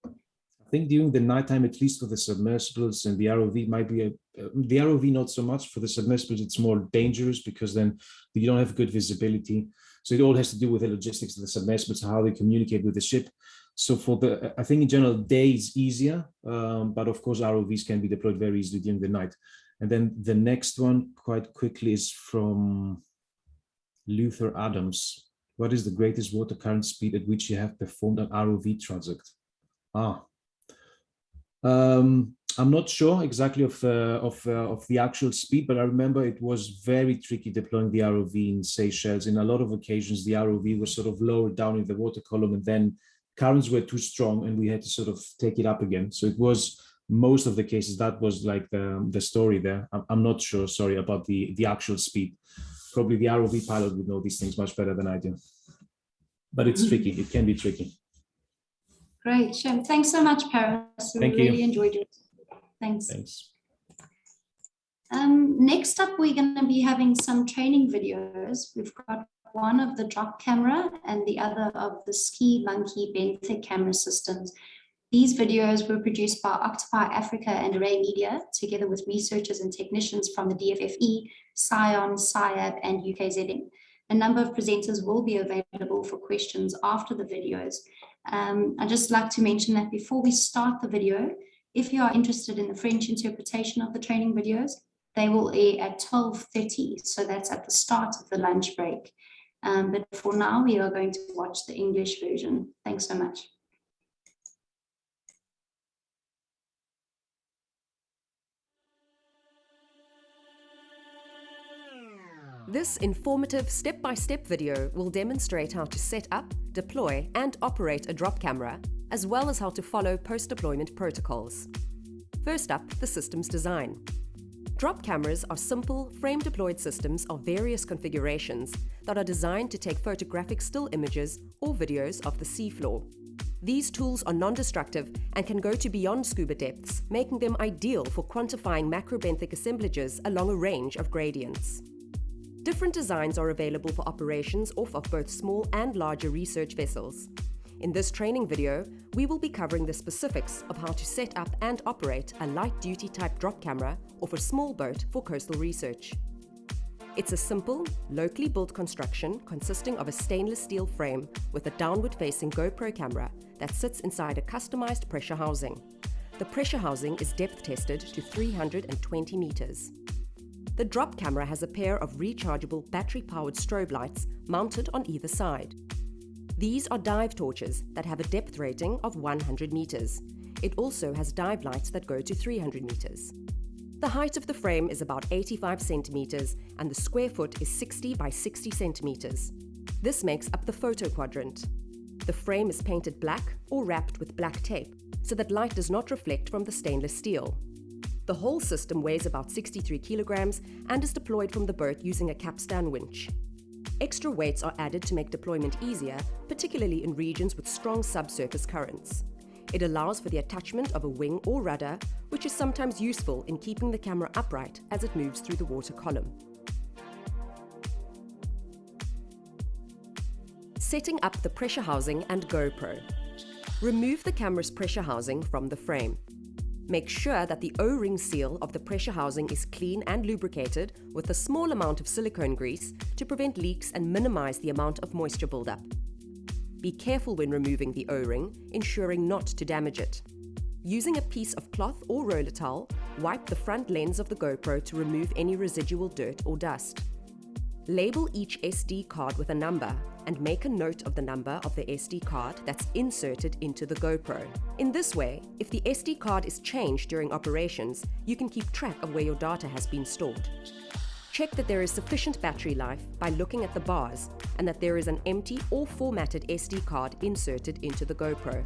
S4: I think during the nighttime, at least for the submersibles and the ROV, might be the ROV not so much. For the submersibles, it's more dangerous because then you don't have good visibility. So it all has to do with the logistics of the submersibles, how they communicate with the ship. So I think in general, day is easier, but of course ROVs can be deployed very easily during the night. And then the next one, quite quickly, is from Luther Adams. What is the greatest water current speed at which you have performed an ROV transect? I'm not sure exactly of the actual speed, but I remember it was very tricky deploying the ROV in Seychelles. In a lot of occasions, the ROV was sort of lowered down in the water column, and then currents were too strong, and we had to sort of take it up again. So it was most of the cases that was like the story there. I'm not sure, sorry, about the actual speed. Probably the ROV pilot would know these things much better than I do. But it's tricky. It can be tricky.
S1: Great, Shem. Thanks so much, Paris.
S4: Thank
S1: we
S4: you.
S1: really enjoyed it. Thanks.
S4: Thanks.
S1: Next up, we're going to be having some training videos. We've got one of the drop camera and the other of the ski monkey benthic camera systems. These videos were produced by Octopi Africa and Array Media, together with researchers and technicians from the DFFE, SCION, SCIAB, and UKZN. A number of presenters will be available for questions after the videos. I'd just like to mention that before we start the video, if you are interested in the French interpretation of the training videos, they will air at 12:30, so that's at the start of the lunch break. But for now, we are going to watch the English version. Thanks so much.
S6: This informative step-by-step video will demonstrate how to set up, deploy, and operate a drop camera, as well as how to follow post-deployment protocols. First up, the system's design. Drop cameras are simple, frame-deployed systems of various configurations that are designed to take photographic still images or videos of the seafloor. These tools are non-destructive and can go to beyond scuba depths, making them ideal for quantifying macrobenthic assemblages along a range of gradients. Different designs are available for operations off of both small and larger research vessels. In this training video, we will be covering the specifics of how to set up and operate a light-duty type drop camera off a small boat for coastal research. It's a simple, locally built construction consisting of a stainless steel frame with a downward-facing GoPro camera that sits inside a customized pressure housing. The pressure housing is depth-tested to 320 meters. The drop camera has a pair of rechargeable battery-powered strobe lights mounted on either side. These are dive torches that have a depth rating of 100 meters. It also has dive lights that go to 300 meters. The height of the frame is about 85 centimeters and the square foot is 60 by 60 centimeters. This makes up the photo quadrant. The frame is painted black or wrapped with black tape so that light does not reflect from the stainless steel. The whole system weighs about 63 kilograms and is deployed from the boat using a capstan winch. Extra weights are added to make deployment easier, particularly in regions with strong subsurface currents. It allows for the attachment of a wing or rudder, which is sometimes useful in keeping the camera upright as it moves through the water column. Setting up the pressure housing and GoPro. Remove the camera's pressure housing from the frame. Make sure that the O-ring seal of the pressure housing is clean and lubricated with a small amount of silicone grease to prevent leaks and minimize the amount of moisture buildup. Be careful when removing the O-ring, ensuring not to damage it. Using a piece of cloth or roller towel, wipe the front lens of the GoPro to remove any residual dirt or dust. Label each SD card with a number and make a note of the number of the SD card that's inserted into the GoPro. In this way, if the SD card is changed during operations, you can keep track of where your data has been stored. Check that there is sufficient battery life by looking at the bars and that there is an empty or formatted SD card inserted into the GoPro.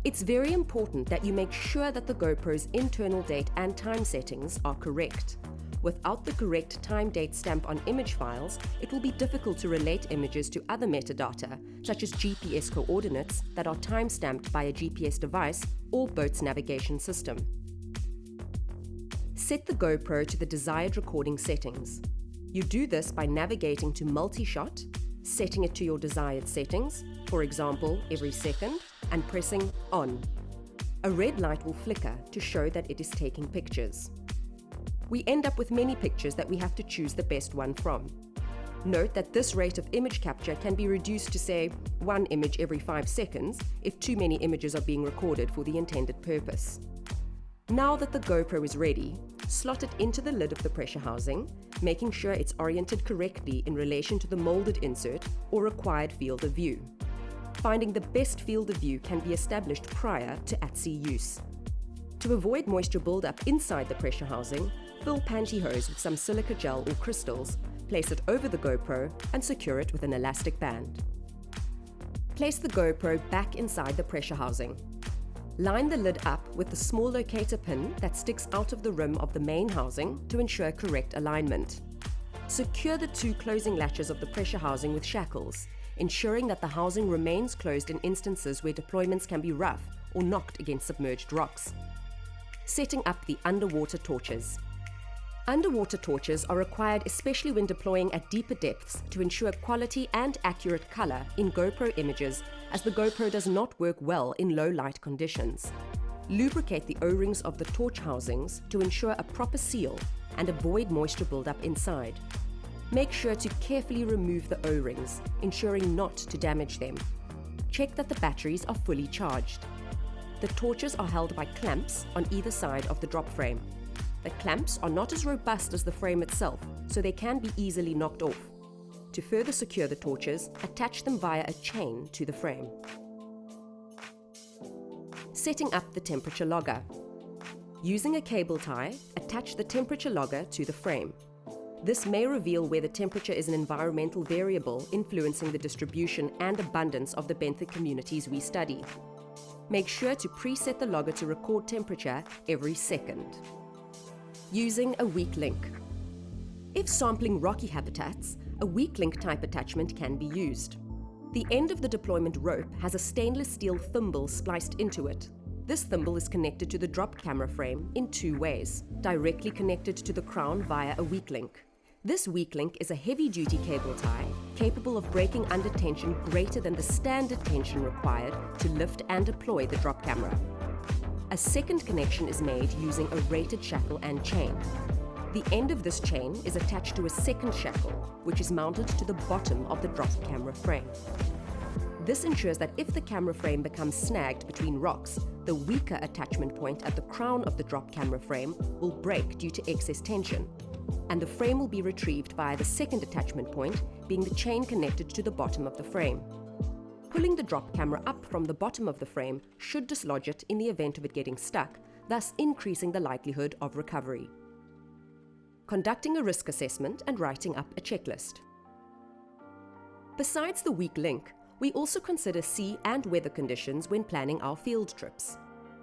S6: It's very important that you make sure that the GoPro's internal date and time settings are correct. Without the correct time-date stamp on image files, it will be difficult to relate images to other metadata, such as GPS coordinates that are time-stamped by a GPS device or boat's navigation system. Set the GoPro to the desired recording settings. You do this by navigating to multi-shot, setting it to your desired settings, for example, every second, and pressing on. A red light will flicker to show that it is taking pictures. We end up with many pictures that we have to choose the best one from. Note that this rate of image capture can be reduced to, say, 1 image every 5 seconds if too many images are being recorded for the intended purpose. Now that the GoPro is ready, slot it into the lid of the pressure housing, making sure it's oriented correctly in relation to the molded insert or required field of view. Finding the best field of view can be established prior to at-sea use. To avoid moisture buildup inside the pressure housing, fill pantyhose with some silica gel or crystals, place it over the GoPro and secure it with an elastic band. Place the GoPro back inside the pressure housing. Line the lid up with the small locator pin that sticks out of the rim of the main housing to ensure correct alignment. Secure the two closing latches of the pressure housing with shackles, ensuring that the housing remains closed in instances where deployments can be rough or knocked against submerged rocks. Setting up the underwater torches. Underwater torches are required especially when deploying at deeper depths to ensure quality and accurate color in GoPro images, as the GoPro does not work well in low light conditions. Lubricate the O-rings of the torch housings to ensure a proper seal and avoid moisture buildup inside. Make sure to carefully remove the O-rings, ensuring not to damage them. Check that the batteries are fully charged. The torches are held by clamps on either side of the drop frame. The clamps are not as robust as the frame itself, so they can be easily knocked off. To further secure the torches, attach them via a chain to the frame. Setting up the temperature logger. Using a cable tie, attach the temperature logger to the frame. This may reveal where the temperature is an environmental variable influencing the distribution and abundance of the benthic communities we study. Make sure to preset the logger to record temperature every second. Using a weak link. If sampling rocky habitats, a weak link type attachment can be used. The end of the deployment rope has a stainless steel thimble spliced into it. This thimble is connected to the drop camera frame in two ways, directly connected to the crown via a weak link. This weak link is a heavy-duty cable tie capable of breaking under tension greater than the standard tension required to lift and deploy the drop camera. A second connection is made using a rated shackle and chain. The end of this chain is attached to a second shackle, which is mounted to the bottom of the drop camera frame. This ensures that if the camera frame becomes snagged between rocks, the weaker attachment point at the crown of the drop camera frame will break due to excess tension, and the frame will be retrieved via the second attachment point, being the chain connected to the bottom of the frame. Pulling the drop camera up from the bottom of the frame should dislodge it in the event of it getting stuck, thus increasing the likelihood of recovery. Conducting a risk assessment and writing up a checklist. Besides the weak link, we also consider sea and weather conditions when planning our field trips.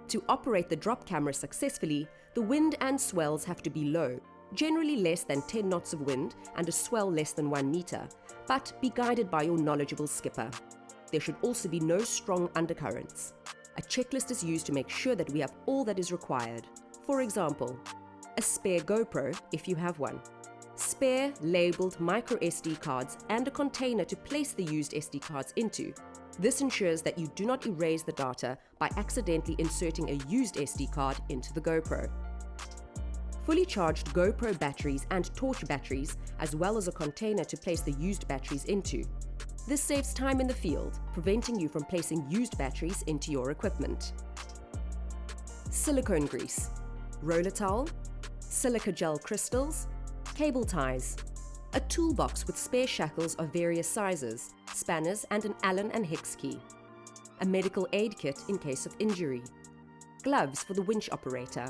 S6: To operate the drop camera successfully, the wind and swells have to be low, generally less than 10 knots of wind and a swell less than 1 meter, but be guided by your knowledgeable skipper. There should also be no strong undercurrents. A checklist is used to make sure that we have all that is required. For example, a spare GoPro if you have one, spare labeled micro SD cards and a container to place the used SD cards into. This ensures that you do not erase the data by accidentally inserting a used SD card into the GoPro. Fully charged GoPro batteries and torch batteries, as well as a container to place the used batteries into. This saves time in the field, preventing you from placing used batteries into your equipment. Silicone grease, roller towel, silica gel crystals, cable ties, a toolbox with spare shackles of various sizes, spanners and an Allen and Hex key, a medical aid kit in case of injury, gloves for the winch operator,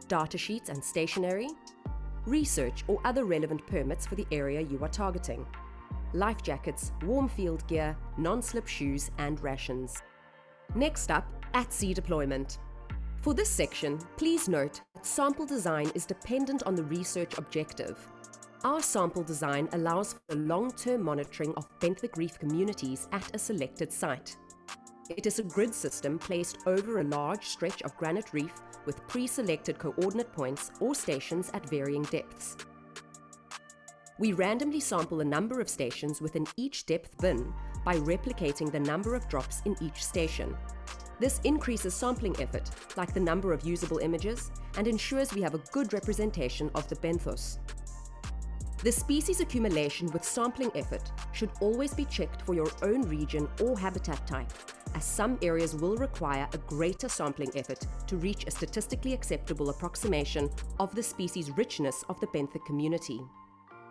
S6: data sheets and stationery, research or other relevant permits for the area you are targeting, life jackets, warm field gear, non-slip shoes and rations. Next up, at-sea deployment. For this section, please note that sample design is dependent on the research objective. Our sample design allows for long-term monitoring of benthic reef communities at a selected site. It is a grid system placed over a large stretch of granite reef with pre-selected coordinate points or stations at varying depths. We randomly sample a number of stations within each depth bin by replicating the number of drops in each station. This increases sampling effort, like the number of usable images, and ensures we have a good representation of the benthos. The species accumulation with sampling effort should always be checked for your own region or habitat type, as some areas will require a greater sampling effort to reach a statistically acceptable approximation of the species richness of the benthic community.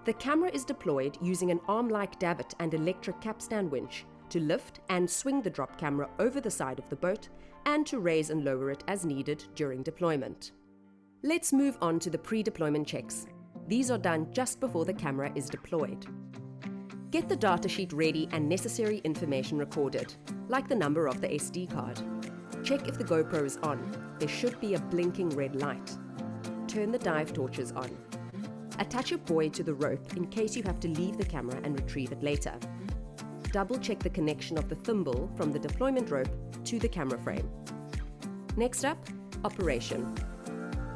S6: The camera is deployed using an arm-like davit and electric capstan winch to lift and swing the drop camera over the side of the boat and to raise and lower it as needed during deployment. Let's move on to the pre-deployment checks. These are done just before the camera is deployed. Get the datasheet ready and necessary information recorded, like the number of the SD card. Check if the GoPro is on. There should be a blinking red light. Turn the dive torches on. Attach a buoy to the rope in case you have to leave the camera and retrieve it later. Double-check the connection of the thimble from the deployment rope to the camera frame. Next up, operation.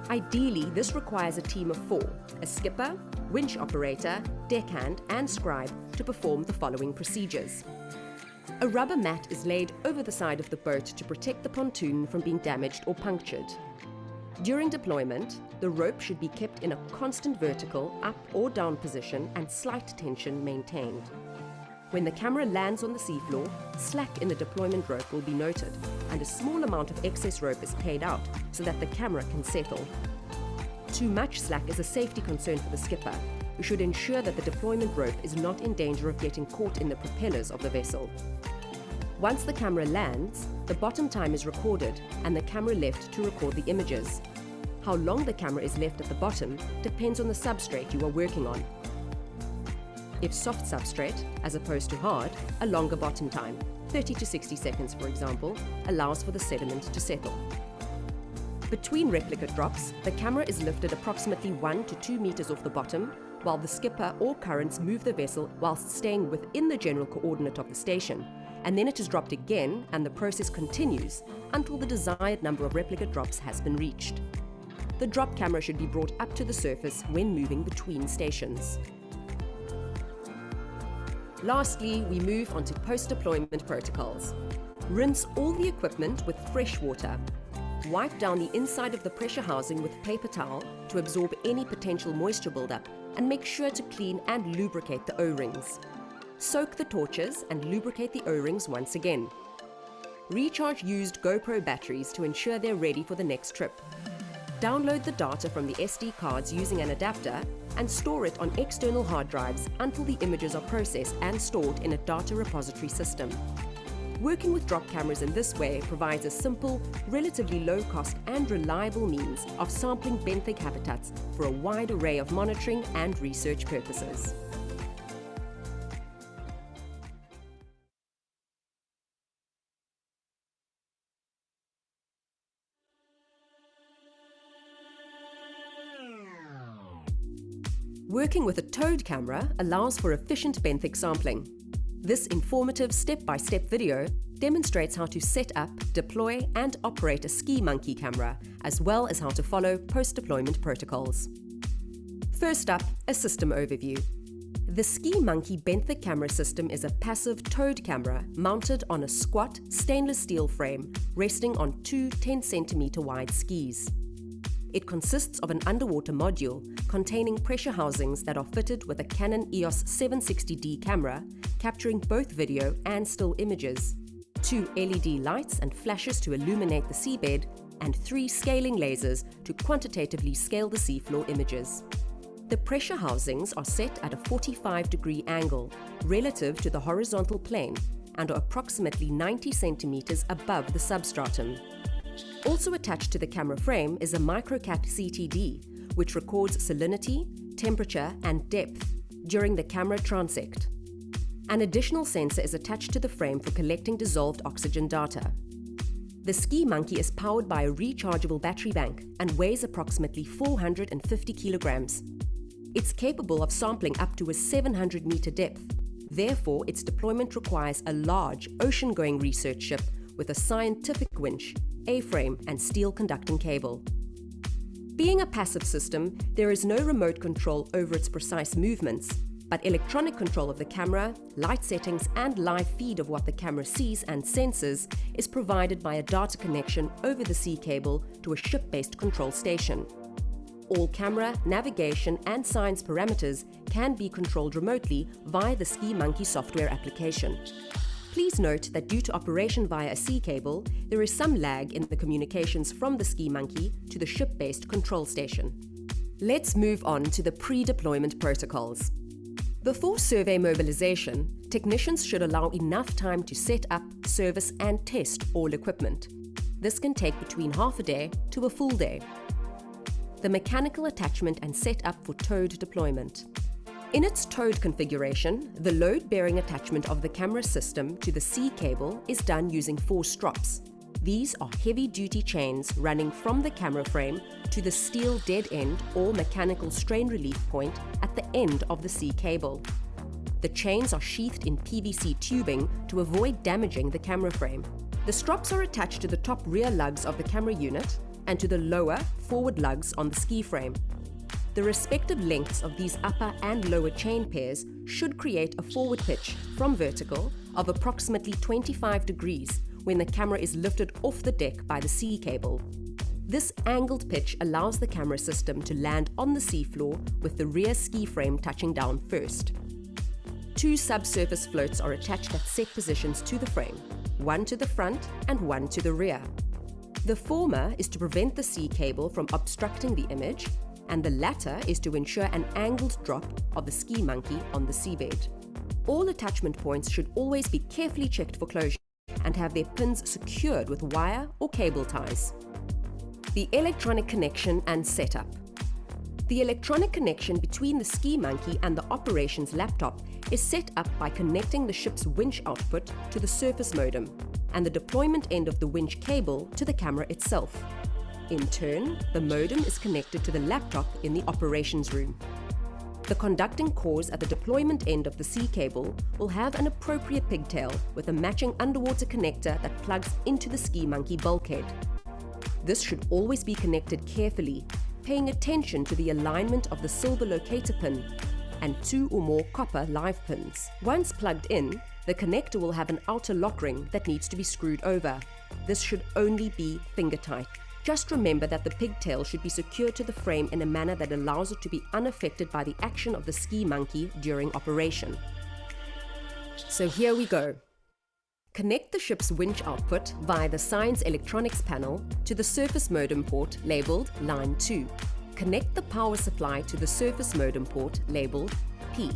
S6: Ideally, this requires a team of 4, a skipper, winch operator, deckhand, and scribe to perform the following procedures. A rubber mat is laid over the side of the boat to protect the pontoon from being damaged or punctured. During deployment, the rope should be kept in a constant vertical up or down position and slight tension maintained. When the camera lands on the seafloor, slack in the deployment rope will be noted, and a small amount of excess rope is paid out so that the camera can settle. Too much slack is a safety concern for the skipper, who should ensure that the deployment rope is not in danger of getting caught in the propellers of the vessel. Once the camera lands, the bottom time is recorded and the camera left to record the images. How long the camera is left at the bottom depends on the substrate you are working on. If soft substrate, as opposed to hard, a longer bottom time, 30 to 60 seconds for example, allows for the sediment to settle. Between replica drops, the camera is lifted approximately 1 to 2 meters off the bottom, while the skipper or currents move the vessel whilst staying within the general coordinate of the station, and then it is dropped again and the process continues until the desired number of replica drops has been reached. The drop camera should be brought up to the surface when moving between stations. Lastly, we move on to post-deployment protocols. Rinse all the equipment with fresh water. Wipe down the inside of the pressure housing with paper towel to absorb any potential moisture buildup, and make sure to clean and lubricate the O-rings. Soak the torches and lubricate the O-rings once again. Recharge used GoPro batteries to ensure they're ready for the next trip. Download the data from the SD cards using an adapter and store it on external hard drives until the images are processed and stored in a data repository system. Working with drop cameras in this way provides a simple, relatively low-cost and reliable means of sampling benthic habitats for a wide array of monitoring and research purposes. Working with a towed camera allows for efficient benthic sampling. This informative step-by-step video demonstrates how to set up, deploy, and operate a ski monkey camera, as well as how to follow post-deployment protocols. First up, a system overview. The Ski Monkey benthic camera system is a passive towed camera mounted on a squat stainless steel frame resting on 2 10-centimeter wide skis. It consists of an underwater module containing pressure housings that are fitted with a Canon EOS 760D camera, capturing both video and still images, 2 LED lights and flashes to illuminate the seabed, and 3 scaling lasers to quantitatively scale the seafloor images. The pressure housings are set at a 45-degree angle relative to the horizontal plane and are approximately 90 centimeters above the substratum. Also attached to the camera frame is a microcat CTD, which records salinity, temperature, and depth during the camera transect. An additional sensor is attached to the frame for collecting dissolved oxygen data. The Ski Monkey is powered by a rechargeable battery bank and weighs approximately 450 kilograms. It's capable of sampling up to a 700-meter depth. Therefore, its deployment requires a large ocean-going research ship with a scientific winch, A-frame, and steel conducting cable. Being a passive system, there is no remote control over its precise movements, but electronic control of the camera, light settings, and live feed of what the camera sees and senses is provided by a data connection over the sea cable to a ship-based control station. All camera, navigation, and science parameters can be controlled remotely via the Ski Monkey software application. Please note that due to operation via a sea cable, there is some lag in the communications from the Ski Monkey to the ship-based control station. Let's move on to the pre-deployment protocols. Before survey mobilization, technicians should allow enough time to set up, service, and test all equipment. This can take between half a day to a full day. The mechanical attachment and setup for towed deployment. In its towed configuration, the load-bearing attachment of the camera system to the sea cable is done using 4 strops. These are heavy-duty chains running from the camera frame to the steel dead end or mechanical strain relief point at the end of the C cable. The chains are sheathed in PVC tubing to avoid damaging the camera frame. The strops are attached to the top rear lugs of the camera unit and to the lower forward lugs on the ski frame. The respective lengths of these upper and lower chain pairs should create a forward pitch from vertical of approximately 25 degrees when the camera is lifted off the deck by the C cable. This angled pitch allows the camera system to land on the seafloor with the rear ski frame touching down first. 2 subsurface floats are attached at set positions to the frame, one to the front and one to the rear. The former is to prevent the C cable from obstructing the image, and the latter is to ensure an angled drop of the ski monkey on the seabed. All attachment points should always be carefully checked for closure and have their pins secured with wire or cable ties. The electronic connection and setup. The electronic connection between the ski monkey and the operations laptop is set up by connecting the ship's winch output to the surface modem and the deployment end of the winch cable to the camera itself. In turn, the modem is connected to the laptop in the operations room. The conducting cores at the deployment end of the C cable will have an appropriate pigtail with a matching underwater connector that plugs into the ski monkey bulkhead. This should always be connected carefully, paying attention to the alignment of the silver locator pin and 2 or more copper live pins. Once plugged in, the connector will have an outer lock ring that needs to be screwed over. This should only be finger tight. Just remember that the pigtail should be secured to the frame in a manner that allows it to be unaffected by the action of the ski monkey during operation. So here we go. Connect the ship's winch output via the Science Electronics panel to the surface modem port labeled Line 2. Connect the power supply to the surface modem port labeled P.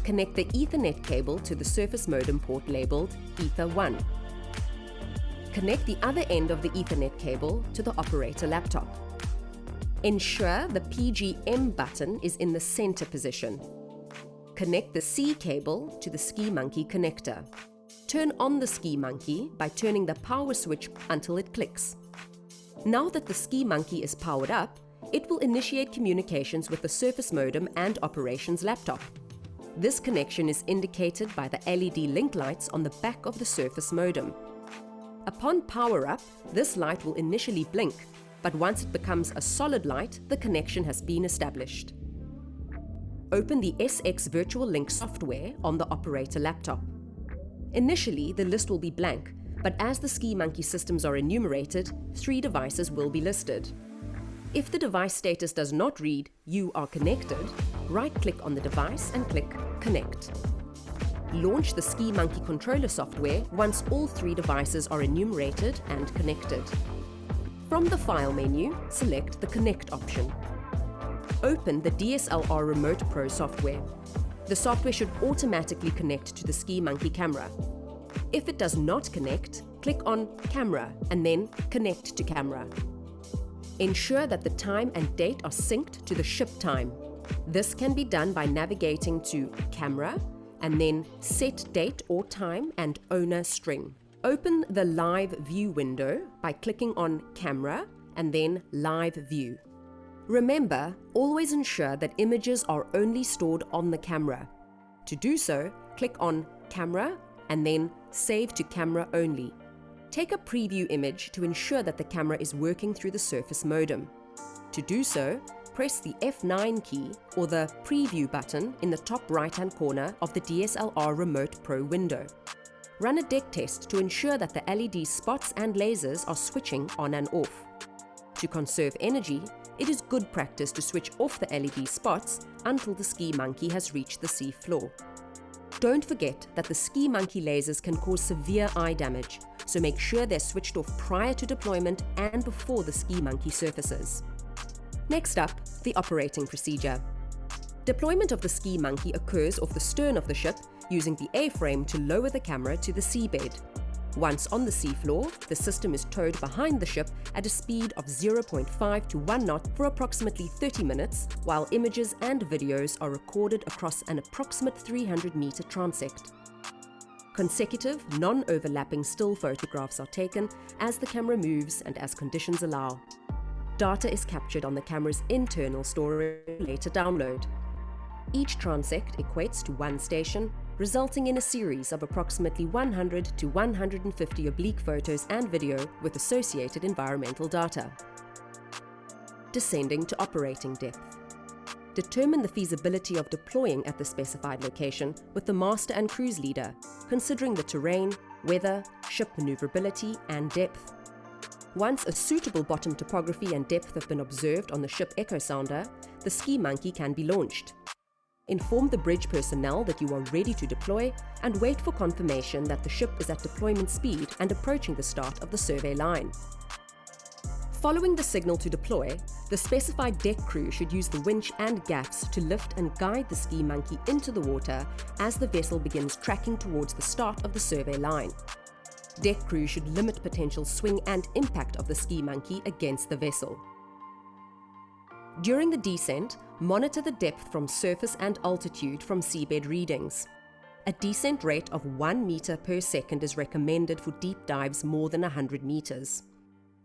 S6: Connect the Ethernet cable to the surface modem port labeled Ether 1. Connect the other end of the Ethernet cable to the operator laptop. Ensure the PGM button is in the center position. Connect the C cable to the ski monkey connector. Turn on the ski monkey by turning the power switch until it clicks. Now that the ski monkey is powered up, it will initiate communications with the surface modem and operations laptop. This connection is indicated by the LED link lights on the back of the surface modem. Upon power up, this light will initially blink, but once it becomes a solid light, the connection has been established. Open the SX Virtual Link software on the operator laptop. Initially, the list will be blank, but as the ski monkey systems are enumerated, 3 devices will be listed. If the device status does not read "You are connected," right-click on the device and click Connect. Launch the ski monkey controller software once all 3 devices are enumerated and connected. From the File menu, select the Connect option. Open the DSLR Remote Pro software. The software should automatically connect to the ski monkey camera. If it does not connect, click on Camera and then Connect to Camera. Ensure that the time and date are synced to the ship time. This can be done by navigating to Camera and then Set Date or Time and Owner String. Open the Live View window by clicking on Camera and then Live View. Remember, always ensure that images are only stored on the camera. To do so, click on Camera and then Save to Camera Only. Take a preview image to ensure that the camera is working through the surface modem. To do so, press the F9 key or the Preview button in the top right-hand corner of the DSLR Remote Pro window. Run a deck test to ensure that the LED spots and lasers are switching on and off. To conserve energy, it is good practice to switch off the LED spots until the ski monkey has reached the sea floor. Don't forget that the ski monkey lasers can cause severe eye damage, so make sure they're switched off prior to deployment and before the ski monkey surfaces. Next up, the operating procedure. Deployment of the ski monkey occurs off the stern of the ship using the A-frame to lower the camera to the seabed. Once on the seafloor, the system is towed behind the ship at a speed of 0.5 to 1 knot for approximately 30 minutes, while images and videos are recorded across an approximate 300-meter transect. Consecutive, non-overlapping still photographs are taken as the camera moves and as conditions allow. Data is captured on the camera's internal storage for later download. Each transect equates to one station, resulting in a series of approximately 100 to 150 oblique photos and video with associated environmental data. Descending to operating depth. Determine the feasibility of deploying at the specified location with the master and cruise leader, considering the terrain, weather, ship maneuverability, and depth. Once a suitable bottom topography and depth have been observed on the ship echo sounder, the ski monkey can be launched. Inform the bridge personnel that you are ready to deploy and wait for confirmation that the ship is at deployment speed and approaching the start of the survey line. Following the signal to deploy, the specified deck crew should use the winch and gaffs to lift and guide the ski monkey into the water as the vessel begins tracking towards the start of the survey line. Deck crew should limit potential swing and impact of the ski monkey against the vessel. During the descent, monitor the depth from surface and altitude from seabed readings. A descent rate of 1 meter per second is recommended for deep dives more than 100 meters.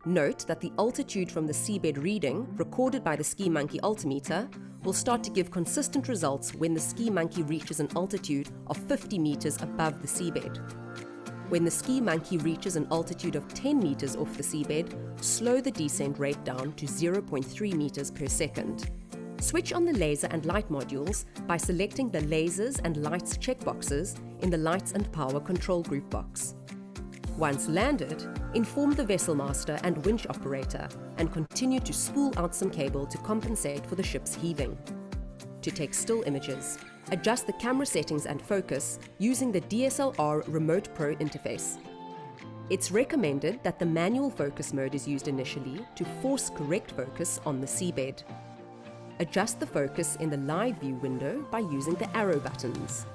S6: Note that the altitude from the seabed reading, recorded by the ski monkey altimeter, will start to give consistent results when the ski monkey reaches an altitude of 50 meters above the seabed. When the ski monkey reaches an altitude of 10 meters off the seabed, slow the descent rate down to 0.3 meters per second. Switch on the laser and light modules by selecting the lasers and lights checkboxes in the lights and power control group box. Once landed, inform the vessel master and winch operator and continue to spool out some cable to compensate for the ship's heaving. To take still images, adjust the camera settings and focus using the DSLR Remote Pro interface. It's recommended that the manual focus mode is used initially to force correct focus on the seabed. Adjust the focus in the live view window by using the arrow buttons.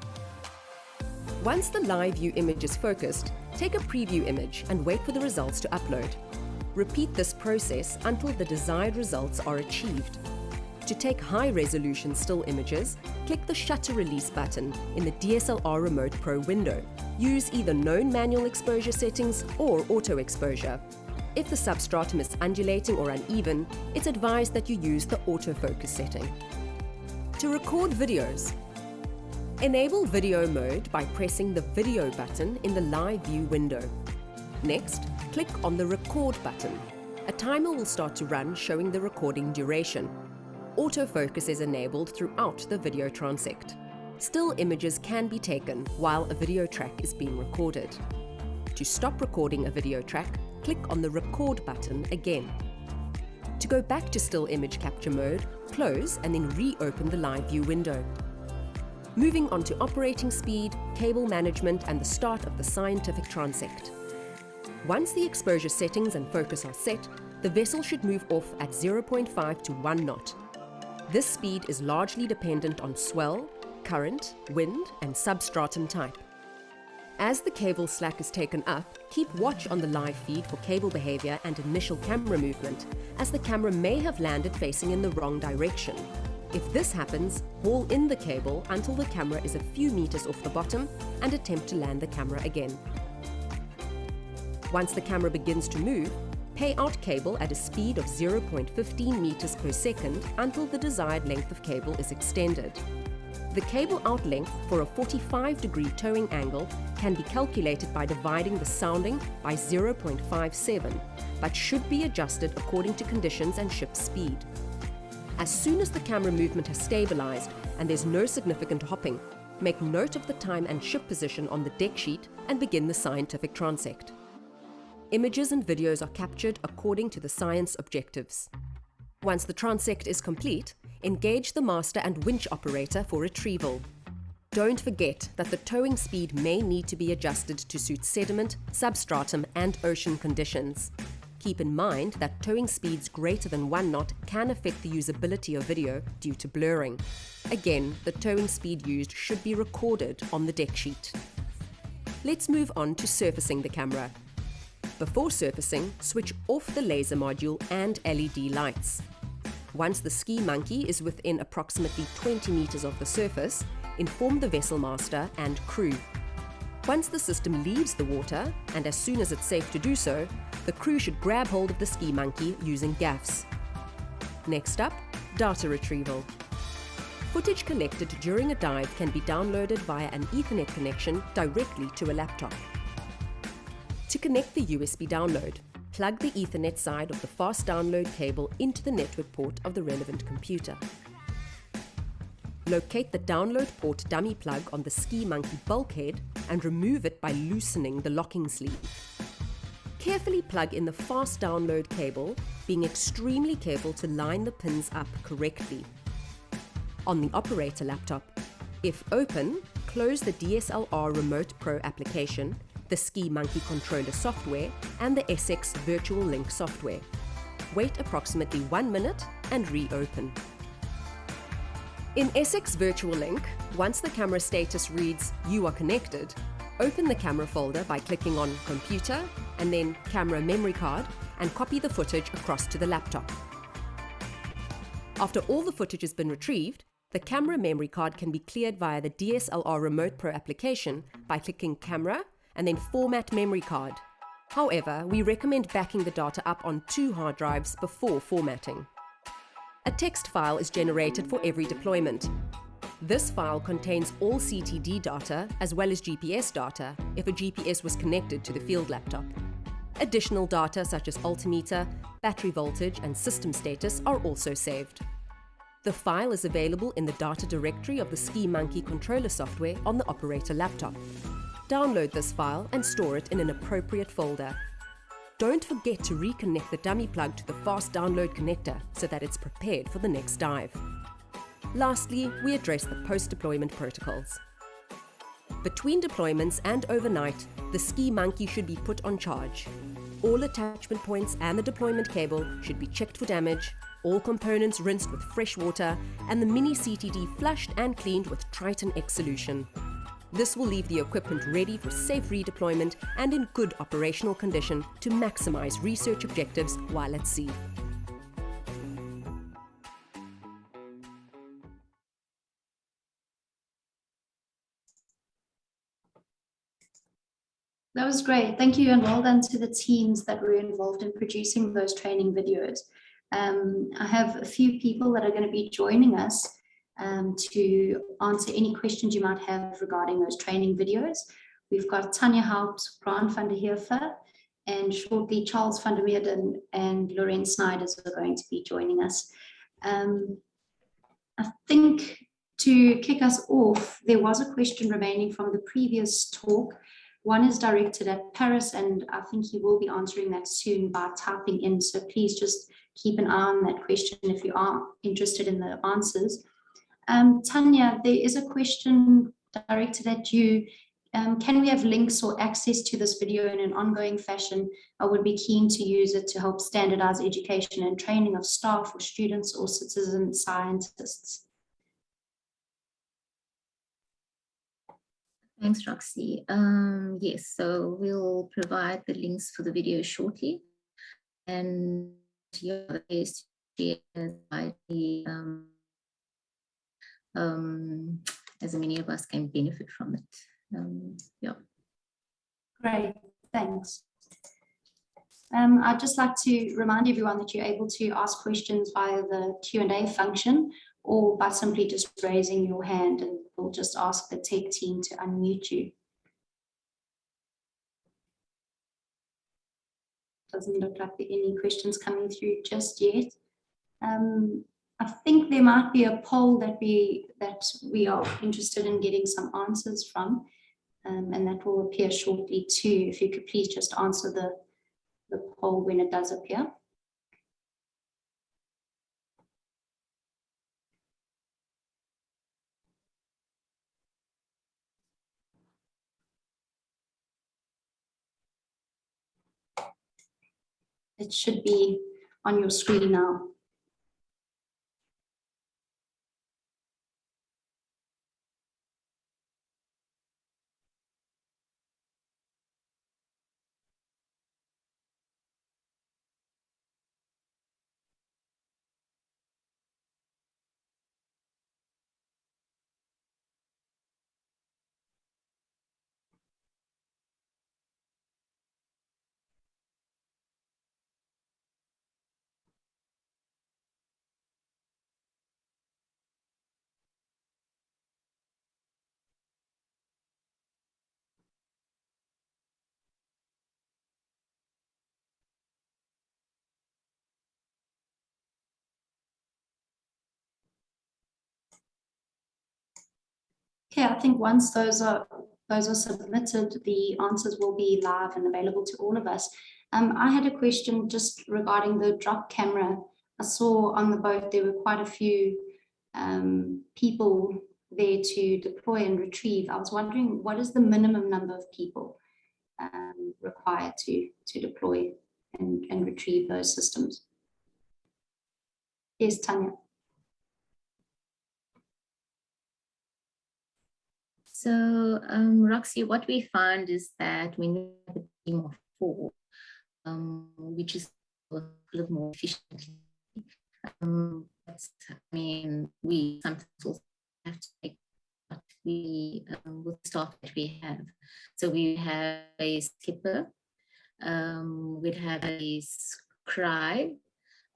S6: Once the live view image is focused, take a preview image and wait for the results to upload. Repeat this process until the desired results are achieved. To take high-resolution still images, click the Shutter Release button in the DSLR Remote Pro window. Use either known manual exposure settings or auto exposure. If the substratum is undulating or uneven, it's advised that you use the autofocus setting. To record videos, enable video mode by pressing the Video button in the Live View window. Next, click on the Record button. A timer will start to run showing the recording duration. Autofocus is enabled throughout the video transect. Still images can be taken while a video track is being recorded. To stop recording a video track, click on the Record button again. To go back to still image capture mode, close and then reopen the Live View window. Moving on to operating speed, cable management, and the start of the scientific transect. Once the exposure settings and focus are set, the vessel should move off at 0.5 to 1 knot. This speed is largely dependent on swell, current, wind, and substratum type. As the cable slack is taken up, keep watch on the live feed for cable behavior and initial camera movement, as the camera may have landed facing in the wrong direction. If this happens, haul in the cable until the camera is a few meters off the bottom and attempt to land the camera again. Once the camera begins to move, pay out cable at a speed of 0.15 meters per second until the desired length of cable is extended. The cable out length for a 45-degree towing angle can be calculated by dividing the sounding by 0.57, but should be adjusted according to conditions and ship speed. As soon as the camera movement has stabilized and there's no significant hopping, make note of the time and ship position on the deck sheet and begin the scientific transect. Images and videos are captured according to the science objectives. Once the transect is complete, engage the master and winch operator for retrieval. Don't forget that the towing speed may need to be adjusted to suit sediment, substratum, and ocean conditions. Keep in mind that towing speeds greater than 1 knot can affect the usability of video due to blurring. Again, the towing speed used should be recorded on the deck sheet. Let's move on to surfacing the camera. Before surfacing, switch off the laser module and LED lights. Once the ski monkey is within approximately 20 meters of the surface, inform the vessel master and crew. Once the system leaves the water, and as soon as it's safe to do so, the crew should grab hold of the ski monkey using gaffs. Next up, data retrieval. Footage collected during a dive can be downloaded via an Ethernet connection directly to a laptop. To connect the USB download, plug the Ethernet side of the fast download cable into the network port of the relevant computer. Locate the download port dummy plug on the ski monkey bulkhead and remove it by loosening the locking sleeve. Carefully plug in the fast download cable, being extremely careful to line the pins up correctly. On the operator laptop, if open, close the DSLR Remote Pro application, the Ski Monkey controller software, and the SX Virtual Link software. Wait approximately 1 minute and reopen. In SX Virtual Link, once the camera status reads "You are connected," open the camera folder by clicking on Computer and then Camera Memory Card and copy the footage across to the laptop. After all the footage has been retrieved, the camera memory card can be cleared via the DSLR Remote Pro application by clicking Camera and then Format Memory Card. However, we recommend backing the data up on 2 hard drives before formatting. A text file is generated for every deployment. This file contains all CTD data as well as GPS data if a GPS was connected to the field laptop. Additional data such as altimeter, battery voltage, and system status are also saved. The file is available in the data directory of the Ski Monkey controller software on the operator laptop. Download this file and store it in an appropriate folder. Don't forget to reconnect the dummy plug to the fast download connector so that it's prepared for the next dive. Lastly, we address the post-deployment protocols. Between deployments and overnight, the Ski Monkey should be put on charge. All attachment points and the deployment cable should be checked for damage, all components rinsed with fresh water, and the mini CTD flushed and cleaned with Triton X solution. This will leave the equipment ready for safe redeployment and in good operational condition to maximize research objectives while at sea.
S1: That was great. Thank you, and well done to the teams that were involved in producing those training videos. I have a few people that are going to be joining us to answer any questions you might have regarding those training videos. We've got Tanya Haupt, Grant van der Heever, and shortly Charles van der Meerden and Lorenz Snyders are going to be joining us. I think to kick us off, there was a question remaining from the previous talk. One is directed at Paris, and I think he will be answering that soon by typing in. So please just keep an eye on that question if you are interested in the answers. Tanya, there is a question directed at you. Can we have links or access to this video in an ongoing fashion? I would be keen to use it to help standardize education and training of staff or students or citizen scientists.
S7: Thanks, Roxy. Yes, so we'll provide the links for the video shortly. And your is by the as many of us can benefit from it. Yeah.
S1: Great, thanks. I'd just like to remind everyone that you're able to ask questions via the Q&A function or by simply just raising your hand, and we'll just ask the tech team to unmute you. Doesn't look like there are any questions coming through just yet. I think there might be a poll that we are interested in getting some answers from, and that will appear shortly too. If you could please just answer the poll when it does appear. It should be on your screen now. Okay, I think once those are submitted, the answers will be live and available to all of us. I had a question just regarding the drop camera. I saw on the boat there were quite a few people there to deploy and retrieve. I was wondering, what is the minimum number of people required to deploy and retrieve those systems? Yes, Tanya.
S7: So, Roxy, what we found is that when we have a team of 4, which is a little more efficient, we sometimes also have to take what we with staff that we have. So we have a skipper, we'd have a scribe,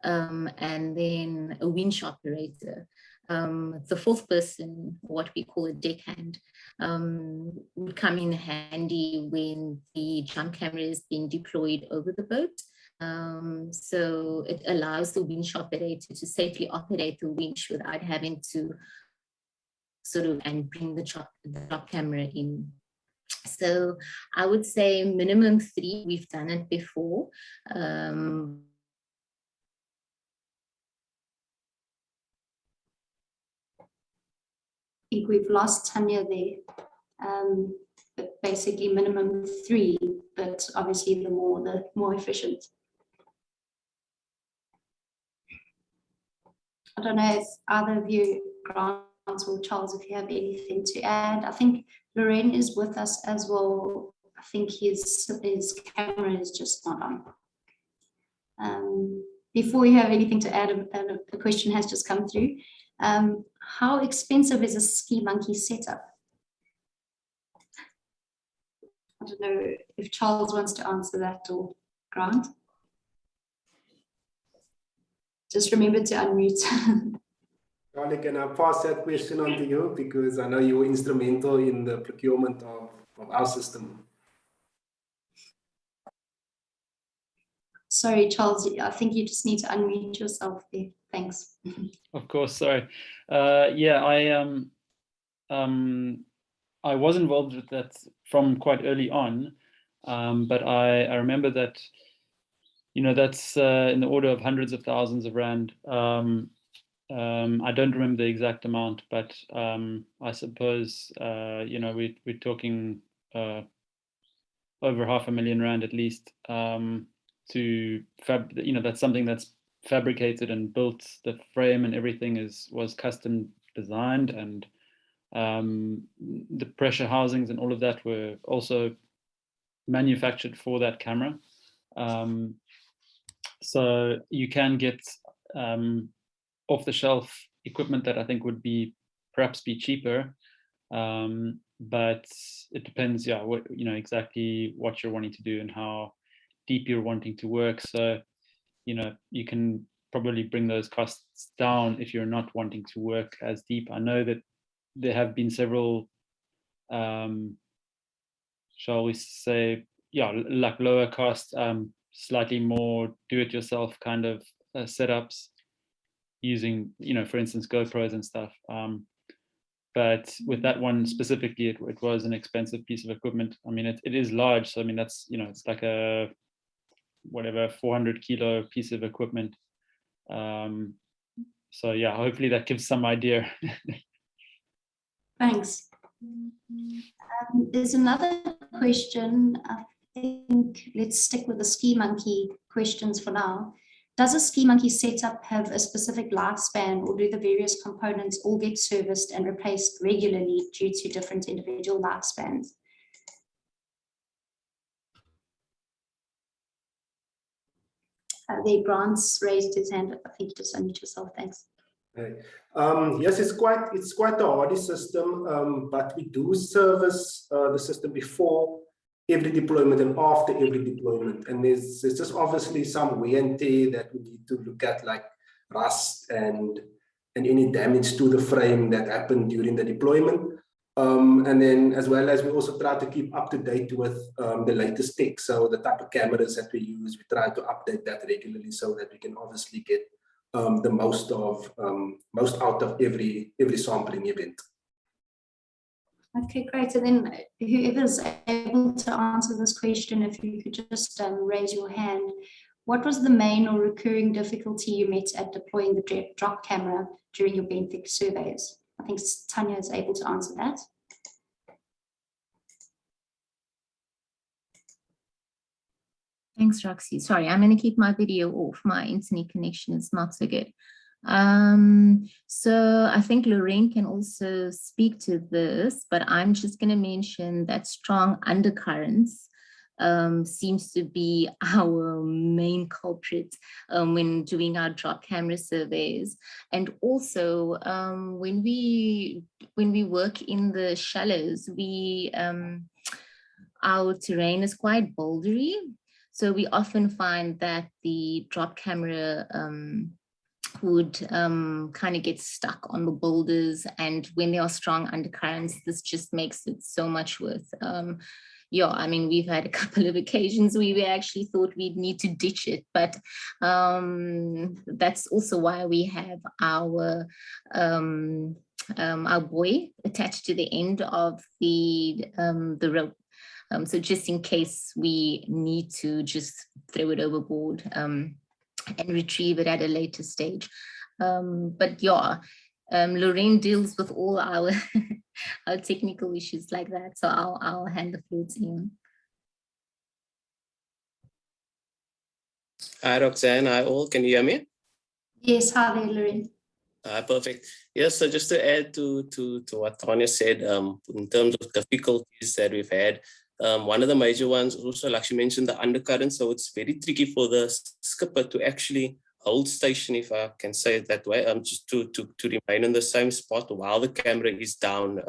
S7: and then a winch operator. The 4th person, what we call a deckhand, would come in handy when the jump camera is being deployed over the boat. So it allows the winch operator to safely operate the winch without having to sort of and bring the drop camera in. So I would say minimum 3. We've done it before.
S1: I think we've lost Tanya there. But basically minimum 3, but obviously the more efficient. I don't know if either of you, Grant or Charles, if you have anything to add. I think Lorraine is with us as well. I think his camera is just not on. Before you have anything to add, a question has just come through. How expensive is a ski monkey setup? I don't know if Charles wants to answer that or Grant. Just remember to unmute.
S3: Charlie, can I pass that question on to you, because I know you were instrumental in the procurement of our system.
S1: Sorry, Charles, I think you just need to unmute yourself there. Thanks.
S2: Of course, sorry. Yeah, I was involved with that from quite early on, but I remember that, you know, that's in the order of hundreds of thousands of rand. I don't remember the exact amount, but I suppose, you know, we're talking over 500,000 rand at least to you know, that's something that's fabricated and built. The frame and everything was custom designed, and the pressure housings and all of that were also manufactured for that camera. So you can get off-the-shelf equipment that I think would perhaps be cheaper, but it depends, yeah, what, you know, exactly what you're wanting to do and how deep you're wanting to work. So, you know, you can probably bring those costs down if you're not wanting to work as deep. I know that there have been several, shall we say, yeah, like lower cost, slightly more do-it-yourself kind of setups using, you know, for instance, GoPros and stuff. But with that one specifically, it was an expensive piece of equipment. I mean, it is large. So, I mean, that's, you know, it's like a, whatever, 400 kilo piece of equipment. So yeah, hopefully that gives some idea.
S1: Thanks. There's another question. I think let's stick with the ski monkey questions for now. Does a ski monkey setup have a specific lifespan, or do the various components all get serviced and replaced regularly due to different individual lifespans? There, Grant's raised his hand. I think just unmute yourself. Thanks.
S3: Okay. Yes, it's quite a hardy system, but we do service the system before every deployment and after every deployment. And there's just obviously some wear and tear that we need to look at, like rust and any damage to the frame that happened during the deployment. And then as well as we also try to keep up to date with the latest tech. So the type of cameras that we use, we try to update that regularly so that we can obviously get the most out of every sampling event.
S1: Okay, great. And then whoever's able to answer this question, if you could just raise your hand. What was the main or recurring difficulty you met at deploying the drop camera during your benthic surveys? I think Tanya is able to answer that.
S7: Thanks, Roxy. Sorry, I'm going to keep my video off. My internet connection is not so good. So I think Lorraine can also speak to this, but I'm just going to mention that strong undercurrents seems to be our main culprit when doing our drop camera surveys. And also when we work in the shallows, our terrain is quite bouldery. So we often find that the drop camera would kind of get stuck on the boulders, and when there are strong undercurrents, this just makes it so much worse. Yeah, I mean, we've had a couple of occasions where we actually thought we'd need to ditch it, but that's also why we have our buoy attached to the end of the rope. So just in case we need to just throw it overboard and retrieve it at a later stage. But yeah, Lorraine deals with all our, our technical issues like that. So I'll hand the floor to you.
S8: Hi, Roxanne. Hi, all. Can you hear me?
S1: Yes, hi there, Lorraine.
S8: Perfect. Yes, so just to add to what Tanya said, in terms of difficulties that we've had, one of the major ones also, like she mentioned, the undercurrent. So it's very tricky for the skipper to actually hold station, if I can say it that way, just to remain in the same spot while the camera is down.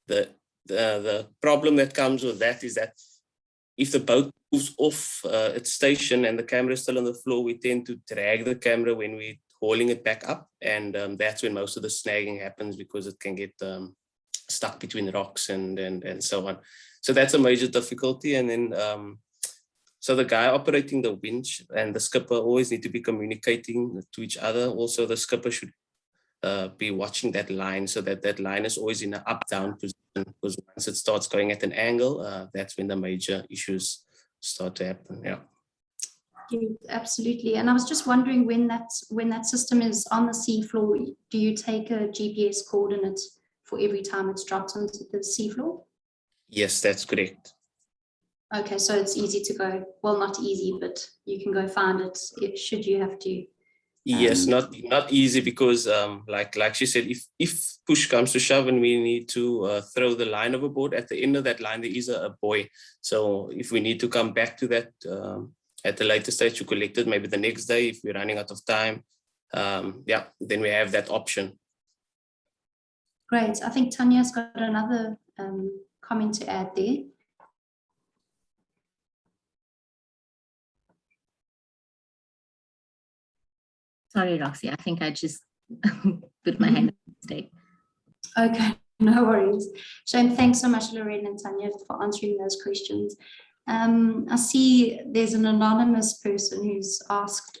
S8: The problem that comes with that is that if the boat moves off its station and the camera is still on the floor, we tend to drag the camera when we're hauling it back up. And that's when most of the snagging happens, because it can get stuck between rocks and so on. So that's a major difficulty. And then, so the guy operating the winch and the skipper always need to be communicating to each other. Also, the skipper should be watching that line, so that that line is always in an up-down position, because once it starts going at an angle, that's when the major issues start to happen. Yeah.
S1: Yeah, absolutely. And I was just wondering, when that system is on the seafloor, do you take a GPS coordinate for every time it's dropped onto the seafloor?
S8: Yes, that's correct.
S1: Okay, so it's easy to go, well, not easy, but you can go find it should you have to.
S8: Yes, not easy, because like she said, if push comes to shove and we need to throw the line overboard, at the end of that line there is a buoy. So if we need to come back to that at a later stage to collect it, maybe the next day if we're running out of time, yeah, then we have that option.
S1: Great. I think Tanya's got another comment to add there.
S7: Sorry, Roxy, I think I just put my hand on mistake.
S1: Okay, no worries. Shane, thanks so much, Lorraine and Tanya, for answering those questions. I see there's an anonymous person who's asked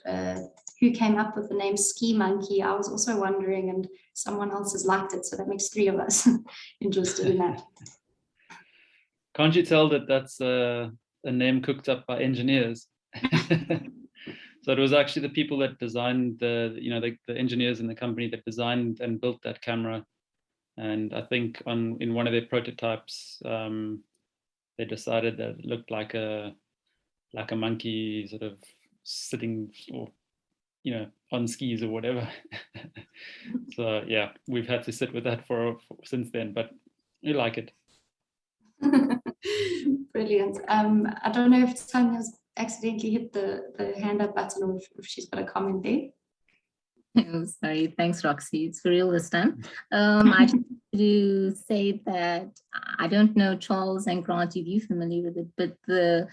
S1: who came up with the name Ski Monkey. I was also wondering, and someone else has liked it, so that makes 3 of us interested in that.
S2: Can't you tell that that's a name cooked up by engineers? So it was actually the people that designed the engineers in the company that designed and built that camera. And I think in one of their prototypes, they decided that it looked like a monkey sort of sitting, or on skis or whatever. So yeah, we've had to sit with that for since then, but we like it.
S1: Brilliant. I don't know if Tanya's accidentally hit the hand up button, or if she's got a comment there.
S7: Oh, sorry, thanks, Roxy. It's for real this time. I just want to say that I don't know, Charles and Grant, if you're familiar with it, but the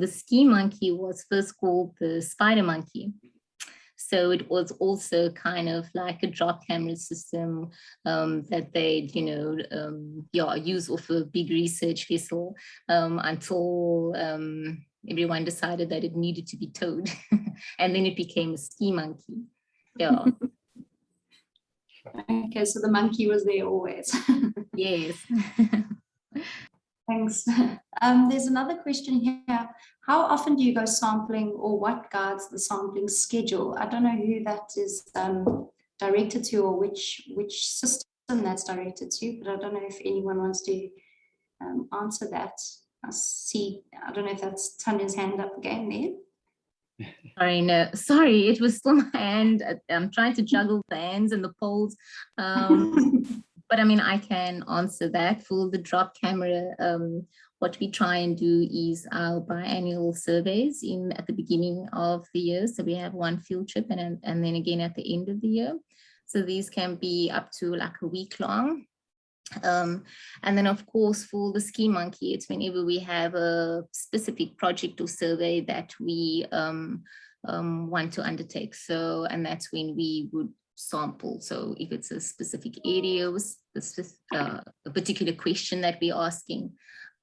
S7: ski monkey was first called the spider monkey. So it was also kind of like a drop camera system that they, use off a big research vessel until everyone decided that it needed to be towed, and then it became a ski monkey. Yeah.
S1: Okay, so the monkey was there always.
S7: Yes.
S1: Thanks. There's another question here. How often do you go sampling, or what guides the sampling schedule? I don't know who that is directed to, or which system that's directed to, but I don't know if anyone wants to answer that. I don't know if that's Tanya's hand up again there.
S7: Sorry, no, sorry, it was still my hand. I'm trying to juggle the hands and the poles. But I mean, I can answer that. For the drop camera, what we try and do is our biannual surveys at the beginning of the year. So we have one field trip and then again at the end of the year. So these can be up to like a week long. And then of course for the ski monkey, it's whenever we have a specific project or survey that we want to undertake. So, and that's when we would sample. So if it's a specific area with a particular question that we're asking,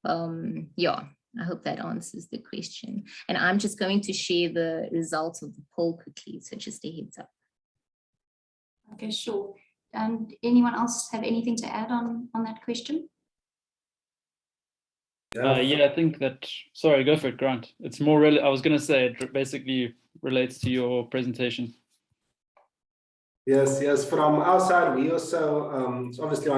S7: yeah, I hope that answers the question. And I'm just going to share the results of the poll quickly, so just a heads up.
S1: Okay, sure. Anyone else have anything to add on that question?
S2: Yeah, I think that, sorry, go for it, Grant. It's more really, I was going to say it basically relates to your presentation.
S3: Yes, from our side, we also, it's obviously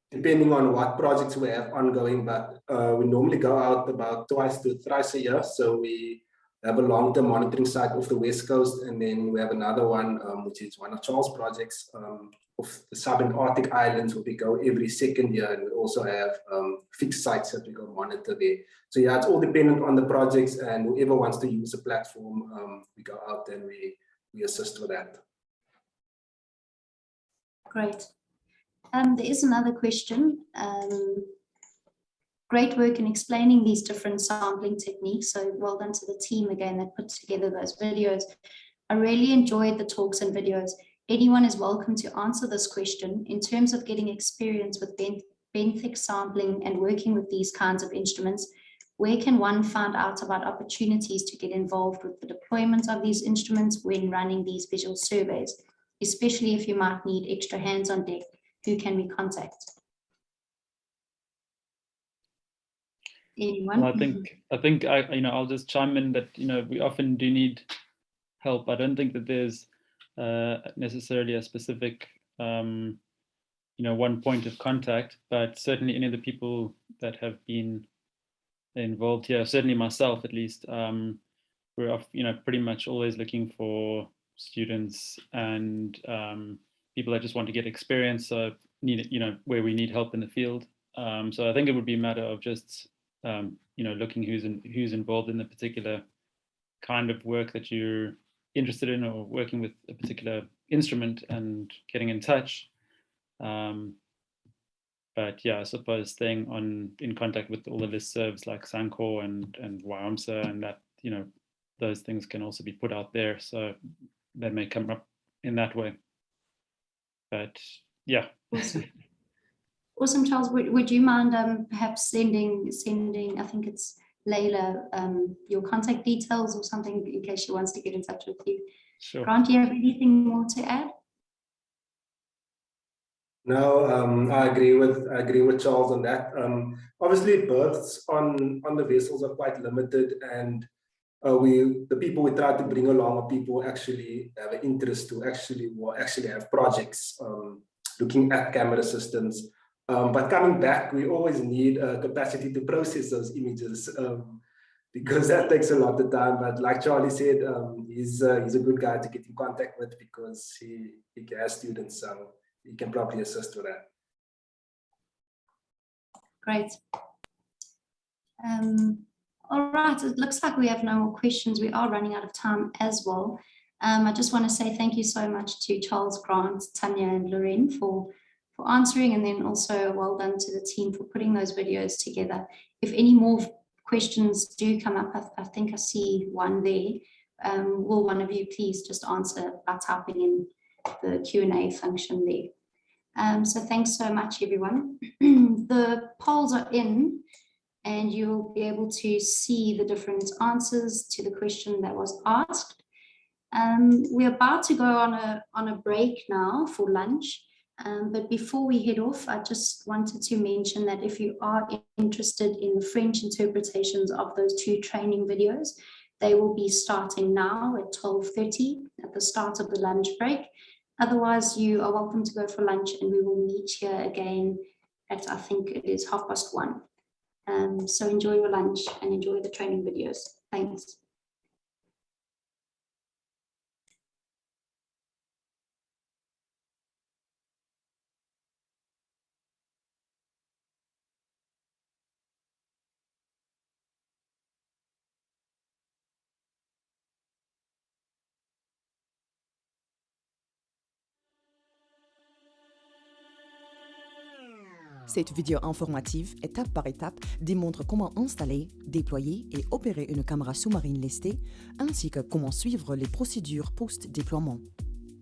S3: depending on what projects we have ongoing, but we normally go out about twice to thrice a year. So we have a long-term monitoring site off the West Coast, and then we have another one, which is one of Charles' projects of the subantarctic islands, where we go every second year, and we also have fixed sites that we go monitor there. So yeah, it's all dependent on the projects, and whoever wants to use the platform, we go out and we assist with that.
S1: Great. There is another question. Great work in explaining these different sampling techniques. So well done to the team again that put together those videos. I really enjoyed the talks and videos. Anyone is welcome to answer this question. In terms of getting experience with benthic sampling and working with these kinds of instruments, where can one find out about opportunities to get involved with the deployment of these instruments when running these visual surveys, especially if you might need extra hands on deck? Who can we contact? Anyone?
S2: Well, I think I'll just chime in that we often do need help. I don't think that there's necessarily a specific one point of contact, but certainly any of the people that have been involved here, certainly myself at least, we're pretty much always looking for students and people that just want to get experience, so where we need help in the field. So I think it would be a matter of just looking who's involved in the particular kind of work that you're interested in, or working with a particular instrument and getting in touch. But yeah, I suppose staying in contact with all the listservs like Sancor and WIO, and that those things can also be put out there, so they may come up in that way. But yeah.
S1: Awesome, Charles. Would you mind perhaps sending, I think it's Layla, your contact details or something in case she wants to get in touch with you?
S2: Sure.
S1: Grant, do you have anything more to add?
S3: No, I agree with Charles on that. Obviously, berths on the vessels are quite limited, and the people we try to bring along are people who actually have an interest to actually have projects looking at camera systems. But coming back, we always need capacity to process those images because that takes a lot of time. But like Charlie said, he's a good guy to get in contact with because he has students, so he can probably assist with that.
S1: Great. All right, it looks like we have no more questions. We are running out of time as well. I just want to say thank you so much to Charles, Grant, Tanya and Lorraine for answering, and then also well done to the team for putting those videos together. If any more questions do come up, I think I see one there. Will one of you please just answer by typing in the Q&A function there. So thanks so much, everyone. The polls are in, and you'll be able to see the different answers to the question that was asked. We're about to go on a break now for lunch. But before we head off, I just wanted to mention that if you are interested in the French interpretations of those 2 training videos, they will be starting now at 12:30 at the start of the lunch break. Otherwise, you are welcome to go for lunch, and we will meet here again at, I think it is 1:30. So enjoy your lunch and enjoy the training videos. Thanks.
S9: Cette vidéo informative, étape par étape, démontre comment installer, déployer et opérer une caméra sous-marine lestée, ainsi que comment suivre les procédures post-déploiement.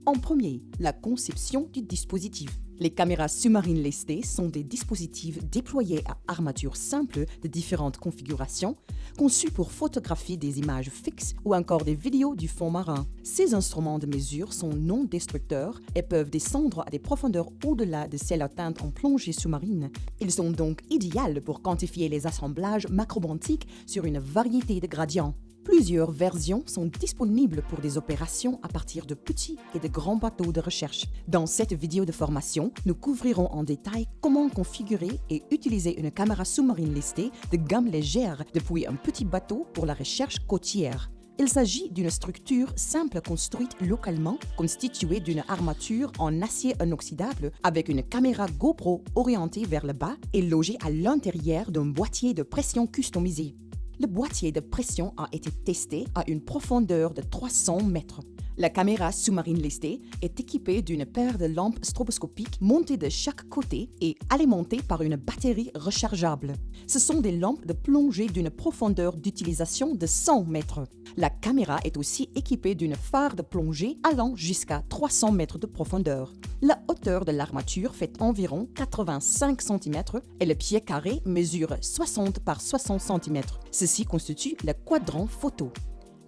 S9: En premier, la conception du dispositif. Les caméras sous-marines lestées sont des dispositifs déployés à armature simple de différentes configurations, conçus pour photographier des images fixes ou encore des vidéos du fond marin. Ces instruments de mesure sont non destructeurs et peuvent descendre à des profondeurs au-delà de celles atteintes en plongée sous-marine. Ils sont donc idéaux pour quantifier les assemblages macrobentiques sur une variété de gradients. Plusieurs versions sont disponibles pour des opérations à partir de petits et de grands bateaux de recherche. Dans cette vidéo de formation, nous couvrirons en détail comment configurer et utiliser une caméra sous-marine lestée de gamme légère depuis un petit bateau pour la recherche côtière. Il s'agit d'une structure simple construite localement, constituée d'une armature en acier inoxydable avec une caméra GoPro orientée vers le bas et logée à l'intérieur d'un boîtier de pression customisé. Le boîtier de pression a été testé à une profondeur de 300 mètres. La caméra sous-marine lestée est équipée d'une paire de lampes stroboscopiques montées de chaque côté et alimentées par une batterie rechargeable. Ce sont des lampes de plongée d'une profondeur d'utilisation de 100 mètres. La caméra est aussi équipée d'une phare de plongée allant jusqu'à 300 mètres de profondeur. La hauteur de l'armature fait environ 85 cm et le pied carré mesure 60 par 60 cm. Ceci constitue le quadrant photo.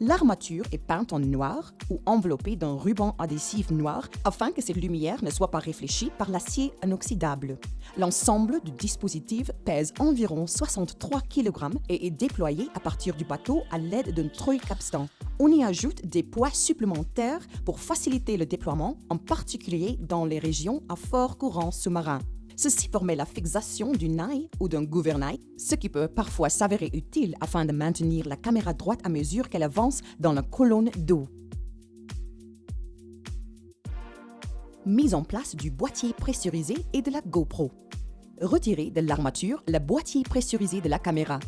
S9: L'armature est peinte en noir ou enveloppée d'un ruban adhésif noir afin que cette lumière ne soit pas réfléchie par l'acier inoxydable. L'ensemble du dispositif pèse environ 63 kg et est déployé à partir du bateau à l'aide d'un treuil capstan. On y ajoute des poids supplémentaires pour faciliter le déploiement, en particulier dans les régions à fort courant sous-marin. Ceci permet la fixation d'une naille ou d'un gouvernail, ce qui peut parfois s'avérer utile afin de maintenir la caméra droite à mesure qu'elle avance dans la colonne d'eau. Mise en place du boîtier pressurisé et de la GoPro. Retirez de l'armature le boîtier pressurisé de la caméra.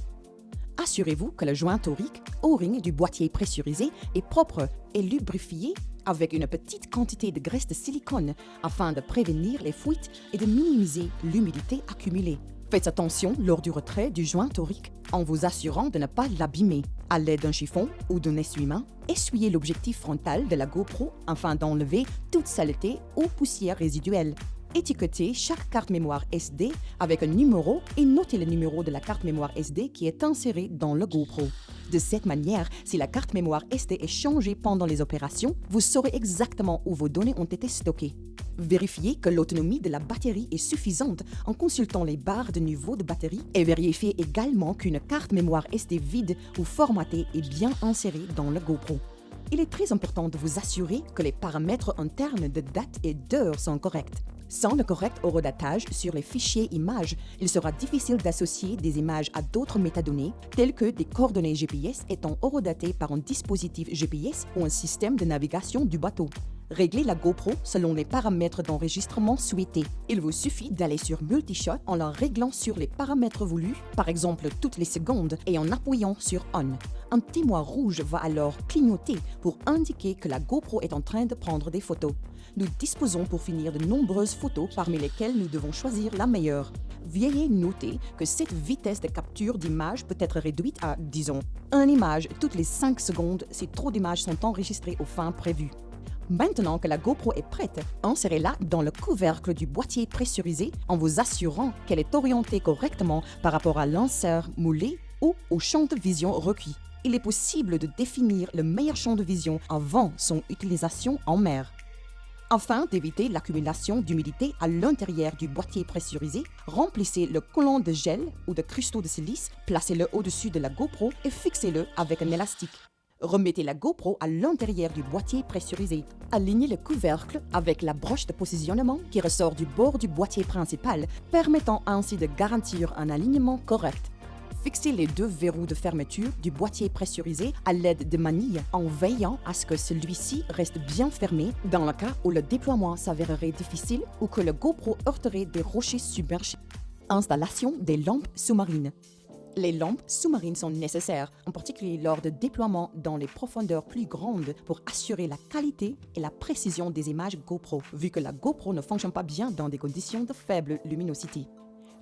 S9: Assurez-vous que le joint torique, O-ring du boîtier pressurisé est propre et lubrifié avec une petite quantité de graisse de silicone afin de prévenir les fuites et de minimiser l'humidité accumulée. Faites attention lors du retrait du joint torique en vous assurant de ne pas l'abîmer. À l'aide d'un chiffon ou d'un essuie-main, essuyez l'objectif frontal de la GoPro afin d'enlever toute saleté ou poussière résiduelle. Étiquetez chaque carte mémoire SD avec un numéro et notez le numéro de la carte mémoire SD qui est inséré dans le GoPro. De cette manière, si la carte mémoire SD est changée pendant les opérations, vous saurez exactement où vos données ont été stockées. Vérifiez que l'autonomie de la batterie est suffisante en consultant les barres de niveau de batterie et vérifiez également qu'une carte mémoire SD vide ou formatée est bien insérée dans le GoPro. Il est très important de vous assurer que les paramètres internes de date et d'heure sont corrects. Sans le correct horodatage sur les fichiers images, il sera difficile d'associer des images à d'autres métadonnées, telles que des coordonnées GPS étant horodatées par un dispositif GPS ou un système de navigation du bateau. Réglez la GoPro selon les paramètres d'enregistrement souhaités. Il vous suffit d'aller sur Multishot en la réglant sur les paramètres voulus, par exemple toutes les secondes, et en appuyant sur On. Un témoin rouge va alors clignoter pour indiquer que la GoPro est en train de prendre des photos. Nous disposons pour finir de nombreuses photos parmi lesquelles nous devons choisir la meilleure. Veuillez noter que cette vitesse de capture d'image peut être réduite à, disons, une image toutes les 5 secondes si trop d'images sont enregistrées aux fins prévues. Maintenant que la GoPro est prête, insérez-la dans le couvercle du boîtier pressurisé en vous assurant qu'elle est orientée correctement par rapport à l'insert moulé ou au champ de vision requis. il est possible de définir le meilleur champ de vision avant son utilisation en mer. Afin d'éviter l'accumulation d'humidité à l'intérieur du boîtier pressurisé, remplissez le collant de gel ou de cristaux de silice, placez-le au-dessus de la GoPro et fixez-le avec un élastique. Remettez la GoPro à l'intérieur du boîtier pressurisé. Alignez le couvercle avec la broche de positionnement qui ressort du bord du boîtier principal, permettant ainsi de garantir un alignement correct. Fixez les 2 verrous de fermeture du boîtier pressurisé à l'aide de manilles en veillant à ce que celui-ci reste bien fermé dans le cas où le déploiement s'avérerait difficile ou que le GoPro heurterait des rochers submergés. Installation des lampes sous-marines. Les lampes sous-marines sont nécessaires, en particulier lors de déploiements dans les profondeurs plus grandes pour assurer la qualité et la précision des images GoPro, vu que la GoPro ne fonctionne pas bien dans des conditions de faible luminosité.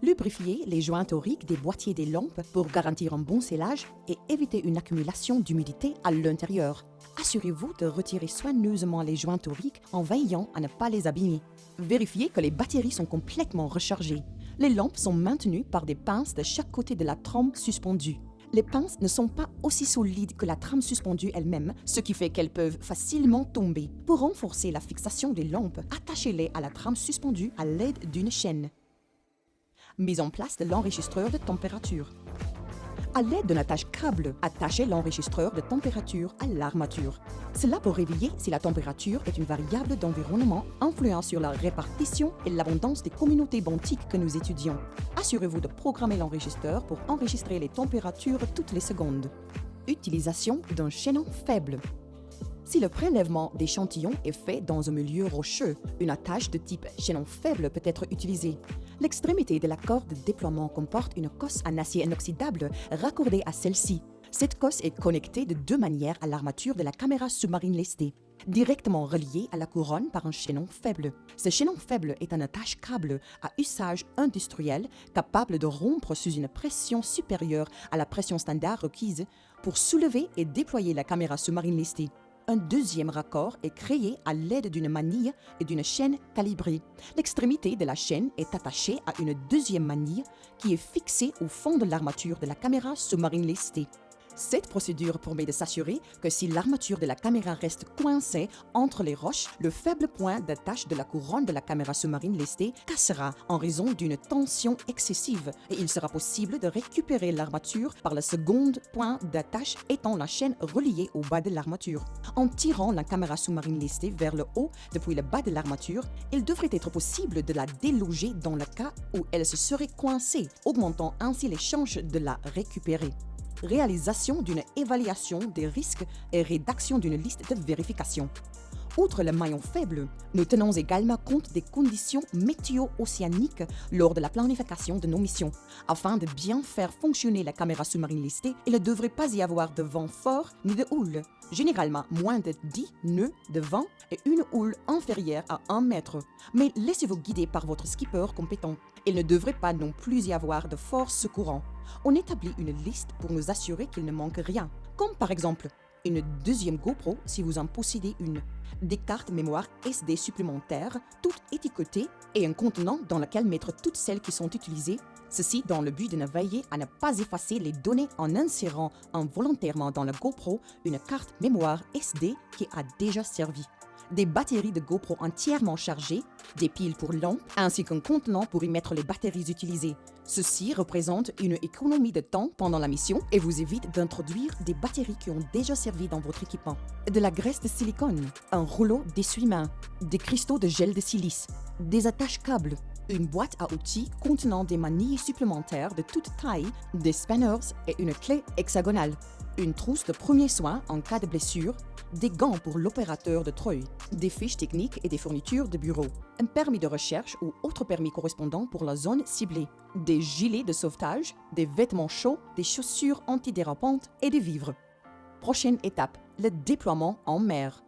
S9: Lubrifiez les joints toriques des boîtiers des lampes pour garantir un bon scellage et éviter une accumulation d'humidité à l'intérieur. Assurez-vous de retirer soigneusement les joints toriques en veillant à ne pas les abîmer. Vérifiez que les batteries sont complètement rechargées. Les lampes sont maintenues par des pinces de chaque côté de la trame suspendue. Les pinces ne sont pas aussi solides que la trame suspendue elle-même, ce qui fait qu'elles peuvent facilement tomber. Pour renforcer la fixation des lampes, attachez-les à la trame suspendue à l'aide d'une chaîne. Mise en place de l'enregistreur de température. À l'aide d'un attache-câble, attachez l'enregistreur de température à l'armature. Cela pour révéler si la température est une variable d'environnement influant sur la répartition et l'abondance des communautés benthiques que nous étudions. Assurez-vous de programmer l'enregistreur pour enregistrer les températures toutes les secondes. Utilisation d'un chaînon faible. Si le prélèvement d'échantillons est fait dans un milieu rocheux, une attache de type chaînon faible peut être utilisée. L'extrémité de la corde de déploiement comporte une cosse en acier inoxydable raccordée à celle-ci. Cette cosse est connectée de 2 manières à l'armature de la caméra sous-marine lestée, directement reliée à la couronne par un chaînon faible. Ce chaînon faible est un attache-câble à usage industriel capable de rompre sous une pression supérieure à la pression standard requise pour soulever et déployer la caméra sous-marine lestée. Un deuxième raccord est créé à l'aide d'une manille et d'une chaîne calibrée. L'extrémité de la chaîne est attachée à une deuxième manille qui est fixée au fond de l'armature de la caméra sous-marine lestée. Cette procédure permet de s'assurer que si l'armature de la caméra reste coincée entre les roches, le faible point d'attache de la couronne de la caméra sous-marine lestée cassera en raison d'une tension excessive et il sera possible de récupérer l'armature par le second point d'attache étant la chaîne reliée au bas de l'armature. En tirant la caméra sous-marine lestée vers le haut depuis le bas de l'armature, il devrait être possible de la déloger dans le cas où elle se serait coincée, augmentant ainsi les chances de la récupérer. Réalisation d'une évaluation des risques et rédaction d'une liste de vérification. Outre le maillon faible, nous tenons également compte des conditions météo-océaniques lors de la planification de nos missions. Afin de bien faire fonctionner la caméra sous-marine lestée, il ne devrait pas y avoir de vent fort ni de houle. Généralement moins de 10 nœuds de vent et une houle inférieure à 1 mètre. Mais laissez-vous guider par votre skipper compétent. Il ne devrait pas non plus y avoir de forts secourants. On établit une liste pour nous assurer qu'il ne manque rien, comme par exemple une deuxième GoPro si vous en possédez une, des cartes mémoire SD supplémentaires, toutes étiquetées et un contenant dans lequel mettre toutes celles qui sont utilisées, ceci dans le but de ne veiller à ne pas effacer les données en insérant involontairement dans la GoPro une carte mémoire SD qui a déjà servi. Des batteries de GoPro entièrement chargées, des piles pour lampes, ainsi qu'un contenant pour y mettre les batteries utilisées. Ceci représente une économie de temps pendant la mission et vous évite d'introduire des batteries qui ont déjà servi dans votre équipement. De la graisse de silicone, un rouleau d'essuie-main, des cristaux de gel de silice, des attaches-câbles, une boîte à outils contenant des manilles supplémentaires de toute taille, des spanners et une clé hexagonale, une trousse de premiers soins en cas de blessure, des gants pour l'opérateur de treuil, des fiches techniques et des fournitures de bureau, un permis de recherche ou autre permis correspondant pour la zone ciblée, des gilets de sauvetage, des vêtements chauds, des chaussures antidérapantes et des vivres. Prochaine étape, le déploiement en mer.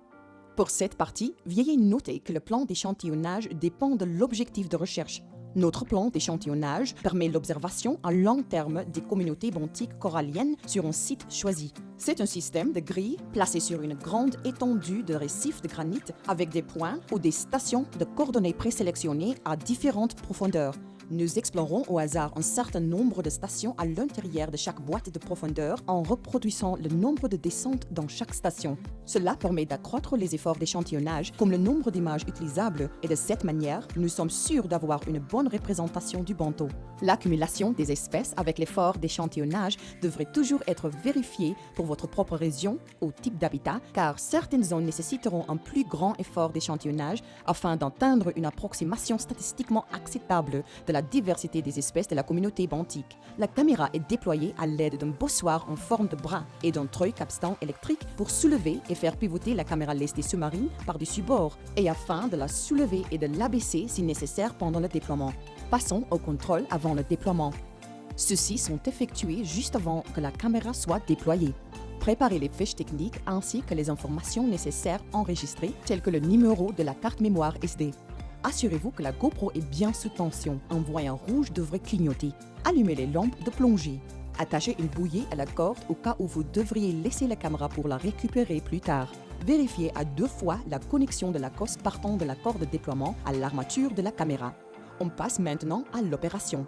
S9: Pour cette partie, veuillez noter que le plan d'échantillonnage dépend de l'objectif de recherche. Notre plan d'échantillonnage permet l'observation à long terme des communautés benthiques coralliennes sur un site choisi. C'est un système de grilles placé sur une grande étendue de récifs de granit avec des points ou des stations de coordonnées présélectionnées à différentes profondeurs. Nous explorons au hasard un certain nombre de stations à l'intérieur de chaque boîte de profondeur en reproduisant le nombre de descentes dans chaque station. Cela permet d'accroître les efforts d'échantillonnage comme le nombre d'images utilisables et de cette manière, nous sommes sûrs d'avoir une bonne représentation du bantho. L'accumulation des espèces avec l'effort d'échantillonnage devrait toujours être vérifiée pour votre propre région ou type d'habitat car certaines zones nécessiteront un plus grand effort d'échantillonnage afin d'atteindre une approximation statistiquement acceptable de la diversité des espèces de la communauté benthique. La caméra est déployée à l'aide d'un bossoir en forme de bras et d'un treuil capstan électrique pour soulever et faire pivoter la caméra lestée sous-marine par-dessus bord et afin de la soulever et de l'abaisser si nécessaire pendant le déploiement. Passons au contrôle avant le déploiement. Ceux-ci sont effectués juste avant que la caméra soit déployée. Préparez les fiches techniques ainsi que les informations nécessaires enregistrées, telles que le numéro de la carte mémoire SD. Assurez-vous que la GoPro est bien sous tension. Un voyant rouge devrait clignoter. Allumez les lampes de plongée. Attachez une bouillie à la corde au cas où vous devriez laisser la caméra pour la récupérer plus tard. Vérifiez à 2 fois la connexion de la cosse partant de la corde de déploiement à l'armature de la caméra. On passe maintenant à l'opération.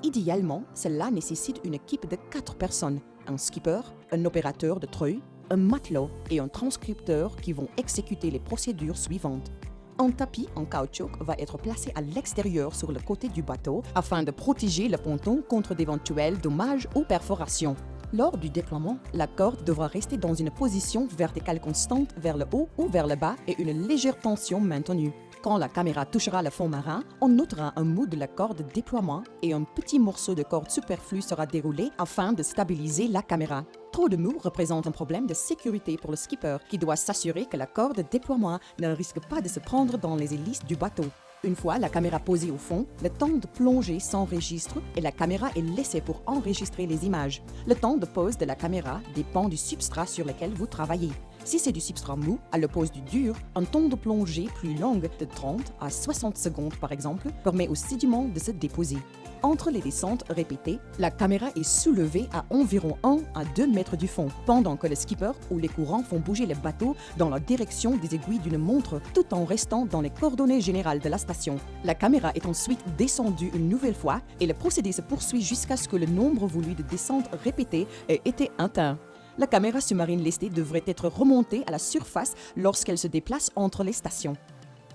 S9: Idéalement, cela nécessite une équipe de 4 personnes, un skipper, un opérateur de treuil, un matelot et un transcripteur qui vont exécuter les procédures suivantes. Un tapis en caoutchouc va être placé à l'extérieur sur le côté du bateau afin de protéger le ponton contre d'éventuels dommages ou perforations. Lors du déploiement, la corde devra rester dans une position verticale constante vers le haut ou vers le bas et une légère tension maintenue. Quand la caméra touchera le fond marin, on notera un mou de la corde de déploiement et un petit morceau de corde superflu sera déroulé afin de stabiliser la caméra. Trop de mou représente un problème de sécurité pour le skipper qui doit s'assurer que la corde de déploiement ne risque pas de se prendre dans les hélices du bateau. Une fois la caméra posée au fond, le temps de plongée s'enregistre et la caméra est laissée pour enregistrer les images. Le temps de pose de la caméra dépend du substrat sur lequel vous travaillez. Si c'est du substrat mou, à l'opposé du dur, un temps de plongée plus long de 30 à 60 secondes par exemple permet au sédiment de se déposer. Entre les descentes répétées, la caméra est soulevée à environ 1 à 2 mètres du fond, pendant que le skipper ou les courants font bouger le bateau dans la direction des aiguilles d'une montre tout en restant dans les coordonnées générales de la station. La caméra est ensuite descendue une nouvelle fois et le procédé se poursuit jusqu'à ce que le nombre voulu de descentes répétées ait été atteint. La caméra sous-marine lestée devrait être remontée à la surface lorsqu'elle se déplace entre les stations.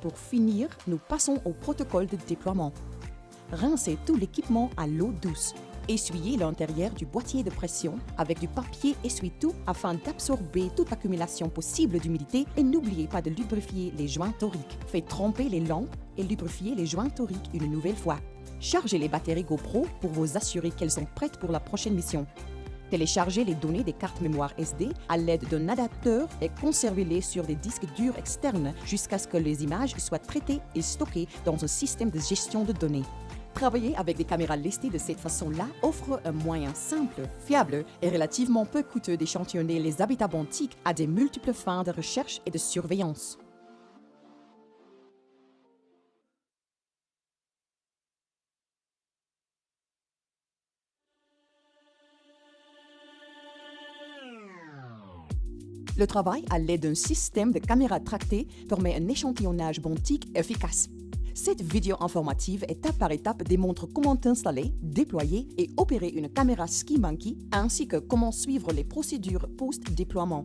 S9: Pour finir, nous passons au protocole de déploiement. Rincez tout l'équipement à l'eau douce. Essuyez l'intérieur du boîtier de pression avec du papier essuie-tout afin d'absorber toute accumulation possible d'humidité et n'oubliez pas de lubrifier les joints toriques. Faites tremper les lampes et lubrifiez les joints toriques une nouvelle fois. Chargez les batteries GoPro pour vous assurer qu'elles sont prêtes pour la prochaine mission. Téléchargez les données des cartes mémoire SD à l'aide d'un adapteur et conservez-les sur des disques durs externes jusqu'à ce que les images soient traitées et stockées dans un système de gestion de données. Travailler avec des caméras lestées de cette façon-là offre un moyen simple, fiable et relativement peu coûteux d'échantillonner les habitats benthiques à des multiples fins de recherche et de surveillance. Le travail à l'aide d'un système de caméras tractées permet un échantillonnage benthique efficace. Cette vidéo informative, étape par étape, démontre comment installer, déployer et opérer une caméra ski monkey ainsi que comment suivre les procédures post-déploiement.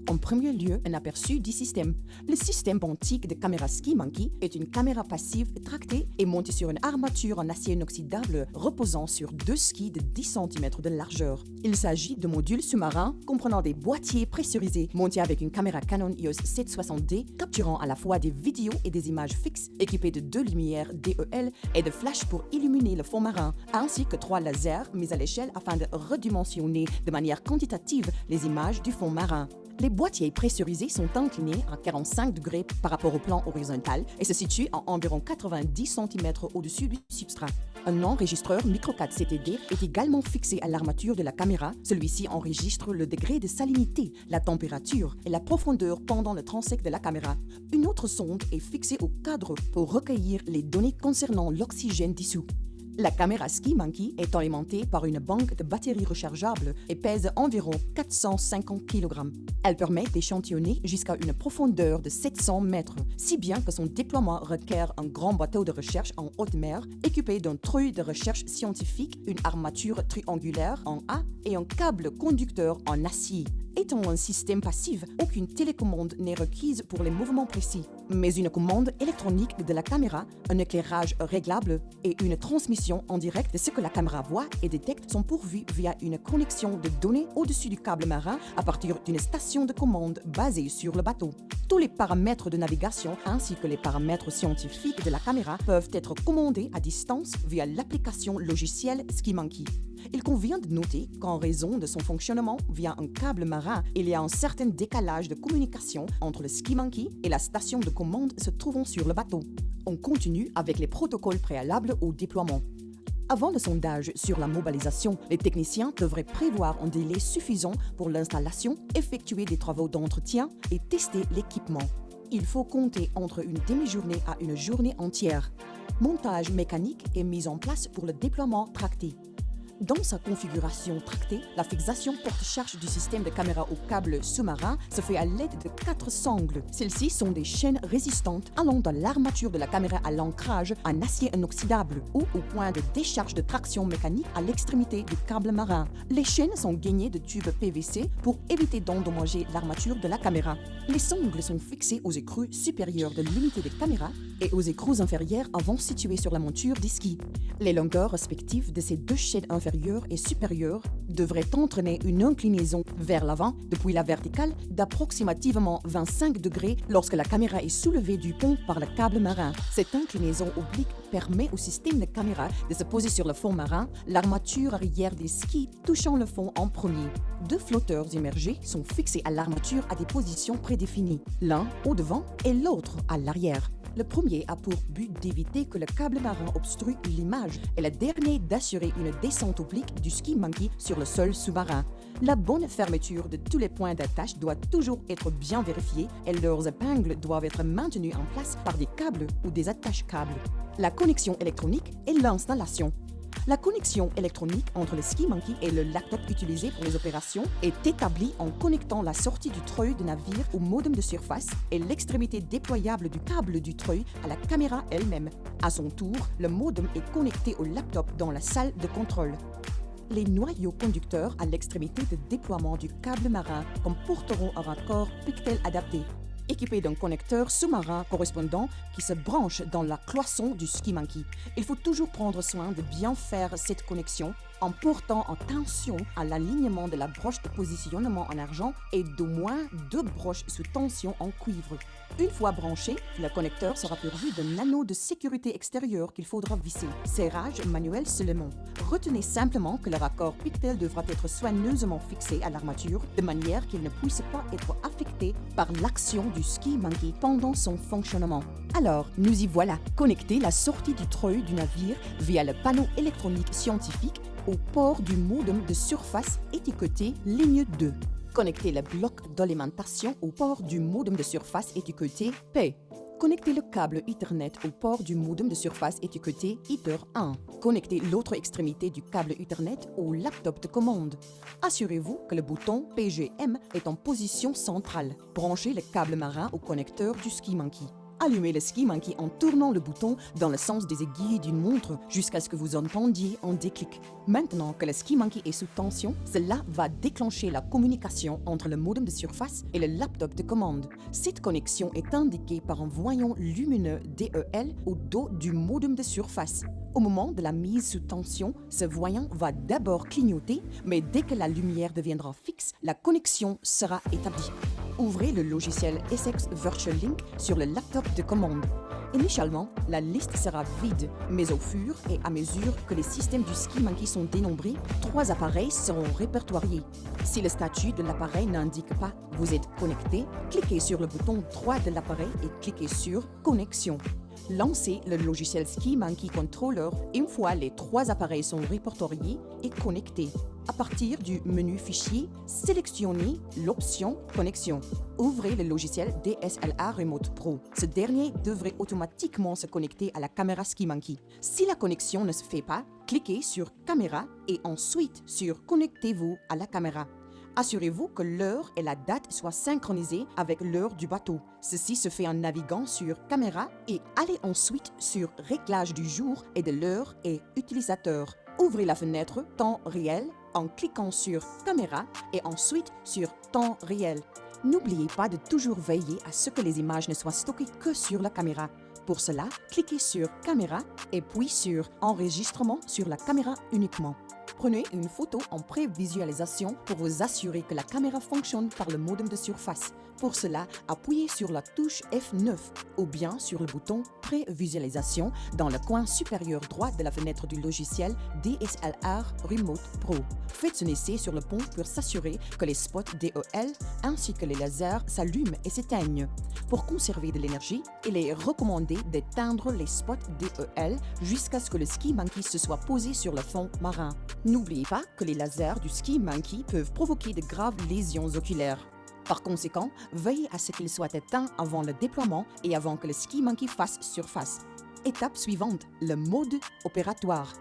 S9: En premier lieu, un aperçu du système. Le système benthique de caméra ski monkey est une caméra passive tractée et montée sur une armature en acier inoxydable reposant sur 2 skis de 10 cm de largeur. Il s'agit de modules sous-marins comprenant des boîtiers pressurisés montés avec une caméra Canon EOS 760D capturant à la fois des vidéos et des images fixes équipées de 2 lumières DEL et de flash pour illuminer le fond marin, ainsi que 3 lasers mis à l'échelle afin de redimensionner de manière quantitative les images du fond marin. Les boîtiers pressurisés sont inclinés à 45 degrés par rapport au plan horizontal et se situent à environ 90 cm au-dessus du substrat. Un enregistreur micro 4 CTD est également fixé à l'armature de la caméra. Celui-ci enregistre le degré de salinité, la température et la profondeur pendant le transect de la caméra. Une autre sonde est fixée au cadre pour recueillir les données concernant l'oxygène dissous. La caméra Ski Monkey est alimentée par une banque de batteries rechargeables et pèse environ 450 kg. Elle permet d'échantillonner jusqu'à une profondeur de 700 mètres, si bien que son déploiement requiert un grand bateau de recherche en haute mer équipé d'un treuil de recherche scientifique, une armature triangulaire en A et un câble conducteur en acier. Étant un système passif, aucune télécommande n'est requise pour les mouvements précis. Mais une commande électronique de la caméra, un éclairage réglable et une transmission en direct de ce que la caméra voit et détecte sont pourvus via une connexion de données au-dessus du câble marin à partir d'une station de commande basée sur le bateau. Tous les paramètres de navigation ainsi que les paramètres scientifiques de la caméra peuvent être commandés à distance via l'application logicielle Ski Monkey. Il convient de noter qu'en raison de son fonctionnement via un câble marin, il y a un certain décalage de communication entre le Ski Monkey et la station de commande se trouvant sur le bateau. On continue avec les protocoles préalables au déploiement. Avant le sondage sur la mobilisation, les techniciens devraient prévoir un délai suffisant pour l'installation, effectuer des travaux d'entretien et tester l'équipement. Il faut compter entre une demi-journée à une journée entière. Montage mécanique est mis en place pour le déploiement tracté. Dans sa configuration tractée, la fixation porte-charge du système de caméra au câble sous-marin se fait à l'aide de 4 sangles. Celles-ci sont des chaînes résistantes allant de l'armature de la caméra à l'ancrage en acier inoxydable ou au point de décharge de traction mécanique à l'extrémité du câble marin. Les chaînes sont gainées de tubes PVC pour éviter d'endommager l'armature de la caméra. Les sangles sont fixées aux écrous supérieurs de l'unité de caméra et aux écrous inférieurs avant situés sur la monture des skis. Les longueurs respectives de ces deux chaînes inférieures et supérieure devrait entraîner une inclinaison vers l'avant depuis la verticale d'approximativement 25 degrés lorsque la caméra est soulevée du pont par le câble marin. Cette inclinaison oblique permet au système de caméra de se poser sur le fond marin, l'armature arrière des skis touchant le fond en premier. 2 flotteurs immergés sont fixés à l'armature à des positions prédéfinies, l'un au devant et l'autre à l'arrière. Le premier a pour but d'éviter que le câble marin obstrue l'image et le dernier d'assurer une descente oblique du Ski Monkey sur le sol sous-marin. La bonne fermeture de tous les points d'attache doit toujours être bien vérifiée et leurs épingles doivent être maintenues en place par des câbles ou des attaches-câbles. La connexion électronique et l'installation. La connexion électronique entre le Ski Monkey et le laptop utilisé pour les opérations est établie en connectant la sortie du treuil de navire au modem de surface et l'extrémité déployable du câble du treuil à la caméra elle-même. À son tour, le modem est connecté au laptop dans la salle de contrôle. Les noyaux conducteurs à l'extrémité de déploiement du câble marin comporteront un raccord pictel adapté, équipé d'un connecteur sous-marin correspondant qui se branche dans la cloison du Ski Monkey. Il faut toujours prendre soin de bien faire cette connexion en portant attention à l'alignement de la broche de positionnement en argent et d'au moins 2 broches sous tension en cuivre. Une fois branché, le connecteur sera pourvu d'un anneau de sécurité extérieur qu'il faudra visser. Serrage manuel seulement. Retenez simplement que le raccord pictel devra être soigneusement fixé à l'armature de manière qu'il ne puisse pas être affecté par l'action du Ski Monkey pendant son fonctionnement. Alors, nous y voilà. Connectez la sortie du treuil du navire via le panneau électronique scientifique au port du modem de surface étiqueté ligne 2. Connectez le bloc d'alimentation au port du modem de surface étiqueté P. Connectez le câble Ethernet au port du modem de surface étiqueté Ether 1. Connectez l'autre extrémité du câble Ethernet au laptop de commande. Assurez-vous que le bouton PGM est en position centrale. Branchez le câble marin au connecteur du Ski Monkey. Allumez le Ski Monkey en tournant le bouton dans le sens des aiguilles d'une montre jusqu'à ce que vous entendiez un déclic. Maintenant que le Ski Monkey est sous tension, cela va déclencher la communication entre le modem de surface et le laptop de commande. Cette connexion est indiquée par un voyant lumineux DEL au dos du modem de surface. Au moment de la mise sous tension, ce voyant va d'abord clignoter, mais dès que la lumière deviendra fixe, la connexion sera établie. Ouvrez le logiciel SX Virtual Link sur le laptop de commande. Initialement, la liste sera vide, mais au fur et à mesure que les systèmes du Ski Monkey sont dénombrés, 3 appareils seront répertoriés. Si le statut de l'appareil n'indique pas « Vous êtes connecté », cliquez sur le bouton droit de l'appareil et cliquez sur « Connexion ». Lancez le logiciel Ski Monkey Controller une fois les 3 appareils sont répertoriés et connectés. À partir du menu Fichier, sélectionnez l'option Connexion. Ouvrez le logiciel DSLR Remote Pro. Ce dernier devrait automatiquement se connecter à la caméra Ski Monkey. Si la connexion ne se fait pas, cliquez sur Caméra et ensuite sur Connectez-vous à la caméra. Assurez-vous que l'heure et la date soient synchronisées avec l'heure du bateau. Ceci se fait en naviguant sur Caméra et allez ensuite sur Réglage du jour et de l'heure et Utilisateur. Ouvrez la fenêtre Temps réel en cliquant sur Caméra et ensuite sur Temps réel. N'oubliez pas de toujours veiller à ce que les images ne soient stockées que sur la caméra. Pour cela, cliquez sur Caméra et puis sur Enregistrement sur la caméra uniquement. Prenez une photo en prévisualisation pour vous assurer que la caméra fonctionne par le modem de surface. Pour cela, appuyez sur la touche F9 ou bien sur le bouton Prévisualisation dans le coin supérieur droit de la fenêtre du logiciel DSLR Remote Pro. Faites un essai sur le pont pour s'assurer que les spots DEL ainsi que les lasers s'allument et s'éteignent. Pour conserver de l'énergie, il est recommandé d'éteindre les spots DEL jusqu'à ce que le Ski Monkey se soit posé sur le fond marin. N'oubliez pas que les lasers du Ski Monkey peuvent provoquer de graves lésions oculaires. Par conséquent, veillez à ce qu'il soit éteint avant le déploiement et avant que le Ski Monkey fasse surface. Étape suivante, le mode opératoire.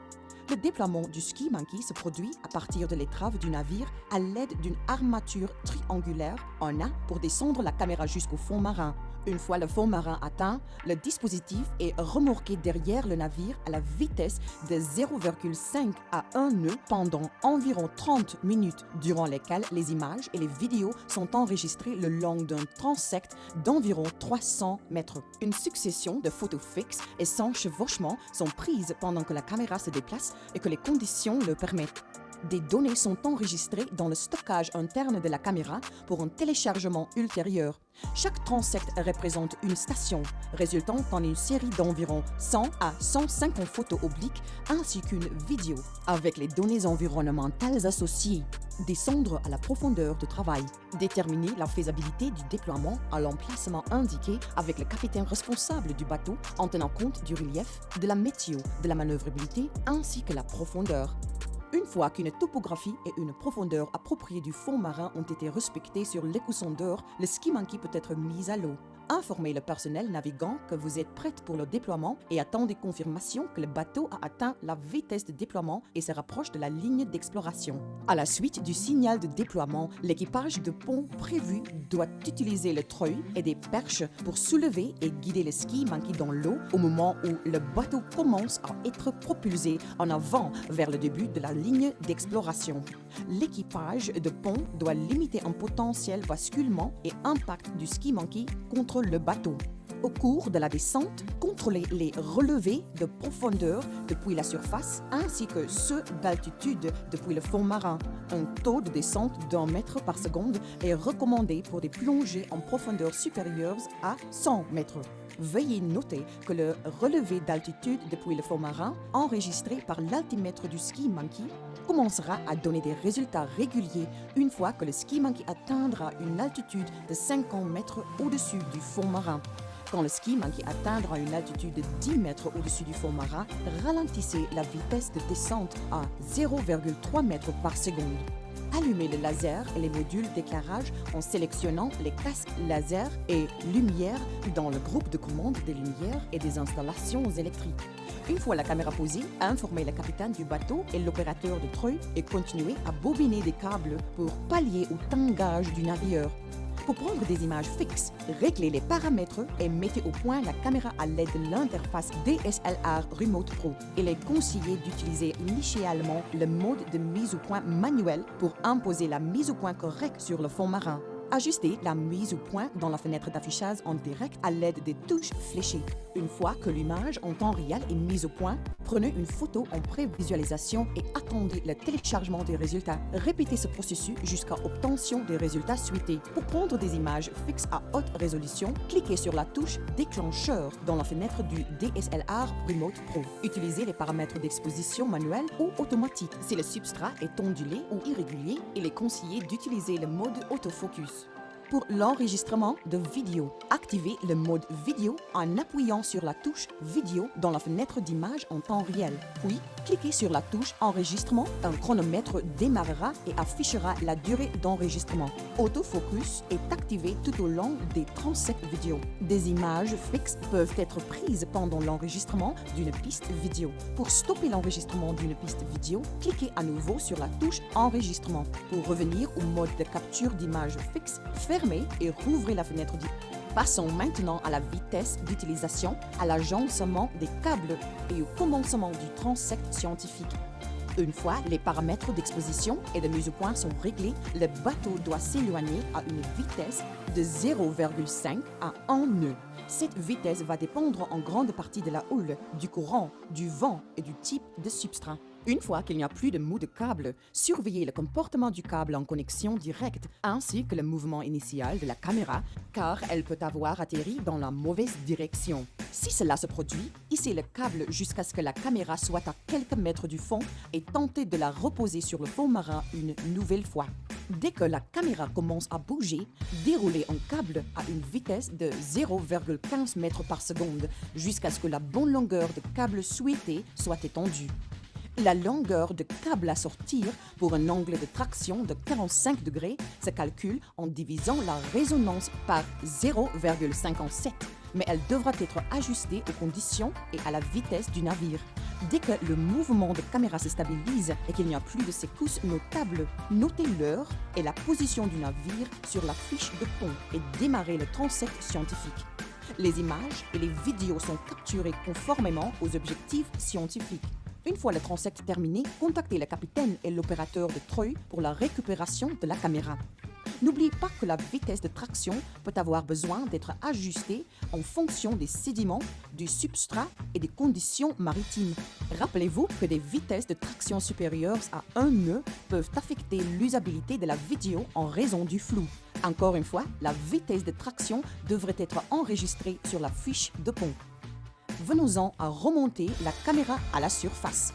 S9: Le déploiement du Ski Monkey se produit à partir de l'étrave du navire à l'aide d'une armature triangulaire en A pour descendre la caméra jusqu'au fond marin. Une fois le fond marin atteint, le dispositif est remorqué derrière le navire à la vitesse de 0,5 à 1 nœud pendant environ 30 minutes, durant lesquelles les images et les vidéos sont enregistrées le long d'un transect d'environ 300 mètres. Une succession de photos fixes et sans chevauchement sont prises pendant que la caméra se déplace et que les conditions le permettent. Des données sont enregistrées dans le stockage interne de la caméra pour un téléchargement ultérieur. Chaque transect représente une station, résultant en une série d'environ 100 à 150 photos obliques ainsi qu'une vidéo, avec les données environnementales associées. Descendre à la profondeur de travail. Déterminer la faisabilité du déploiement à l'emplacement indiqué avec le capitaine responsable du bateau en tenant compte du relief, de la météo, de la manœuvrabilité ainsi que la profondeur. Une fois qu'une topographie et une profondeur appropriée du fond marin ont été respectées sur l'écousondeur, le Ski Monkey peut être mis à l'eau. Informez le personnel navigant que vous êtes prête pour le déploiement et attendez confirmation que le bateau a atteint la vitesse de déploiement et se rapproche de la ligne d'exploration. À la suite du signal de déploiement, l'équipage de pont prévu doit utiliser le treuil et des perches pour soulever et guider le Ski Monkey dans l'eau au moment où le bateau commence à être propulsé en avant vers le début de la ligne d'exploration. L'équipage de pont doit limiter un potentiel basculement et impact du Ski Monkey contre le bateau. Au cours de la descente, contrôlez les relevés de profondeur depuis la surface ainsi que ceux d'altitude depuis le fond marin. Un taux de descente d'1 mètre par seconde est recommandé pour des plongées en profondeur supérieure à 100 mètres. Veuillez noter que le relevé d'altitude depuis le fond marin, enregistré par l'altimètre du Ski Monkey, commencera à donner des résultats réguliers une fois que le Ski Monkey atteindra une altitude de 50 mètres au-dessus du fond marin. Quand le Ski Monkey atteindra une altitude de 10 mètres au-dessus du fond marin, ralentissez la vitesse de descente à 0,3 mètres par seconde. Allumez le laser et les modules d'éclairage en sélectionnant les casques laser et lumière dans le groupe de commande des lumières et des installations électriques. Une fois la caméra posée, informez le capitaine du bateau et l'opérateur de treuil et continuez à bobiner des câbles pour pallier au tangage du navire. Pour prendre des images fixes, réglez les paramètres et mettez au point la caméra à l'aide de l'interface DSLR Remote Pro. Il est conseillé d'utiliser initialement le mode de mise au point manuel pour imposer la mise au point correcte sur le fond marin. Ajustez la mise au point dans la fenêtre d'affichage en direct à l'aide des touches fléchées. Une fois que l'image en temps réel est mise au point, prenez une photo en prévisualisation et attendez le téléchargement des résultats. Répétez ce processus jusqu'à obtention des résultats souhaités. Pour prendre des images fixes à haute résolution, cliquez sur la touche déclencheur dans la fenêtre du DSLR Remote Pro. Utilisez les paramètres d'exposition manuelle ou automatique. Si le substrat est ondulé ou irrégulier, il est conseillé d'utiliser le mode autofocus. Pour l'enregistrement de vidéo, activez le mode vidéo en appuyant sur la touche vidéo dans la fenêtre d'image en temps réel. Puis, cliquez sur la touche enregistrement. Un chronomètre démarrera et affichera la durée d'enregistrement. Autofocus est activé tout au long des 37 vidéos. Des images fixes peuvent être prises pendant l'enregistrement d'une piste vidéo. Pour stopper l'enregistrement d'une piste vidéo, cliquez à nouveau sur la touche enregistrement. Pour revenir au mode de capture d'image fixe, fermez et rouvrez la fenêtre d'image. Passons maintenant à la vitesse d'utilisation, à l'agencement des câbles et au commencement du transect scientifique. Une fois les paramètres d'exposition et de mise au point sont réglés, le bateau doit s'éloigner à une vitesse de 0,5 à 1 nœud. Cette vitesse va dépendre en grande partie de la houle, du courant, du vent et du type de substrat. Une fois qu'il n'y a plus de mou de câble, surveillez le comportement du câble en connexion directe ainsi que le mouvement initial de la caméra car elle peut avoir atterri dans la mauvaise direction. Si cela se produit, hissez le câble jusqu'à ce que la caméra soit à quelques mètres du fond et tentez de la reposer sur le fond marin une nouvelle fois. Dès que la caméra commence à bouger, déroulez un câble à une vitesse de 0,15 mètres par seconde jusqu'à ce que la bonne longueur de câble souhaitée soit étendue. La longueur de câble à sortir pour un angle de traction de 45 degrés se calcule en divisant la résonance par 0,57, mais elle devra être ajustée aux conditions et à la vitesse du navire. Dès que le mouvement de caméra se stabilise et qu'il n'y a plus de secousses notables, notez l'heure et la position du navire sur la fiche de pont et démarrez le transect scientifique. Les images et les vidéos sont capturées conformément aux objectifs scientifiques. Une fois le transect terminé, contactez le capitaine et l'opérateur de treuil pour la récupération de la caméra. N'oubliez pas que la vitesse de traction peut avoir besoin d'être ajustée en fonction des sédiments, du substrat et des conditions maritimes. Rappelez-vous que des vitesses de traction supérieures à 1 nœud peuvent affecter l'usabilité de la vidéo en raison du flou. Encore une fois, la vitesse de traction devrait être enregistrée sur la fiche de pont. Venons-en à remonter la caméra à la surface.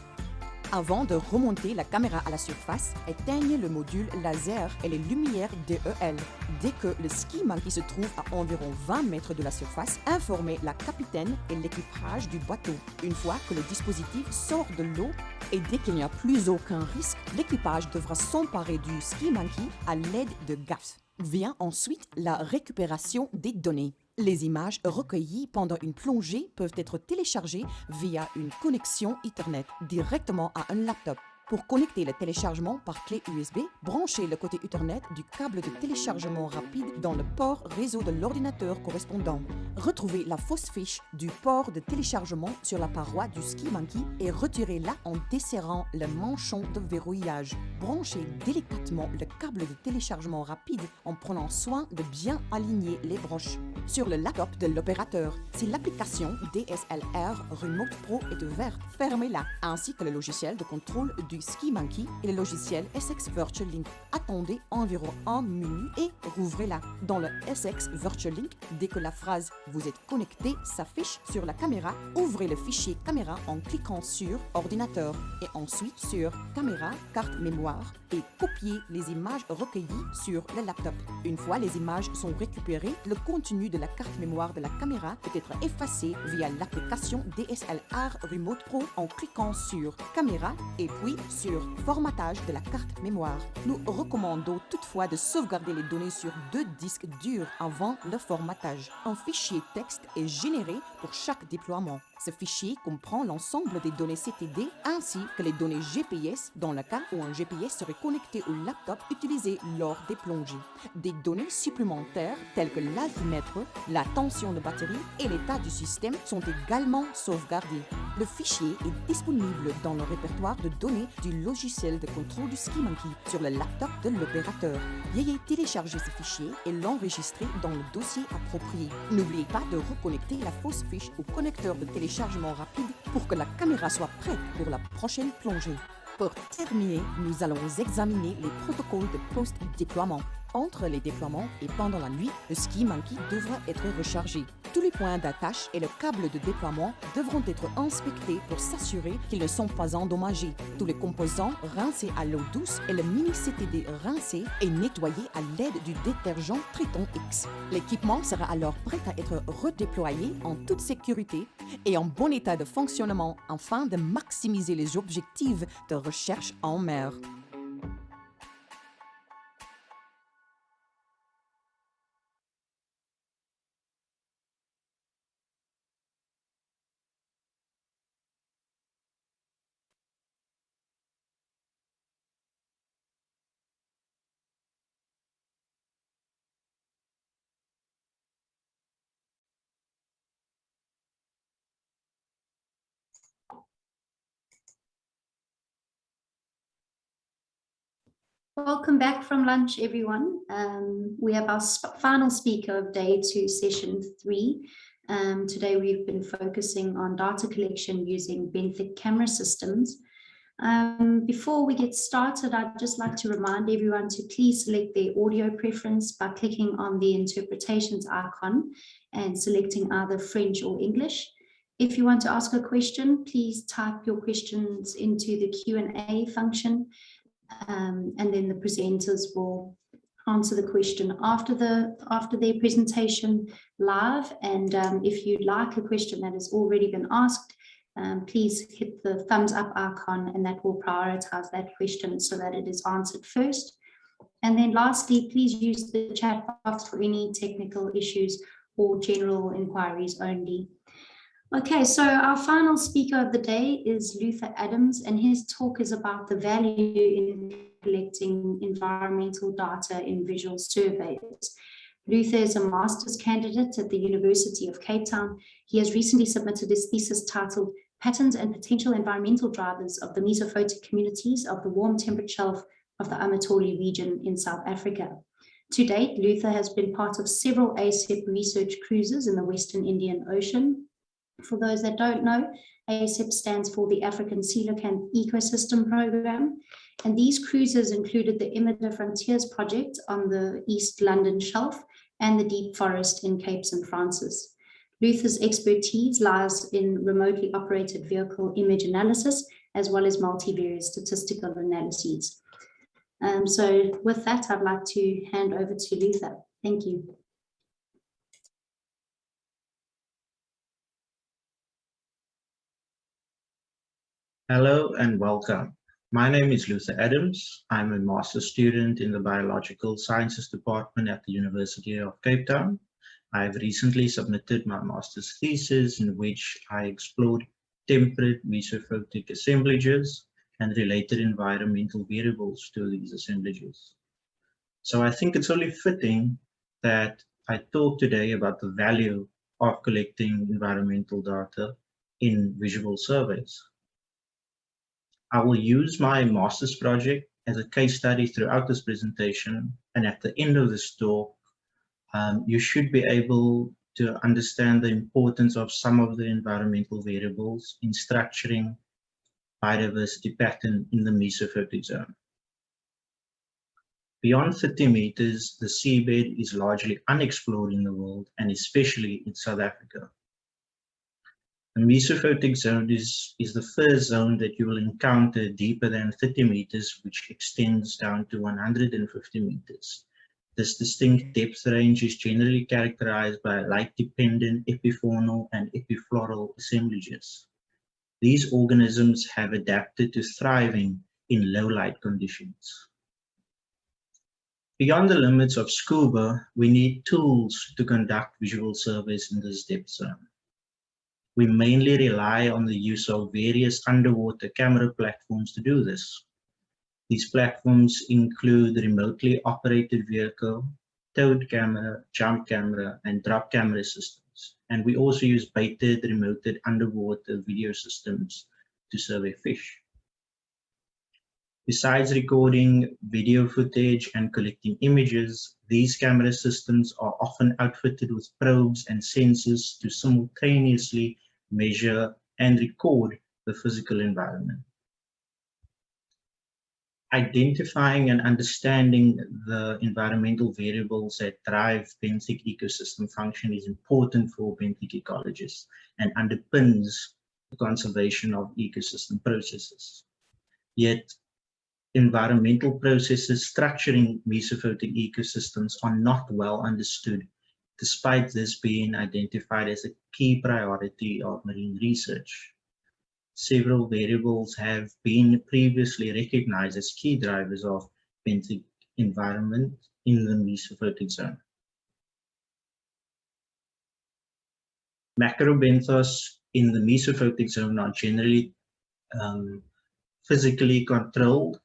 S9: Avant de remonter la caméra à la surface, éteignez le module laser et les lumières DEL. Dès que le ski monkey se trouve à environ 20 mètres de la surface, informez la capitaine et l'équipage du bateau. Une fois que le dispositif sort de l'eau et dès qu'il n'y a plus aucun risque, l'équipage devra s'emparer du ski monkey à l'aide de gaffes. Vient ensuite la récupération des données. Les images recueillies pendant une plongée peuvent être téléchargées via une connexion Ethernet directement à un laptop. Pour connecter le téléchargement par clé USB, branchez le côté Ethernet du câble de téléchargement rapide dans le port réseau de l'ordinateur correspondant. Retrouvez la fausse fiche du port de téléchargement sur la paroi du ski monkey et retirez-la en desserrant le manchon de verrouillage. Branchez délicatement le câble de téléchargement rapide en prenant soin de bien aligner les broches. Sur le laptop de l'opérateur, si l'application DSLR Remote Pro est ouverte, fermez-la, ainsi que le logiciel de contrôle du Ski Monkey et le logiciel SX Virtual Link. Attendez environ 1 minute et rouvrez-la. Dans le SX Virtual Link, dès que la phrase « Vous êtes connecté » s'affiche sur la caméra, ouvrez le fichier caméra en cliquant sur « Ordinateur » et ensuite sur « Caméra, carte mémoire » et copiez les images recueillies sur le laptop. Une fois les images sont récupérées, le contenu de la carte mémoire de la caméra peut être effacé via l'application DSLR Remote Pro en cliquant sur « Caméra » et puis sur formatage de la carte mémoire. Nous recommandons toutefois de sauvegarder les données sur 2 disques durs avant le formatage. Un fichier texte est généré pour chaque déploiement. Ce fichier comprend l'ensemble des données CTD ainsi que les données GPS dans le cas où un GPS serait connecté au laptop utilisé lors des plongées. Des données supplémentaires telles que l'altimètre, la tension de batterie et l'état du système sont également sauvegardées. Le fichier est disponible dans le répertoire de données du logiciel de contrôle du Ski Monkey sur le laptop de l'opérateur. Veuillez télécharger ce fichier et l'enregistrer dans le dossier approprié. N'oubliez pas de reconnecter la fausse fiche au connecteur de téléchargement rapide pour que la caméra soit prête pour la prochaine plongée. Pour terminer, nous allons examiner les protocoles de post-déploiement. Entre les déploiements et pendant la nuit, le Ski Monkey devra être rechargé. Tous les points d'attache et le câble de déploiement devront être inspectés pour s'assurer qu'ils ne sont pas endommagés. Tous les composants rincés à l'eau douce et le mini-CTD rincé et nettoyé à l'aide du détergent Triton X. L'équipement sera alors prêt à être redéployé en toute sécurité et en bon état de fonctionnement afin de maximiser les objectifs de recherche en mer.
S1: Welcome back from lunch, everyone. We have our final speaker of day 2, session 3. Today we've been focusing on data collection using benthic camera systems. Before we get started, I'd just like to remind everyone to please select their audio preference by clicking on the interpretations icon and selecting either French or English. If you want to ask a question, please type your questions into the Q&A function. And then the presenters will answer the question after their presentation live. And if you'd like a question that has already been asked, please hit the thumbs up icon and that will prioritize that question so that it is answered first. And then lastly, please use the chat box for any technical issues or general inquiries only. Okay, so our final speaker of the day is Luther Adams, and his talk is about the value in collecting environmental data in visual surveys. Luther is a master's candidate at the University of Cape Town. He has recently submitted his thesis titled Patterns and Potential Environmental Drivers of the Mesophotic Communities of the Warm Temperate Shelf of the Amatoli region in South Africa. To date, Luther has been part of several ASEP research cruises in the Western Indian Ocean. For those that don't know, ASEP stands for the African Coelacanth Ecosystem Program, and these cruises included the Imida Frontiers project on the East London Shelf and the Deep Forest in Cape St. Francis. Luther's expertise lies in remotely operated vehicle image analysis, as well as multivariate statistical analyses. So with that, I'd like to hand over to Luther. Thank you.
S10: Hello and welcome. My name is Luther Adams. I'm a master's student in the Biological Sciences Department at the University of Cape Town. I've recently submitted my master's thesis in which I explored temperate mesophotic assemblages and related environmental variables to these assemblages. So I think it's only fitting that I talk today about the value of collecting environmental data in visual surveys. I will use my master's project as a case study throughout this presentation, and at the end of this talk, you should be able to understand the importance of some of the environmental variables in structuring biodiversity pattern in the mesophotic zone. Beyond 30 meters, the seabed is largely unexplored in the world, and especially in South Africa. The mesophotic zone is the first zone that you will encounter deeper than 30 meters, which extends down to 150 meters. This distinct depth range is generally characterized by light-dependent epifaunal and epifloral assemblages. These organisms have adapted to thriving in low-light conditions. Beyond the limits of scuba, we need tools to conduct visual surveys in this depth zone. We mainly rely on the use of various underwater camera platforms to do this. These platforms include remotely operated vehicle, towed camera, jump camera, and drop camera systems. And we also use baited, remoted underwater video systems to survey fish. Besides recording video footage and collecting images, these camera systems are often outfitted with probes and sensors to simultaneously measure and record the physical environment. identifying and understanding the environmental variables that drive benthic ecosystem function is important for benthic ecologists and underpins the conservation of ecosystem processes. Yet, environmental processes structuring mesophotic ecosystems are not well understood, despite this being identified as a key priority of marine research. Several variables have been previously recognized as key drivers of benthic environment in the mesophotic zone. Macrobenthos in the mesophotic zone are generally physically controlled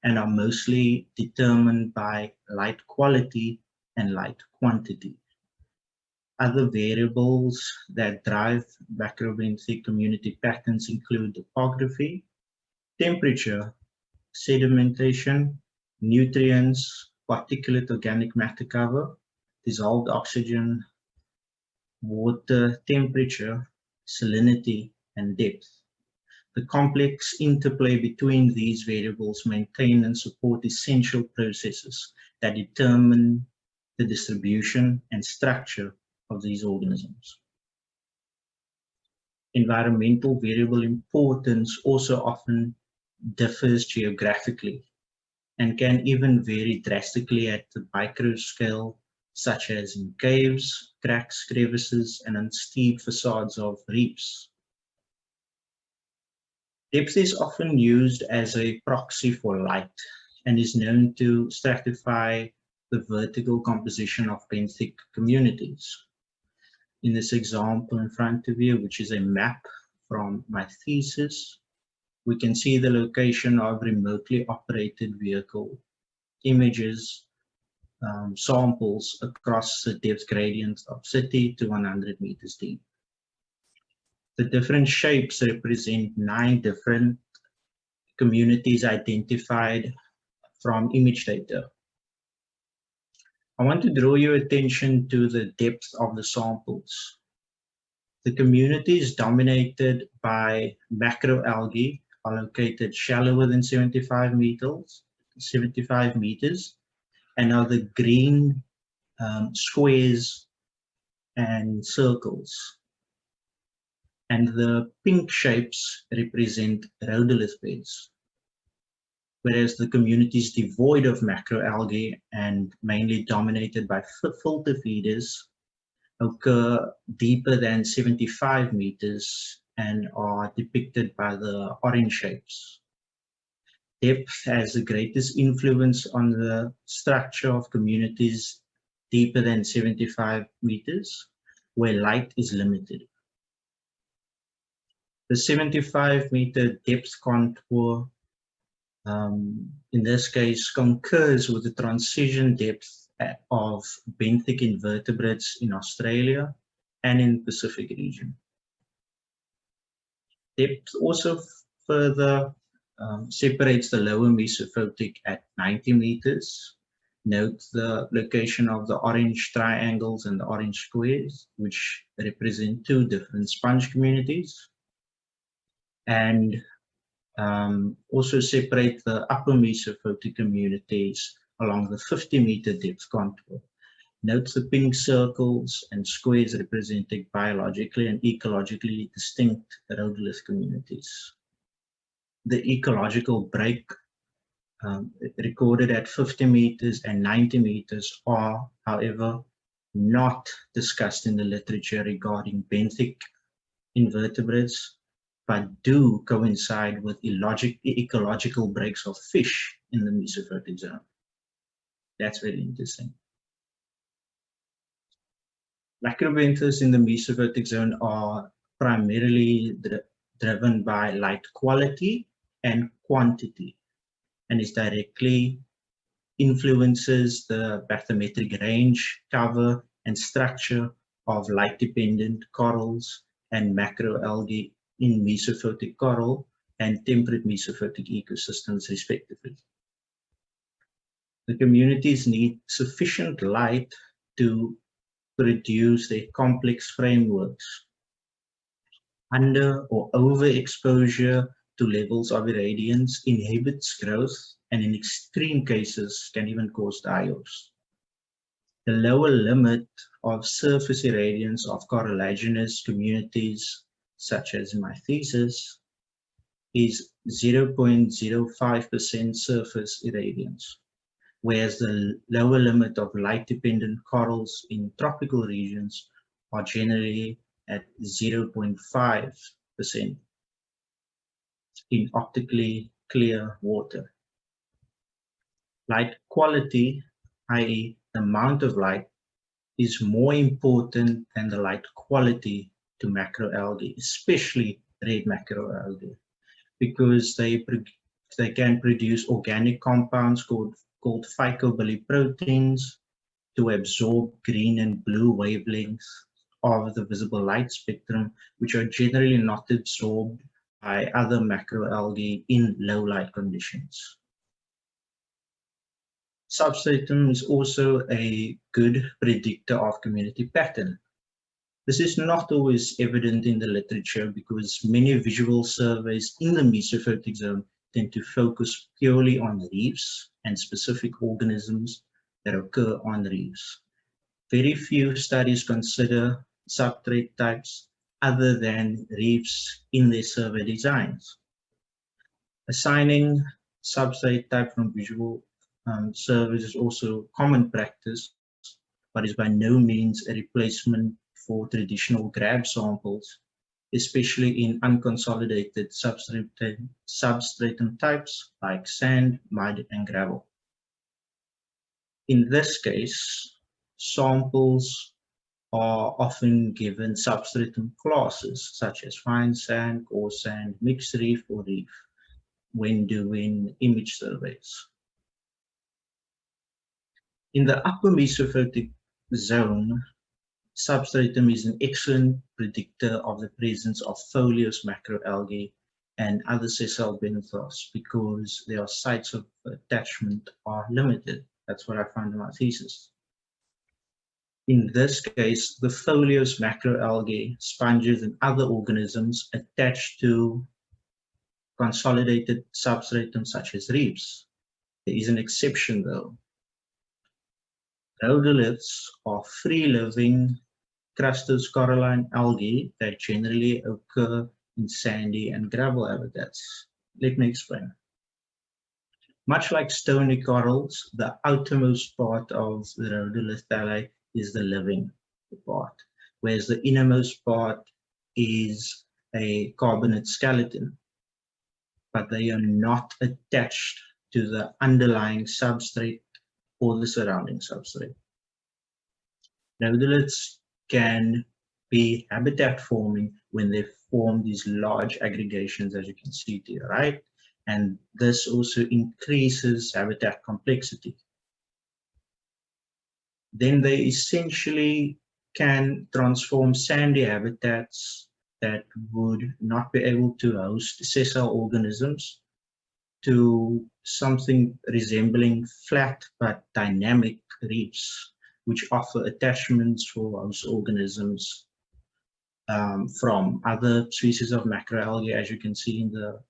S10: and are mostly determined by light quality and light quantity. Other variables that drive macrobenthic community patterns include topography, temperature, sedimentation, nutrients, particulate organic matter cover, dissolved oxygen, water temperature, salinity, and depth. The complex interplay between these variables maintain and support essential processes that determine the distribution and structure of these organisms. Environmental variable importance also often differs geographically and can even vary drastically at the micro scale, such as in caves, cracks, crevices, and on steep facades of reefs. Depth is often used as a proxy for light and is known to stratify the vertical composition of benthic communities. In this example in front of you, which is a map from my thesis, we can see the location of remotely operated vehicle images, samples across the depth gradients of 30 to 100 meters deep. The different shapes represent 9 different communities identified from image data. I want to draw your attention to the depth of the samples. The community is dominated by macroalgae, are located shallower than 75 meters, and are the green squares and circles. And the pink shapes represent rhodolith beds, whereas the communities devoid of macroalgae and mainly dominated by filter feeders occur deeper than 75 meters and are depicted by the orange shapes. Depth has the greatest influence on the structure of communities deeper than 75 meters, where light is limited. The 75-meter depth contour, in this case, concurs with the transition depth of benthic invertebrates in Australia and in the Pacific region. Depth also further separates the lower mesophotic at 90 meters. Note the location of the orange triangles and the orange squares, which represent 2 different sponge communities. And also separate the upper mesophotic communities along the 50-meter depth contour. Note the pink circles and squares representing biologically and ecologically distinct rhodolith communities. The ecological break recorded at 50 meters and 90 meters are, however, not discussed in the literature regarding benthic invertebrates, but do coincide with ecological breaks of fish in the mesophotic zone. That's very interesting. Macrobenthos in the mesophotic zone are primarily driven by light quality and quantity, and is directly influences the bathymetric range, cover, and structure of light-dependent corals and macroalgae in mesophotic coral and temperate mesophotic ecosystems, respectively. The communities need sufficient light to produce their complex frameworks. Under or overexposure to levels of irradiance inhibits growth and in extreme cases can even cause die-offs. The lower limit of surface irradiance of corallogenous communities, such as in my thesis, is 0.05% surface irradiance, whereas the lower limit of light-dependent corals in tropical regions are generally at 0.5% in optically clear water. Light quality, i.e. the amount of light, is more important than the light quality to macroalgae, especially red macroalgae, because they can produce organic compounds called phycobiliproteins to absorb green and blue wavelengths of the visible light spectrum, which are generally not absorbed by other macroalgae in low light conditions. Substratum is also a good predictor of community pattern. This is not always evident in the literature because many visual surveys in the mesophotic zone tend to focus purely on reefs and specific organisms that occur on reefs. Very few studies consider substrate types other than reefs in their survey designs. Assigning substrate type from visual surveys is also common practice, but is by no means a replacement for traditional grab samples, especially in unconsolidated substratum types like sand, mud, and gravel. In this case, samples are often given substratum classes such as fine sand, coarse sand, mixed reef, or reef when doing image surveys. In the upper mesophotic zone, substratum is an excellent predictor of the presence of foliose macroalgae and other sessile benthos because their sites of attachment are limited. That's what I found in my thesis. In this case, the foliose macroalgae, sponges, and other organisms attach to consolidated substratum such as reefs. There is an exception though. Rhodoliths are free-living crustose coralline algae that generally occur in sandy and gravel habitats. Let me explain. Much like stony corals, the outermost part of the rhodolith thalli is the living part, whereas the innermost part is a carbonate skeleton, but they are not attached to the underlying substrate or the surrounding substrate. Rhodoliths can be habitat forming when they form these large aggregations, as you can see to your right, and this also increases habitat complexity. Then they essentially can transform sandy habitats that would not be able to host sessile organisms to something resembling flat but dynamic reefs, which offer attachments for host organisms from other species of macroalgae, as you can see in the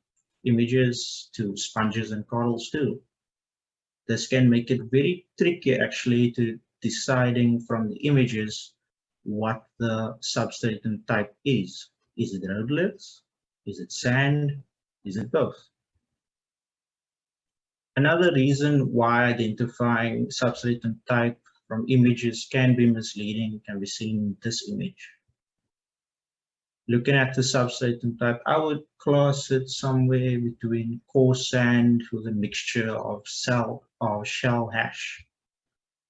S10: images, to sponges and corals too. This can make it very tricky actually to deciding from the images what the substratum type is. Is it rhodoliths? Is it sand? Is it both? Another reason why identifying substratum type from images can be misleading can be seen in this image. Looking at the substratum type, I would class it somewhere between coarse sand with a mixture of shell hash.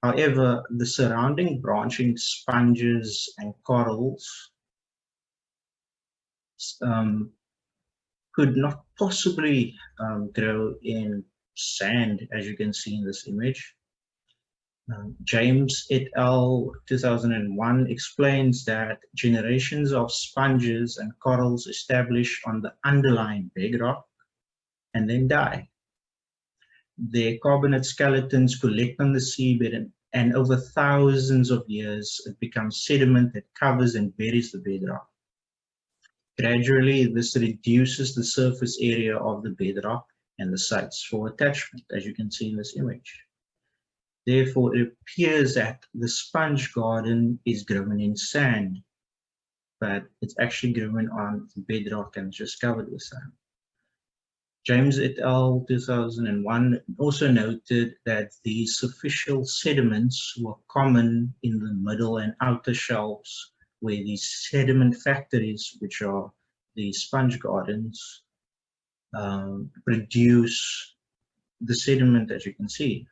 S10: However, the surrounding branching sponges and corals could not possibly grow in sand, as you can see in this image. James et al. 2001 explains that generations of sponges and corals establish on the underlying bedrock and then die. Their carbonate skeletons collect on the seabed, and over thousands of years it becomes sediment that covers and buries the bedrock. Gradually, this reduces the surface area of the bedrock and the sites for attachment, as you can see in this image. Therefore, it appears that the sponge garden is grown in sand, but it's actually grown on bedrock and just covered with sand. James et al. 2001 also noted that the superficial sediments were common in the middle and outer shelves, where these sediment factories, which are the sponge gardens, produce the sediment that you can see.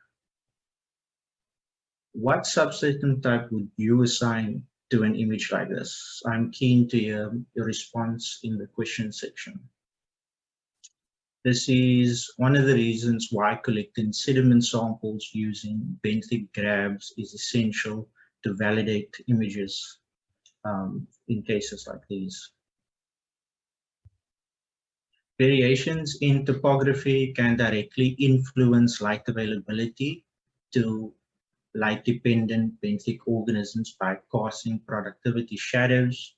S10: What subsystem type would you assign to an image like this? I'm keen to hear your response in the question section. This is one of the reasons why collecting sediment samples using benthic grabs is essential to validate images in cases like these. Variations in topography can directly influence light availability to light-dependent benthic organisms by causing productivity shadows.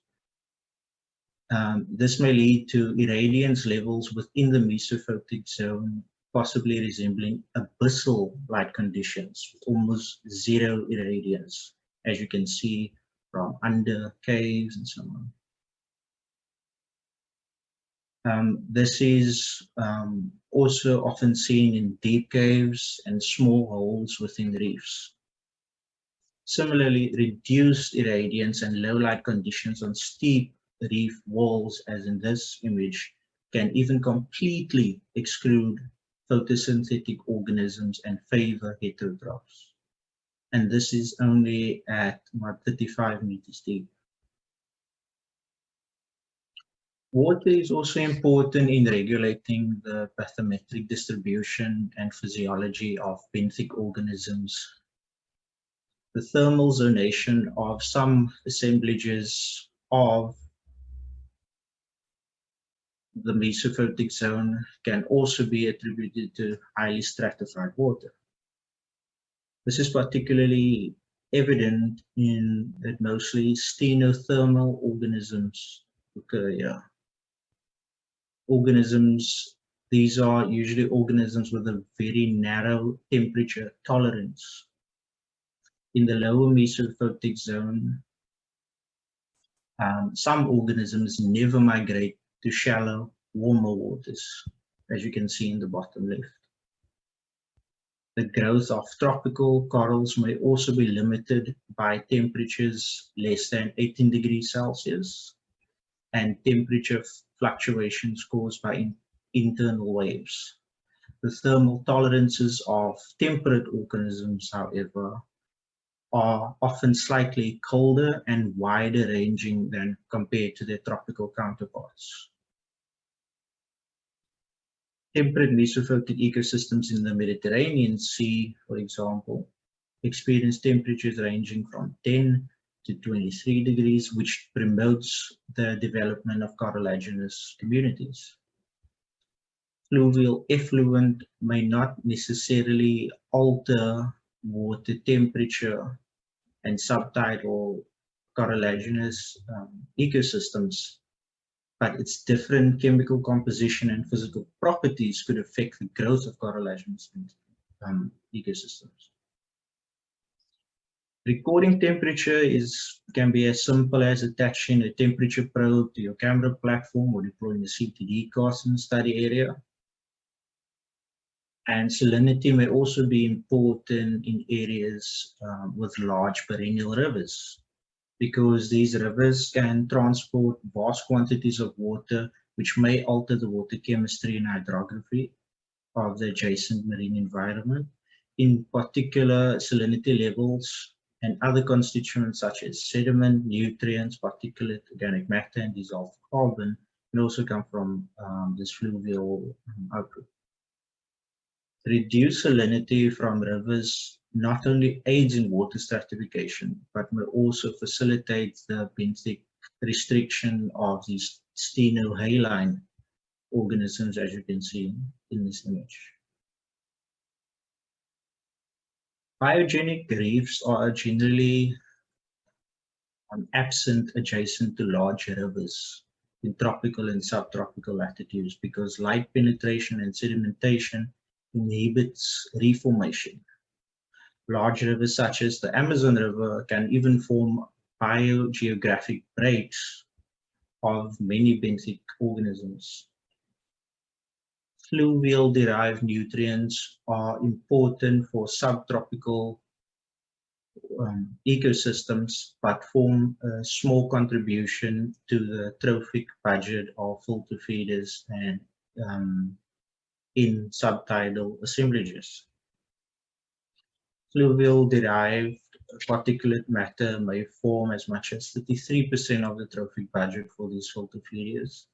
S10: This may lead to irradiance levels within the mesophotic zone, possibly resembling abyssal light conditions with almost zero irradiance, as you can see from under caves and so on. This is also often seen in deep caves and small holes within reefs. Similarly, reduced irradiance and low light conditions on steep reef walls, as in this image, can even completely exclude photosynthetic organisms and favor heterotrophs. And this is only at about 35 meters deep. Water is also important in regulating the bathymetric distribution and physiology of benthic organisms. The thermal zonation of some assemblages of the mesophotic zone can also be attributed to highly stratified water. This is particularly evident in that mostly stenothermal organisms occur here. These are usually organisms with a very narrow temperature tolerance. In the lower mesophotic zone, some organisms never migrate to shallow, warmer waters, as you can see in the bottom left. The growth of tropical corals may also be limited by temperatures less than 18 degrees Celsius and temperature fluctuations caused by internal waves. The thermal tolerances of temperate organisms, however, are often slightly colder and wider ranging than compared to their tropical counterparts. Temperate mesophotic ecosystems in the Mediterranean Sea, for example, experience temperatures ranging from 10 to 23 degrees, which promotes the development of cartilaginous communities. Fluvial effluent may not necessarily alter water temperature and subtidal cartilaginous ecosystems, but its different chemical composition and physical properties could affect the growth of cartilaginous ecosystems. Recording temperature can be as simple as attaching a temperature probe to your camera platform or deploying a CTD cast in the study area. And salinity may also be important in areas with large perennial rivers, because these rivers can transport vast quantities of water, which may alter the water chemistry and hydrography of the adjacent marine environment. In particular, salinity levels and other constituents such as sediment, nutrients, particulate organic matter, and dissolved carbon can also come from this fluvial output. Reduced salinity from rivers not only aids in water stratification, but may also facilitate the benthic restriction of these stenohaline organisms, as you can see in this image. Biogenic reefs are generally absent adjacent to large rivers, in tropical and subtropical latitudes because light penetration and sedimentation inhibits reformation. Large rivers such as the Amazon River can even form biogeographic breaks of many benthic organisms. Fluvial-derived nutrients are important for subtropical ecosystems, but form a small contribution to the trophic budget of filter feeders and in subtidal assemblages. Fluvial-derived particulate matter may form as much as 33% of the trophic budget for these filter feeders.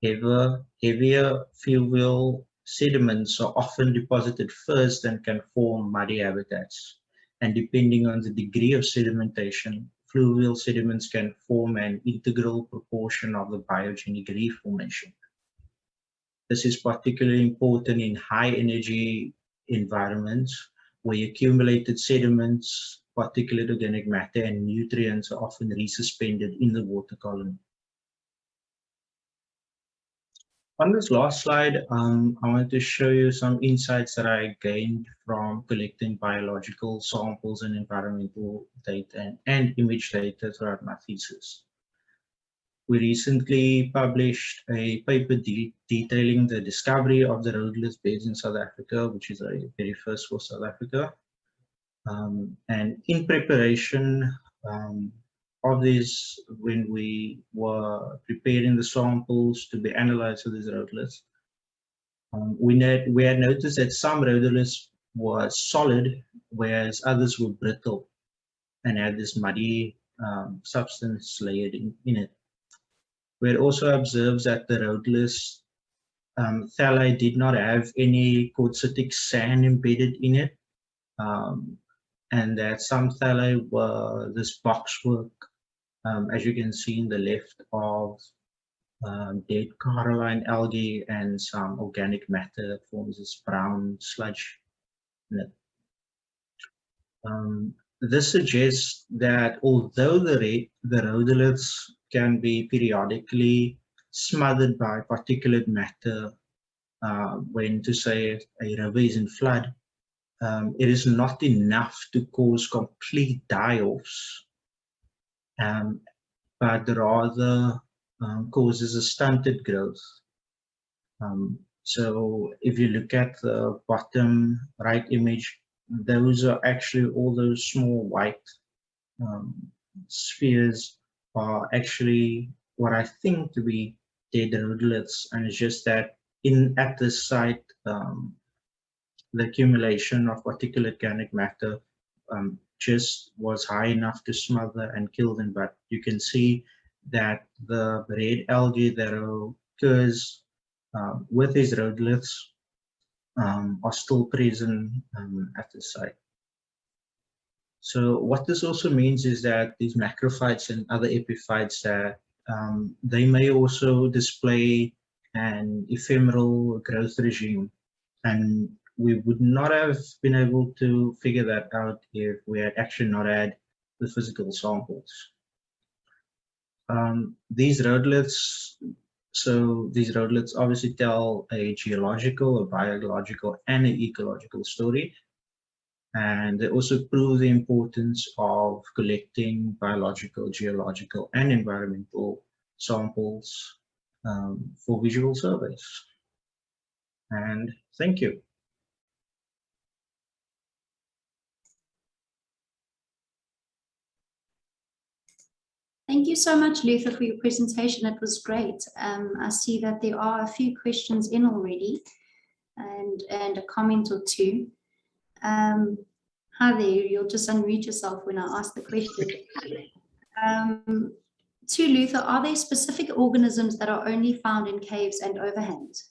S10: Heavier fluvial sediments are often deposited first and can form muddy habitats. And depending on the degree of sedimentation, fluvial sediments can form an integral proportion of the biogenic reef formation. This is particularly important in high energy environments where accumulated sediments, particulate organic matter, and nutrients are often resuspended in the water column. On this last slide, I want to show you some insights that I gained from collecting biological samples and environmental data and image data throughout my thesis. We recently published a paper detailing the discovery of the roadless beds in South Africa, which is a very first for South Africa. And in preparation of this, when we were preparing the samples to be analyzed for these roadless, we had noticed that some roadless were solid, whereas others were brittle and had this muddy substance layered in it. We had also observed that the roadless thalli did not have any quartzitic sand embedded in it, and that some thalli were this boxwork, as you can see in the left, of dead coralline algae and some organic matter that forms this brown sludge in it. This suggests that although the rhodoliths can be periodically smothered by particulate matter when, to say, a river is in flood, it is not enough to cause complete die-offs, but rather causes a stunted growth. So if you look at the bottom right image, those are actually all those small white spheres are actually what I think to be dead rhodoliths, and it's just that at this site, the accumulation of particulate organic matter just was high enough to smother and kill them. But you can see that the red algae that occurs with these rhodoliths are still present at the site. So what this also means is that these macrophytes and other epiphytes, that they may also display an ephemeral growth regime, and we would not have been able to figure that out if we had actually not had the physical samples. These rhodoliths obviously tell a geological, a biological, and an ecological story. And they also prove the importance of collecting biological, geological, and environmental samples for visual surveys. And thank you.
S1: Thank you so much, Luther, for your presentation. It was great. I see that there are a few questions in already and a comment or two. Hi there, you'll just unmute yourself when I ask the question. To Luther, are there specific organisms that are only found in caves and overhangs?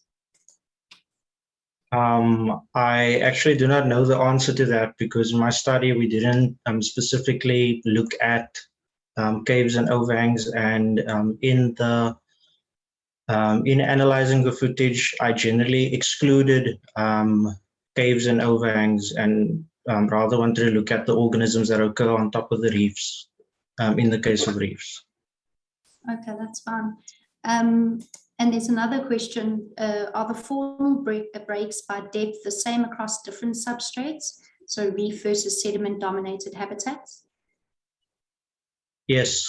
S10: I actually do not know the answer to that, because in my study we didn't specifically look at caves and overhangs, and in analyzing the footage, I generally excluded caves and overhangs, and rather wanted to look at the organisms that occur on top of the reefs, in the case of reefs.
S1: Okay, that's fine. And there's another question. Are the formal breaks by depth the same across different substrates? So reef versus sediment dominated habitats?
S10: Yes.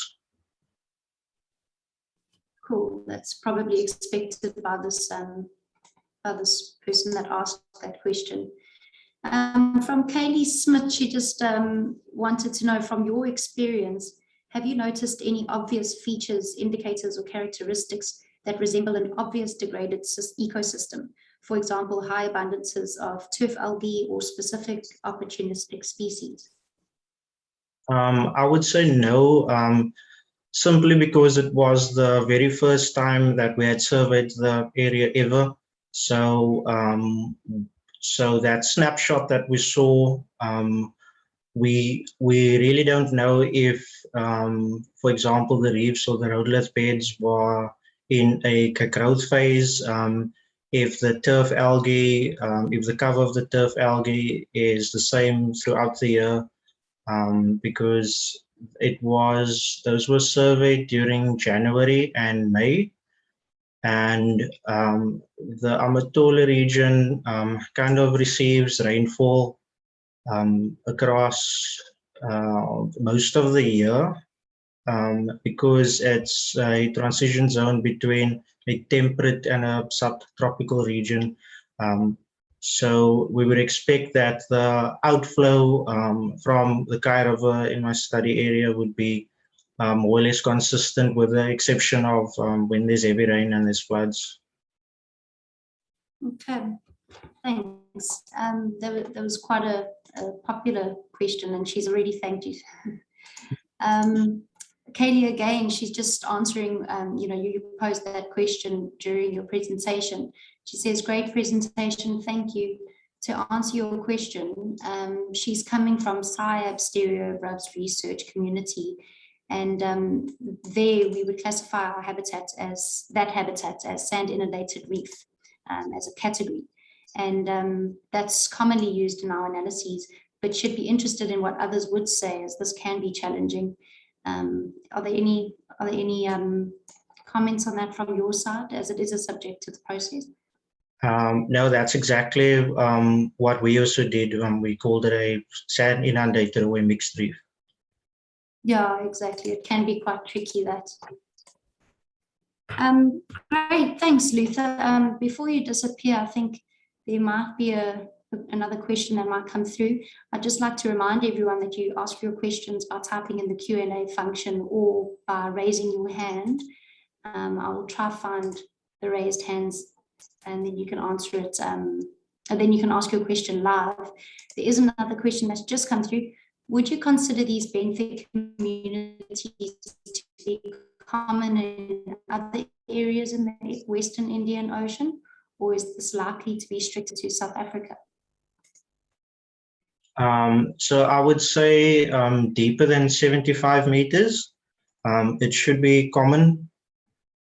S1: Cool. That's probably expected by this person that asked that question. From Kaylee Smith, she just wanted to know, from your experience, have you noticed any obvious features, indicators, or characteristics that resemble an obvious degraded ecosystem? For example, high abundances of turf algae or specific opportunistic species?
S10: I would say no, simply because it was the very first time that we had surveyed the area ever. So, so that snapshot that we saw, we really don't know if, for example, the reefs or the rhodolith beds were in a growth phase, if the turf algae, if the cover of the turf algae is the same throughout the year, because those were surveyed during January and May, and the Amatola region kind of receives rainfall across most of the year, because it's a transition zone between a temperate and a subtropical region. So we would expect that the outflow from the Kai River in my study area would be more or less consistent, with the exception of when there's heavy rain and there's floods.
S1: Okay, thanks. There was quite a popular question, and she's already thanked you. Kaylee, again, she's just answering, you posed that question during your presentation. She says, great presentation, thank you. To answer your question, she's coming from SciAb Stereobruv's research community, and there we would classify our habitat as sand inundated reef as a category. And that's commonly used in our analyses, but should be interested in what others would say, as this can be challenging. Are there any comments on that from your side, as it is a subject to the process?
S10: No, that's exactly what we also did. We called it a sand inundated or a mixed reef.
S1: Yeah, exactly. It can be quite tricky, that. Great, thanks, Luther. Before you disappear, I think there might be another question that might come through. I'd just like to remind everyone that you ask your questions by typing in the Q&A function or by raising your hand. I will try to find the raised hands, and then you can answer it, and then you can ask your question live. There is another question that's just come through. Would you consider these benthic communities to be common in other areas in the Western Indian Ocean, or is this likely to be restricted to South Africa?
S10: So I would say deeper than 75 meters, it should be common.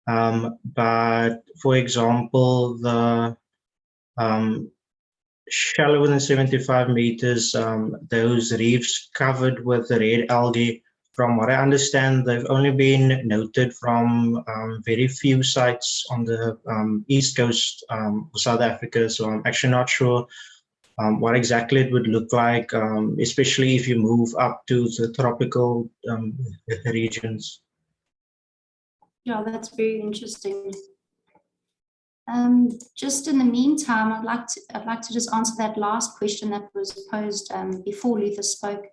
S10: But for example, the shallower than 75 meters, those reefs covered with the red algae, from what I understand, they've only been noted from very few sites on the east coast of South Africa. So I'm actually not sure what exactly it would look like, especially if you move up to the tropical regions.
S1: Yeah, that's very interesting. Just in the meantime, I'd like to just answer that last question that was posed before Luther spoke.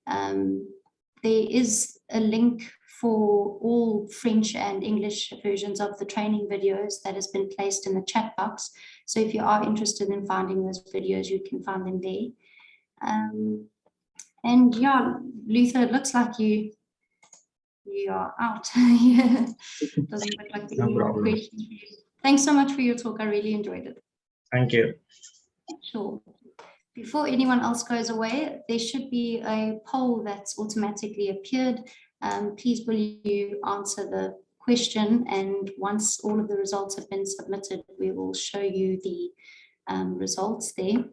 S1: There is a link for all French and English versions of the training videos that has been placed in the chat box. So if you are interested in finding those videos, you can find them there. And yeah, Luther, it looks like you are out. Yeah. Doesn't look like there are any more questions for you. Thanks so much for your talk. I really enjoyed it.
S10: Thank you.
S1: Sure. Before anyone else goes away, there should be a poll that's automatically appeared. Please will you answer the question, and once all of the results have been submitted, we will show you the results there.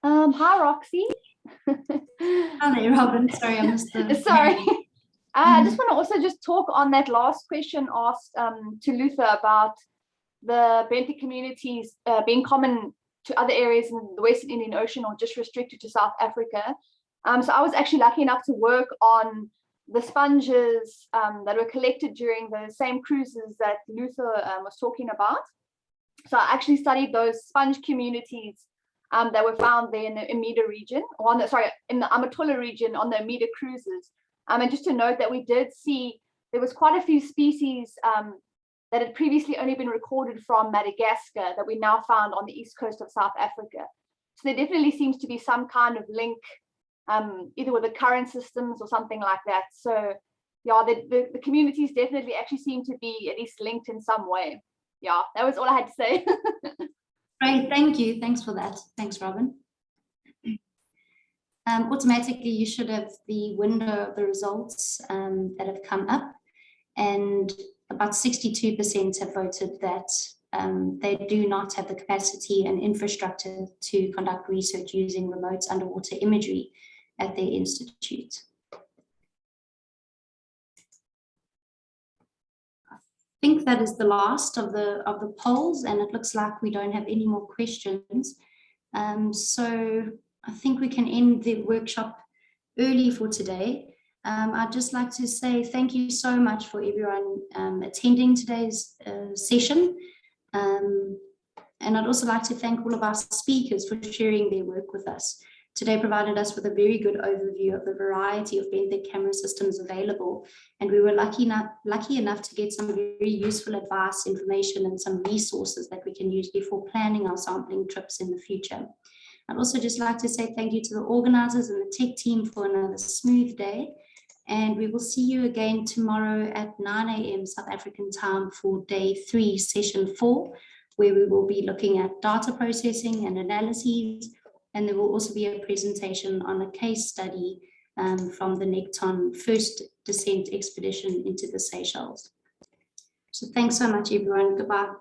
S11: Hi, Roxy.
S1: Hi there, Robin. Sorry, I missed the...
S11: Sorry. I just want to also just talk on that last question asked to Luther about the Benthic communities being common to other areas in the Western Indian Ocean or just restricted to South Africa. So I was actually lucky enough to work on the sponges that were collected during the same cruises that Luther was talking about. So I actually studied those sponge communities that were found there in the Amida region, or in the Amatola region on the Amida cruises. And just to note that we did see there was quite a few species that had previously only been recorded from Madagascar that we now found on the east coast of South Africa. So there definitely seems to be some kind of link, either with the current systems or something like that. So yeah, the communities definitely actually seem to be at least linked in some way. Yeah, that was all I had to say.
S1: Great, thank you. Thanks for that. Thanks, Robin. Automatically, you should have the window of the results that have come up, and about 62% have voted that they do not have the capacity and infrastructure to conduct research using remote underwater imagery at their institute. I think that is the last of the polls, and it looks like we don't have any more questions. So I think we can end the workshop early for today. I'd just like to say thank you so much for everyone attending today's session. And I'd also like to thank all of our speakers for sharing their work with us. Today provided us with a very good overview of the variety of benthic camera systems available, and we were lucky enough to get some very useful advice, information, and some resources that we can use before planning our sampling trips in the future. I'd also just like to say thank you to the organizers and the tech team for another smooth day. And we will see you again tomorrow at 9 a.m. South African time for day 3, session 4, where we will be looking at data processing and analyses. And there will also be a presentation on a case study from the Necton first descent expedition into the Seychelles. So thanks so much, everyone. Goodbye.